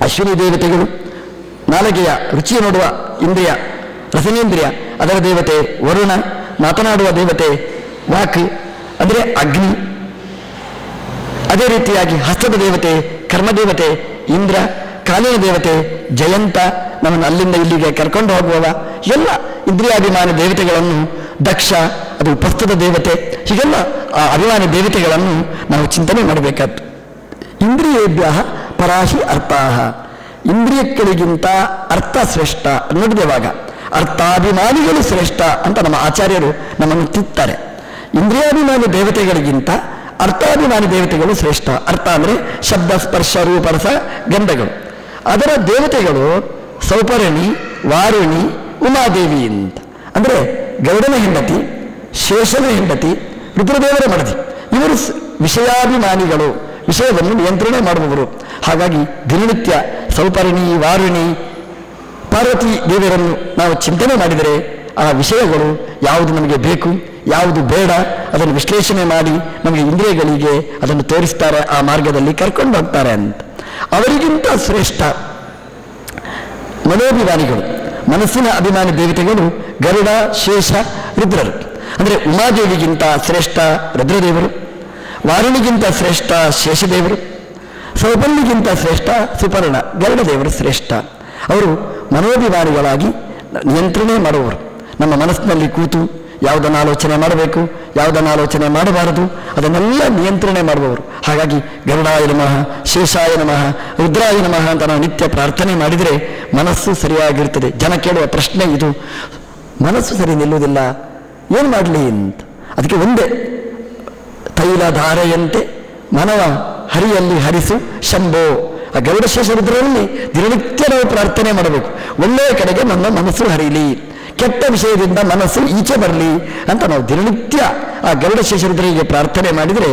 ಅಶ್ವಿನಿ ದೇವತೆಗಳು, ನಾಲಿಗೆಯ ರುಚಿ ನೋಡುವ ಇಂದ್ರಿಯ ರಸನೇಂದ್ರಿಯ ಅದರ ದೇವತೆ ವರುಣ, ಮಾತನಾಡುವ ದೇವತೆ ವಾಕ್ ಅಂದರೆ ಅಗ್ನಿ, ಅದೇ ರೀತಿಯಾಗಿ ಹಸ್ತದ ದೇವತೆ ಕರ್ಮದೇವತೆ ಇಂದ್ರ, ಕಾಲಿನ ದೇವತೆ ಜಯಂತ, ನಮ್ಮನ್ನು ಅಲ್ಲಿಂದ ಇಲ್ಲಿಗೆ ಕರ್ಕೊಂಡು ಹೋಗುವವ, ಎಲ್ಲ ಇಂದ್ರಿಯಾಭಿಮಾನಿ ದೇವತೆಗಳನ್ನು, ದಕ್ಷ ಅದು ಉಪಸ್ಥದ ದೇವತೆ, ಹೀಗೆಲ್ಲ ಆ ಅಭಿಮಾನಿ ದೇವತೆಗಳನ್ನು ನಾವು ಚಿಂತನೆ ಮಾಡಬೇಕಾದ್ದು. ಇಂದ್ರಿಯೇಭ್ಯ ಪರಾಹಿ ಅರ್ಥಾಹ, ಇಂದ್ರಿಯಗಳಿಗಿಂತ ಅರ್ಥ ಶ್ರೇಷ್ಠ ನೋಡಿದೆವಾಗ ಅರ್ಥಾಭಿಮಾನಿಗಳು ಶ್ರೇಷ್ಠ ಅಂತ ನಮ್ಮ ಆಚಾರ್ಯರು ನಮ್ಮನ್ನು ತಿತ್ತಾರೆ. ಇಂದ್ರಿಯಾಭಿಮಾನಿ ದೇವತೆಗಳಿಗಿಂತ ಅರ್ಥಾಭಿಮಾನಿ ದೇವತೆಗಳು ಶ್ರೇಷ್ಠ. ಅರ್ಥ ಅಂದರೆ ಶಬ್ದ ಸ್ಪರ್ಶ ರೂಪರಸ ಗಂಧಗಳು. ಅದರ ದೇವತೆಗಳು ಸೌಪರ್ಣಿ, ವಾರುಣಿ, ಉಮಾದೇವಿ ಅಂತ. ಅಂದರೆ ಗರುಡನ ಹೆಂಡತಿ, ಶೇಷನ ಹೆಂಡತಿ, ರುದ್ರದೇವರ ಮಡದಿ. ಇವರು ವಿಷಯಾಭಿಮಾನಿಗಳು, ವಿಷಯವನ್ನು ನಿಯಂತ್ರಣ ಮಾಡುವವರು. ಹಾಗಾಗಿ ದಿನನಿತ್ಯ ಸೌಪರ್ಣಿ, ವಾರುಣಿ, ಪಾರ್ವತಿ ದೇವರನ್ನು ನಾವು ಚಿಂತನೆ ಮಾಡಿದರೆ ಆ ವಿಷಯಗಳು ಯಾವುದು ನಮಗೆ ಬೇಕು, ಯಾವುದು ಬೇಡ ಅದನ್ನು ವಿಶ್ಲೇಷಣೆ ಮಾಡಿ ನಮಗೆ ಇಂದ್ರಿಯಗಳಿಗೆ ಅದನ್ನು ತೋರಿಸ್ತಾರೆ, ಆ ಮಾರ್ಗದಲ್ಲಿ ಕರ್ಕೊಂಡು ಹೋಗ್ತಾರೆ ಅಂತ. ಅವರಿಗಿಂತ ಶ್ರೇಷ್ಠ ಮನೋಭಿಮಾನಿಗಳು, ಮನಸ್ಸಿನ ಅಭಿಮಾನಿ ದೇವತೆಗಳು ಗರುಡ, ಶೇಷ, ರುದ್ರರು. ಅಂದರೆ ಉಮಾದೇವಿಗಿಂತ ಶ್ರೇಷ್ಠ ರುದ್ರದೇವರು, ವಾರುಣಿಗಿಂತ ಶ್ರೇಷ್ಠ ಶೇಷದೇವರು, ಸೌಪರ್ಣಿಗಿಂತ ಶ್ರೇಷ್ಠ ಸುಪರ್ಣ ಗರುಡದೇವರು ಶ್ರೇಷ್ಠ. ಅವರು ಮನೋಭಿಮಾನಿಗಳಾಗಿ ನಿಯಂತ್ರಣೆ ಮಾಡುವವರು. ನಮ್ಮ ಮನಸ್ಸಿನಲ್ಲಿ ಕೂತು ಯಾವುದನ್ನು ಆಲೋಚನೆ ಮಾಡಬೇಕು, ಯಾವುದನ್ನು ಆಲೋಚನೆ ಮಾಡಬಾರದು, ಅದನ್ನೆಲ್ಲ ನಿಯಂತ್ರಣೆ ಮಾಡುವವರು. ಹಾಗಾಗಿ ಗರುಡಾಯ ನಮಃ, ಶೇಷಾಯ ನಮಃ, ರುದ್ರಾಯ ನಮಃ ಅಂತ ನಾವು ನಿತ್ಯ ಪ್ರಾರ್ಥನೆ ಮಾಡಿದರೆ ಮನಸ್ಸು ಸರಿಯಾಗಿರ್ತದೆ. ಜನ ಕೇಳುವ ಪ್ರಶ್ನೆ ಇದು, ಮನಸ್ಸು ಸರಿ ನಿಲ್ಲುವುದಿಲ್ಲ, ಏನು ಮಾಡಲಿ ಅಂತ. ಅದಕ್ಕೆ ಒಂದೇ, ತೈಲಧಾರೆಯಂತೆ ಮನವ ಹರಿಯಲ್ಲಿ ಹರಿಸು ಶಂಭೋ. ಆ ಗರುಡಶೇಷ ರುದ್ರರಲ್ಲಿ ದಿನನಿತ್ಯ ನಾವು ಪ್ರಾರ್ಥನೆ ಮಾಡಬೇಕು, ಒಳ್ಳೆಯ ಕಡೆಗೆ ನನ್ನ ಮನಸ್ಸು ಹರಿಯಲಿ, ಕೆಟ್ಟ ವಿಷಯದಿಂದ ಮನಸ್ಸು ಈಚೆ ಬರಲಿ ಅಂತ ನಾವು ದಿನನಿತ್ಯ ಆ ಗರುಡಶೇಷ ರುದ್ರರಿಗೆ ಪ್ರಾರ್ಥನೆ ಮಾಡಿದರೆ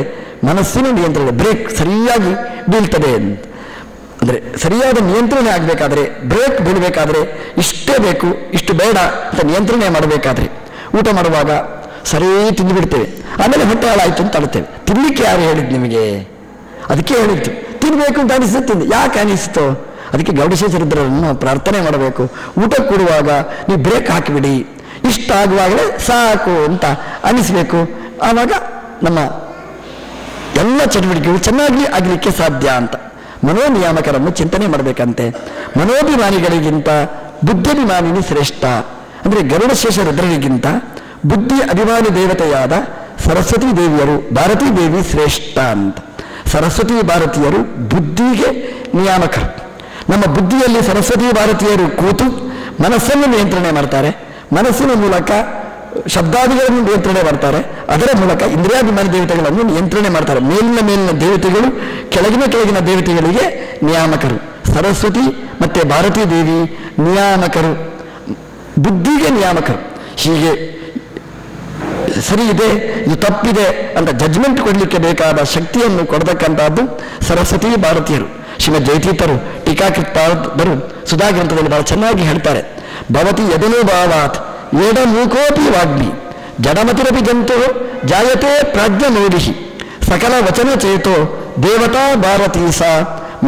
ಮನಸ್ಸಿನ ನಿಯಂತ್ರಣ, ಬ್ರೇಕ್ ಸರಿಯಾಗಿ ಬೀಳ್ತದೆ ಅಂತ. ಅಂದರೆ ಸರಿಯಾದ ನಿಯಂತ್ರಣ ಆಗಬೇಕಾದ್ರೆ, ಬ್ರೇಕ್ ಬೀಳಬೇಕಾದ್ರೆ ಇಷ್ಟೇ ಬೇಕು ಇಷ್ಟು ಬೇಡ ಅಂತ ನಿಯಂತ್ರಣೆ ಮಾಡಬೇಕಾದ್ರೆ, ಊಟ ಮಾಡುವಾಗ ಸರಿ ತಿಂದುಬಿಡ್ತೇವೆ, ಆಮೇಲೆ ಹೊಟ್ಟೆ ಹಾಳಾಯಿತು ಅಂತ ಅಳ್ತೇವೆ. ತಿನ್ನಲಿಕ್ಕೆ ಯಾರು ಹೇಳಿದ್ದು ನಿಮಗೆ? ಅದಕ್ಕೆ ಹೇಳಿದ್ದು ತಿನ್ನಬೇಕು ಅಂತ ಅನಿಸುತ್ತದೆ. ಯಾಕೆ ಅನಿಸ್ತೋ? ಅದಕ್ಕೆ ಗರುಡಶೇಷ ರುದ್ರರನ್ನು ಪ್ರಾರ್ಥನೆ ಮಾಡಬೇಕು. ಊಟ ಕೊಡುವಾಗ ನೀವು ಬ್ರೇಕ್ ಹಾಕಿಬಿಡಿ, ಇಷ್ಟ ಆಗುವಾಗಲೇ ಸಾಕು ಅಂತ ಅನಿಸಬೇಕು. ಆವಾಗ ನಮ್ಮ ಎಲ್ಲ ಚಟುವಟಿಕೆಗಳು ಚೆನ್ನಾಗಿ ಆಗಲಿಕ್ಕೆ ಸಾಧ್ಯ ಅಂತ ಮನೋನಿಯಾಮಕರನ್ನು ಚಿಂತನೆ ಮಾಡಬೇಕಂತೆ. ಮನೋಭಿಮಾನಿಗಳಿಗಿಂತ ಬುದ್ಧಿಭಿಮಾನಿನಿ ಶ್ರೇಷ್ಠ. ಅಂದರೆ ಗರುಡಶೇಷ ರುದ್ರರಿಗಿಂತ ಬುದ್ಧಿ ಅಭಿಮಾನಿ ದೇವತೆಯಾದ ಸರಸ್ವತಿ ದೇವಿಯರು, ಭಾರತೀ ದೇವಿ ಶ್ರೇಷ್ಠ ಅಂತ. ಸರಸ್ವತಿ ಭಾರತೀಯರು ಬುದ್ಧಿಗೆ ನಿಯಾಮಕರು. ನಮ್ಮ ಬುದ್ಧಿಯಲ್ಲಿ ಸರಸ್ವತಿ ಭಾರತೀಯರು ಕೂತು ಮನಸ್ಸನ್ನು ನಿಯಂತ್ರಣೆ ಮಾಡ್ತಾರೆ, ಮನಸ್ಸಿನ ಮೂಲಕ ಶಬ್ದಾದಿಗಳನ್ನು ನಿಯಂತ್ರಣೆ ಮಾಡ್ತಾರೆ, ಅದರ ಮೂಲಕ ಇಂದ್ರಿಯಾಭಿಮಾನಿ ದೇವತೆಗಳನ್ನು ನಿಯಂತ್ರಣೆ ಮಾಡ್ತಾರೆ. ಮೇಲಿನ ದೇವತೆಗಳು ಕೆಳಗಿನ ದೇವತೆಗಳಿಗೆ ನಿಯಾಮಕರು. ಸರಸ್ವತಿ ಮತ್ತು ಭಾರತೀ ದೇವಿ ನಿಯಾಮಕರು, ಬುದ್ಧಿಗೆ ನಿಯಾಮಕರು. ಹೀಗೆ ಸರಿ ಇದೆ, ಇದು ತಪ್ಪಿದೆ ಅಂತ ಜಡ್ಜ್ಮೆಂಟ್ ಕೊಡಲಿಕ್ಕೆ ಬೇಕಾದ ಶಕ್ತಿಯನ್ನು ಕೊಡತಕ್ಕಂಥದ್ದು ಸರಸ್ವತಿ ಭಾರತೀಯರು. ಶ್ರೀಮದ್ ಜಯತೀರ್ಥರು ಟೀಕಾಕೃತ್ತಾದರು ಸುಧಾ ಗ್ರಂಥದಲ್ಲಿ ಬಹಳ ಚೆನ್ನಾಗಿ ಹೇಳ್ತಾರೆ. ಭವತಿ ಯದನೋ ಭಾವಾತ್ ಏಡ ಮೂಕೋಪಿ ವಾಗ್ಮಿ ಜಡಮತಿರಪಿ ಜಂತೋ ಜಾಯತೆ ಪ್ರಾಜ್ಞಮೌಲಿ ಸಕಲ ವಚನ ಚೇತೋ ದೇವತಾ ಭಾರತೀ ಸಾ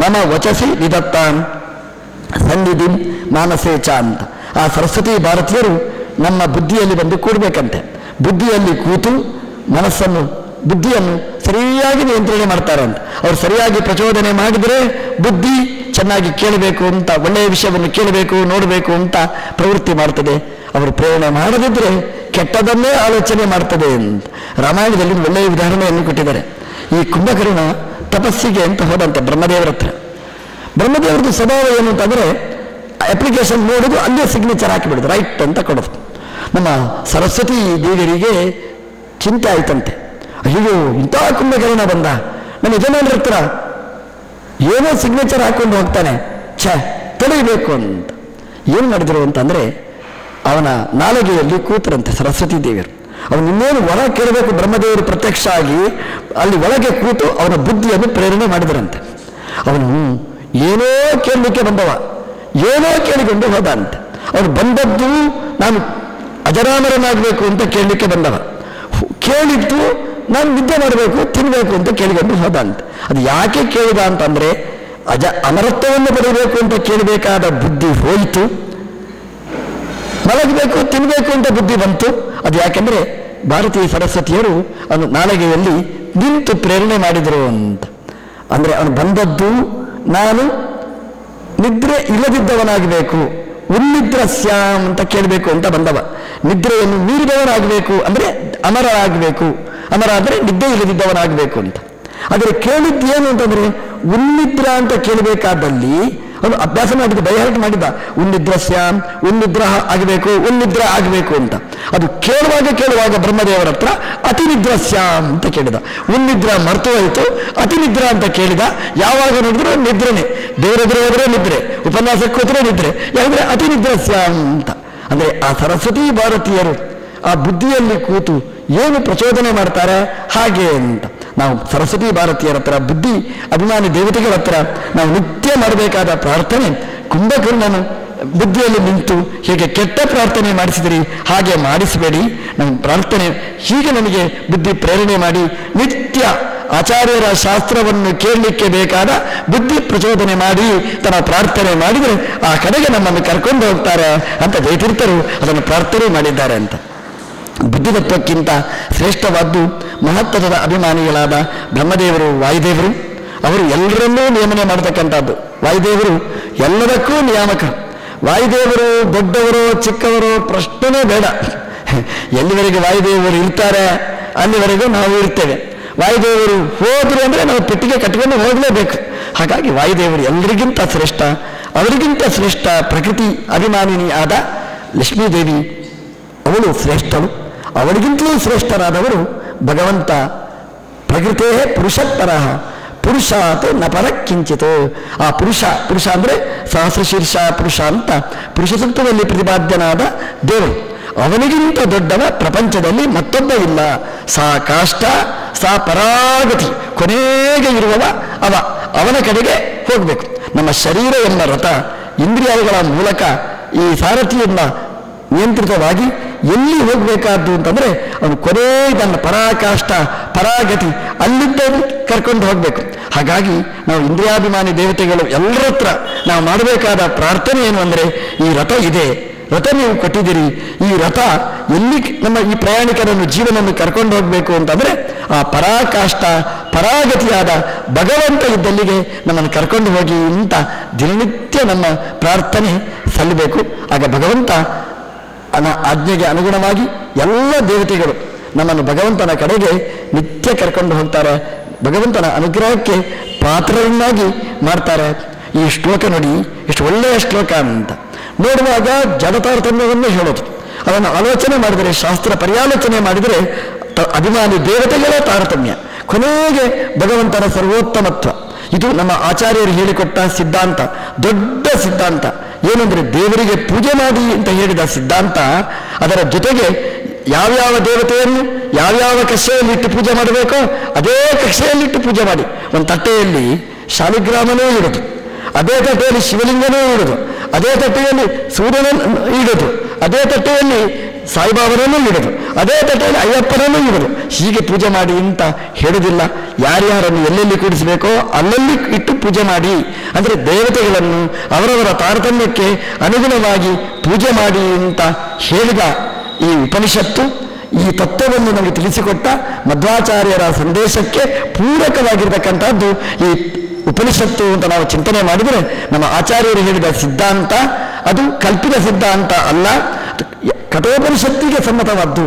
ಮಮ ವಚಸಿ ವಿದತ್ತಾನ್ ಸನ್ನಿಧಿ ಮಾನಸೇ ಚ ಅಂತ. ಆ ಸರಸ್ವತಿ ಭಾರತೀಯರು ನಮ್ಮ ಬುದ್ಧಿಯಲ್ಲಿ ಬಂದು ಕೂಡಬೇಕಂತೆ. ಬುದ್ಧಿಯಲ್ಲಿ ಕೂತು ಬುದ್ಧಿಯನ್ನು ಸರಿಯಾಗಿ ನಿಯಂತ್ರಣೆ ಮಾಡ್ತಾರೆ ಅಂತ. ಅವರು ಸರಿಯಾಗಿ ಪ್ರಚೋದನೆ ಮಾಡಿದರೆ ಬುದ್ಧಿ ಚೆನ್ನಾಗಿ ಕೇಳಬೇಕು ಅಂತ, ಒಳ್ಳೆಯ ವಿಷಯವನ್ನು ಕೇಳಬೇಕು ನೋಡಬೇಕು ಅಂತ ಪ್ರವೃತ್ತಿ ಮಾಡ್ತದೆ. ಅವರು ಪ್ರೇರಣೆ ಮಾಡದಿದ್ದರೆ ಕೆಟ್ಟದನ್ನೇ ಆಲೋಚನೆ ಮಾಡ್ತದೆ ಅಂತ ರಾಮಾಯಣದಲ್ಲಿ ಒಳ್ಳೆಯ ಉದಾಹರಣೆಯನ್ನು ಕೊಟ್ಟಿದ್ದಾರೆ. ಈ ಕುಂಭಕರ್ಣ ತಪಸ್ಸಿಗೆ ಅಂತ ಹೋದಂತೆ ಬ್ರಹ್ಮದೇವರ ಹತ್ರ. ಬ್ರಹ್ಮದೇವರದ್ದು ಸ್ವಭಾವ ಏನು ಅಂತಂದರೆ ಅಪ್ಲಿಕೇಶನ್ ನೋಡೋದು ಅಲ್ಲೇ ಸಿಗ್ನೇಚರ್ ಹಾಕಿಬಿಡೋದು, ರೈಟ್ ಅಂತ ಕೊಡೋದು. ನಮ್ಮ ಸರಸ್ವತಿ ದೇವಿಯರಿಗೆ ಚಿಂತೆ ಆಯ್ತಂತೆ, ಅಯ್ಯೋ ಇಂಥ ಕುಂಭಕರ್ಣ ಬಂದ, ನಮ್ಮ ಯಜಮಾನರ ಹತ್ರ ಏನೋ ಸಿಗ್ನೇಚರ್ ಹಾಕೊಂಡು ಹೋಗ್ತಾನೆ, ತಡೆಯಬೇಕು ಅಂತ. ಏನು ಮಾಡಿದ್ರು ಅಂತಂದರೆ ಅವನ ನಾಲಿಗೆಯಲ್ಲಿ ಕೂತರಂತೆ ಸರಸ್ವತಿ ದೇವಿಯರು. ಅವನು ಇನ್ನೇನು ಒಳ ಕೇಳಬೇಕು, ಬ್ರಹ್ಮದೇವರು ಪ್ರತ್ಯಕ್ಷ ಆಗಿ ಅಲ್ಲಿ ಒಳಗೆ ಕೂತು ಅವನ ಬುದ್ಧಿಯನ್ನು ಪ್ರೇರಣೆ ಮಾಡಿದರಂತೆ. ಅವನು ಏನೋ ಕೇಳಲಿಕ್ಕೆ ಬಂದವ, ಏನೋ ಕೇಳಿಕೊಂಡು ಹೋದ ಅಂತೆ. ಅವನು ಬಂದದ್ದು ನಾನು ಅಜರಾಮರನಾಗಬೇಕು ಅಂತ ಕೇಳಲಿಕ್ಕೆ ಬಂದವ, ಕೇಳಿದ್ದು ನಾನು ನಿದ್ದೆ ಮಾಡಬೇಕು ತಿನ್ನಬೇಕು ಅಂತ ಕೇಳಿಕೊಂಡು ಹೋದ ಅಂತೆ. ಅದು ಯಾಕೆ ಕೇಳಿದ ಅಂತಂದರೆ ಅಮರತ್ವವನ್ನು ಪಡೆಯಬೇಕು ಅಂತ ಕೇಳಬೇಕಾದ ಬುದ್ಧಿ ಹೋಯಿತು, ಮಲಗಬೇಕು ತಿನ್ನಬೇಕು ಅಂತ ಬುದ್ಧಿ ಬಂತು. ಅದು ಯಾಕೆಂದರೆ ಭಾರತೀಯ ಸರಸ್ವತಿಯರು ಅವನು ನಾಲಿಗೆಯಲ್ಲಿ ನಿಂತು ಪ್ರೇರಣೆ ಮಾಡಿದರು ಅಂತ. ಅಂದರೆ ಅವನು ಬಂದದ್ದು ನಾನು ನಿದ್ರೆ ಇಲ್ಲದಿದ್ದವನಾಗಬೇಕು, ಉನ್ನಿದ್ರಸ್ಯಾಮ್ ಅಂತ ಕೇಳಬೇಕು ಅಂತ ಬಂದವ. ನಿದ್ರೆಯನ್ನು ಮೀರಿದವನಾಗಬೇಕು ಅಂದರೆ ಅಮರ ಆಗಬೇಕು, ಅಮರ ಅಂದರೆ ನಿದ್ದೆ ಇಲ್ಲದಿದ್ದವನಾಗಬೇಕು ಅಂತ. ಆದರೆ ಕೇಳಿದ್ದೇನು ಅಂತಂದರೆ ಉನ್ನಿದ್ರ ಅಂತ ಕೇಳಬೇಕಾದಲ್ಲಿ ಅವನು ಅಭ್ಯಾಸ ಮಾಡಿದ, ಬಯಹರಟು ಮಾಡಿದ, ಉನ್ನಿದ್ರಸ್ಯಾಮ್ ಉನ್ನಿದ್ರ ಆಗಬೇಕು ಅಂತ. ಅದು ಕೇಳುವಾಗ ಬ್ರಹ್ಮದೇವರ ಹತ್ರ ಅತಿನಿದ್ರಸ್ಯಾಮ್ ಅಂತ ಕೇಳಿದ. ಉನ್ನಿದ್ರ ಮರ್ತು ಹೋಯಿತು, ಅತಿನಿದ್ರ ಅಂತ ಕೇಳಿದ. ಯಾವಾಗ ನೋಡಿದ್ರು ನಿದ್ರೆನೆ, ದೇವರೆದುರು ಹೋದ್ರೆ ನಿದ್ರೆ, ಉಪನ್ಯಾಸಕ್ಕೆ ಕೂತ್ರೆ ನಿದ್ರೆ, ಯಾಕಂದ್ರೆ ಅತಿನಿದ್ರಸ್ಯಾಮ್ ಅಂತ. ಅಂದರೆ ಆ ಸರಸ್ವತಿ ಭಾರತೀಯರು ಆ ಬುದ್ಧಿಯಲ್ಲಿ ಕೂತು ಏನು ಪ್ರಚೋದನೆ ಮಾಡ್ತಾರೆ ಹಾಗೆ ಅಂತ. ನಾವು ಸರಸ್ವತಿ ಭಾರತೀಯರ ಹತ್ರ, ಬುದ್ಧಿ ಅಭಿಮಾನಿ ದೇವತೆಗಳ ಹತ್ರ ನಾವು ನಿತ್ಯ ಮಾಡಬೇಕಾದ ಪ್ರಾರ್ಥನೆ, ಕುಂಭಕರ್ಣನು ಬುದ್ಧಿಯಲ್ಲಿ ನಿಂತು ಹೀಗೆ ಕೆಟ್ಟ ಪ್ರಾರ್ಥನೆ ಮಾಡಿಸಿದಿರಿ ಹಾಗೆ ಮಾಡಿಸಬೇಡಿ, ನಮ್ಮ ಪ್ರಾರ್ಥನೆ ಹೀಗೆ ನಮಗೆ ಬುದ್ಧಿ ಪ್ರೇರಣೆ ಮಾಡಿ ನಿತ್ಯ ಆಚಾರ್ಯರ ಶಾಸ್ತ್ರವನ್ನು ಕೇಳಲಿಕ್ಕೆ ಬೇಕಾದ ಬುದ್ಧಿ ಪ್ರಚೋದನೆ ಮಾಡಿ ತನ್ನ ಪ್ರಾರ್ಥನೆ ಮಾಡಿದರೆ ಆ ಕಡೆಗೆ ನಮ್ಮನ್ನು ಕರ್ಕೊಂಡು ಹೋಗ್ತಾರೆ ಅಂತ ಜಯತೀರ್ಥರು ಅದನ್ನು ಪ್ರಾರ್ಥನೆ ಮಾಡಿದ್ದಾರೆ ಅಂತ. ಬುದ್ಧಿತತ್ವಕ್ಕಿಂತ ಶ್ರೇಷ್ಠವಾದ್ದು ಮಹತ್ವದ ಅಭಿಮಾನಿಗಳಾದ ಬ್ರಹ್ಮದೇವರು, ವಾಯುದೇವರು, ಅವರು ಎಲ್ಲರನ್ನೂ ನಿಯಮನೆ ಮಾಡತಕ್ಕಂಥದ್ದು. ವಾಯುದೇವರು ಎಲ್ಲದಕ್ಕೂ ನಿಯಾಮಕ. ವಾಯುದೇವರು ದೊಡ್ಡವರು ಚಿಕ್ಕವರು ಪ್ರಶ್ನೆನೇ ಬೇಡ, ಎಲ್ಲಿವರೆಗೆ ವಾಯುದೇವರು ಇರ್ತಾರೆ ಅಲ್ಲಿವರೆಗೂ ನಾವು ಇರ್ತೇವೆ. ವಾಯುದೇವರು ಹೋದ್ರು ಅಂದರೆ ನಾವು ಪೆಟ್ಟಿಗೆ ಕಟ್ಟಿಕೊಂಡು ಹೋಗಲೇಬೇಕು. ಹಾಗಾಗಿ ವಾಯುದೇವರು ಎಲ್ಲರಿಗಿಂತ ಶ್ರೇಷ್ಠ. ಅವರಿಗಿಂತ ಶ್ರೇಷ್ಠ ಪ್ರಕೃತಿ ಅಭಿಮಾನಿನಿ ಆದ ಲಕ್ಷ್ಮೀದೇವಿ, ಅವಳು ಶ್ರೇಷ್ಠಳು. ಅವಳಿಗಿಂತಲೂ ಶ್ರೇಷ್ಠರಾದವರು ಭಗವಂತ. ಪ್ರಕೃತೇ ಪುರುಷತ್ತರ ಪುರುಷಾತ್ ನ ಪರ ಕಿಂಚಿತ್. ಆ ಪುರುಷ ಅಂದರೆ ಸಹಸ್ರಶೀರ್ಷ ಪುರುಷ ಅಂತ ಪುರುಷ ಸೂಕ್ತದಲ್ಲಿ ಪ್ರತಿಪಾದ್ಯನಾದ ದೇವರು. ಅವನಿಗಿಂತ ದೊಡ್ಡವ ಪ್ರಪಂಚದಲ್ಲಿ ಮತ್ತೊಬ್ಬ ಇಲ್ಲ. ಸಾ ಕಾಷ್ಟ ಸಾ ಪರಾಗತಿ, ಕೊನೆಗೆ ಇರುವವ ಅವನ ಕಡೆಗೆ ಹೋಗಬೇಕು. ನಮ್ಮ ಶರೀರ ಎಂಬ ರಥ ಇಂದ್ರಿಯಗಳ ಮೂಲಕ ಈ ಸಾರಥಿಯನ್ನ ನಿಯಂತ್ರಿತವಾಗಿ ಎಲ್ಲಿ ಹೋಗಬೇಕಾದ್ದು ಅಂತಂದರೆ ಅವನು ಕೊನೆ ತನ್ನ ಪರಾಕಾಷ್ಟ ಪರಾಗತಿ ಅಲ್ಲಿದ್ದವನು ಕರ್ಕೊಂಡು ಹೋಗಬೇಕು. ಹಾಗಾಗಿ ನಾವು ಇಂದ್ರಿಯಾಭಿಮಾನಿ ದೇವತೆಗಳು ಎಲ್ಲರ ಹತ್ರ ನಾವು ಮಾಡಬೇಕಾದ ಪ್ರಾರ್ಥನೆ ಏನು ಅಂದರೆ, ಈ ರಥ ಇದೆ, ರಥ ನೀವು ಕೊಟ್ಟಿದ್ದೀರಿ, ಈ ರಥ ಎಲ್ಲಿ ನಮ್ಮ ಈ ಪ್ರಯಾಣಿಕರನ್ನು ಜೀವನವನ್ನು ಕರ್ಕೊಂಡು ಹೋಗಬೇಕು ಅಂತಂದರೆ ಆ ಪರಾಕಾಷ್ಟ ಪರಾಗತಿಯಾದ ಭಗವಂತ ಇದ್ದಲ್ಲಿಗೆ ನಮ್ಮನ್ನು ಕರ್ಕೊಂಡು ಹೋಗಿ ಅಂತ ದಿನನಿತ್ಯ ನಮ್ಮ ಪ್ರಾರ್ಥನೆ ಸಲ್ಲಬೇಕು. ಆಗ ಭಗವಂತ ಆಜ್ಞೆಗೆ ಅನುಗುಣವಾಗಿ ಎಲ್ಲ ದೇವತೆಗಳು ನಮ್ಮನ್ನು ಭಗವಂತನ ಕಡೆಗೆ ನಿತ್ಯ ಕರ್ಕೊಂಡು ಹೋಗ್ತಾರೆ. ಭಗವಂತನ ಅನುಗ್ರಹಕ್ಕೆ ಪಾತ್ರರನ್ನಾಗಿ ಮಾಡ್ತಾರೆ. ಈ ಶ್ಲೋಕ ನೋಡಿ ಎಷ್ಟು ಒಳ್ಳೆಯ ಶ್ಲೋಕ ಅಂತ ನೋಡುವಾಗ ಜಡತಾರತಮ್ಯವನ್ನು ಹೇಳೋದು. ಅದನ್ನು ಆಲೋಚನೆ ಮಾಡಿದರೆ, ಶಾಸ್ತ್ರ ಪರ್ಯಾಲೋಚನೆ ಮಾಡಿದರೆ ಅಭಿಮಾನಿ ದೇವತೆಗಳೇ ತಾರತಮ್ಯ, ಕೊನೆಗೆ ಭಗವಂತನ ಸರ್ವೋತ್ತಮತ್ವ. ಇದು ನಮ್ಮ ಆಚಾರ್ಯರು ಹೇಳಿಕೊಟ್ಟ ಸಿದ್ಧಾಂತ, ದೊಡ್ಡ ಸಿದ್ಧಾಂತ. ಏನಂದರೆ ದೇವರಿಗೆ ಪೂಜೆ ಮಾಡಿ ಅಂತ ಹೇಳಿದ ಸಿದ್ಧಾಂತ. ಅದರ ಜೊತೆಗೆ ಯಾವ್ಯಾವ ದೇವತೆಯನ್ನು ಯಾವ್ಯಾವ ಕಕ್ಷೆಯಲ್ಲಿಟ್ಟು ಪೂಜೆ ಮಾಡಬೇಕೋ ಅದೇ ಕಕ್ಷೆಯಲ್ಲಿಟ್ಟು ಪೂಜೆ ಮಾಡಿ. ಒಂದು ತಟ್ಟೆಯಲ್ಲಿ ಶಾಲಿಗ್ರಾಮನೂ ಇಡೋದು, ಅದೇ ತಟ್ಟೆಯಲ್ಲಿ ಶಿವಲಿಂಗನೂ ಇಡೋದು, ಅದೇ ತಟ್ಟೆಯಲ್ಲಿ ಸೂರ್ಯನನ್ನು ಇಡೋದು, ಅದೇ ತಟ್ಟೆಯಲ್ಲಿ ಸಾಯಿಬಾಬನನ್ನು ಇಡೋದು, ಅದೇ ತಟ್ಟೆಯಲ್ಲಿ ಅಯ್ಯಪ್ಪನನ್ನು ಇಡೋದು. ಹೀಗೆ ಪೂಜೆ ಮಾಡಿ ಅಂತ ಹೇಳುವುದಿಲ್ಲ. ಯಾರ್ಯಾರನ್ನು ಎಲ್ಲೆಲ್ಲಿ ಕೂಡಿಸಬೇಕೋ ಅಲ್ಲಲ್ಲಿ ಇಟ್ಟು ಪೂಜೆ ಮಾಡಿ. ಅಂದರೆ ದೇವತೆಗಳನ್ನು ಅವರವರ ತಾರತಮ್ಯಕ್ಕೆ ಅನುಗುಣವಾಗಿ ಪೂಜೆ ಮಾಡಿ ಅಂತ ಹೇಳಿದ ಈ ಉಪನಿಷತ್ತು ಈ ತತ್ವವನ್ನು ನಮಗೆ ತಿಳಿಸಿಕೊಟ್ಟ ಮಧ್ವಾಚಾರ್ಯರ ಸಂದೇಶಕ್ಕೆ ಪೂರಕವಾಗಿರ್ತಕ್ಕಂಥದ್ದು ಈ ಉಪನಿಷತ್ತು ಅಂತ ನಾವು ಚಿಂತನೆ ಮಾಡಿದರೆ, ನಮ್ಮ ಆಚಾರ್ಯರು ಹೇಳಿದ ಸಿದ್ಧಾಂತ ಅದು ಕಲ್ಪಿತ ಸಿದ್ಧಾಂತ ಅಲ್ಲ, ಕಠೋಪನಿಷತ್ತಿಗೆ ಸಮ್ಮತವಾದ್ದು.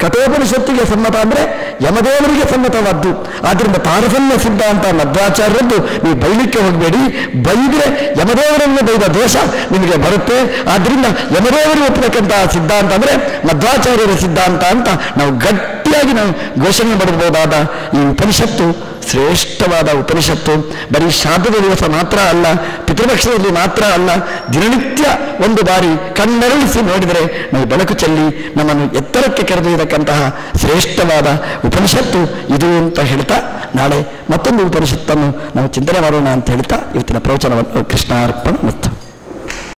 ಕಠೋಪನಿಷತ್ತಿಗೆ ಸಮ್ಮತ ಅಂದರೆ ಯಮದೇವರಿಗೆ ಸಮ್ಮತವಾದ್ದು. ಆದ್ದರಿಂದ ತಾರತಮ್ಯ ಸಿದ್ಧಾಂತ ಮಧ್ವಾಚಾರ್ಯರದ್ದು ನೀವು ಬೈಲಿಕ್ಕೆ ಹೋಗಬೇಡಿ. ಬೈದರೆ ಯಮದೇವರನ್ನು ಬೈದ ದೋಷ ನಿಮಗೆ ಬರುತ್ತೆ. ಆದ್ದರಿಂದ ಯಮದೇವರು ಒಪ್ಪತಕ್ಕಂತಹ ಸಿದ್ಧಾಂತ ಅಂದರೆ ಮಧ್ವಾಚಾರ್ಯರ ಸಿದ್ಧಾಂತ ಅಂತ ನಾವು ಗಟ್ಟಿಯಾಗಿ ನಾವು ಘೋಷಣೆ ಮಾಡಬಹುದಾದ ಈ ಉಪನಿಷತ್ತು ಶ್ರೇಷ್ಠವಾದ ಉಪನಿಷತ್ತು. ಬರೀ ಶ್ರಾದ್ದದ ದಿವಸ ಮಾತ್ರ ಅಲ್ಲ, ಪಿತೃಪಕ್ಷದಲ್ಲಿ ಮಾತ್ರ ಅಲ್ಲ, ದಿನನಿತ್ಯ ಒಂದು ಬಾರಿ ಕಣ್ಣರಳಿಸಿ ನೋಡಿದರೆ ನಾವು ಬೆಳಕು ಚೆಲ್ಲಿ ನಮ್ಮನ್ನು ಎತ್ತರಕ್ಕೆ ಕರೆದೊಯ್ಯತಕ್ಕಂತಹ ಶ್ರೇಷ್ಠವಾದ ಉಪನಿಷತ್ತು ಇದು ಅಂತ ಹೇಳ್ತಾ, ನಾಳೆ ಮತ್ತೊಂದು ಉಪನಿಷತ್ತನ್ನು ನಾವು ಚಿಂತನೆ ಮಾಡೋಣ ಅಂತ ಹೇಳ್ತಾ ಇವತ್ತಿನ ಪ್ರವಚನವನ್ನು ಕೃಷ್ಣಾರ್ಪಣ ಮತ್ತು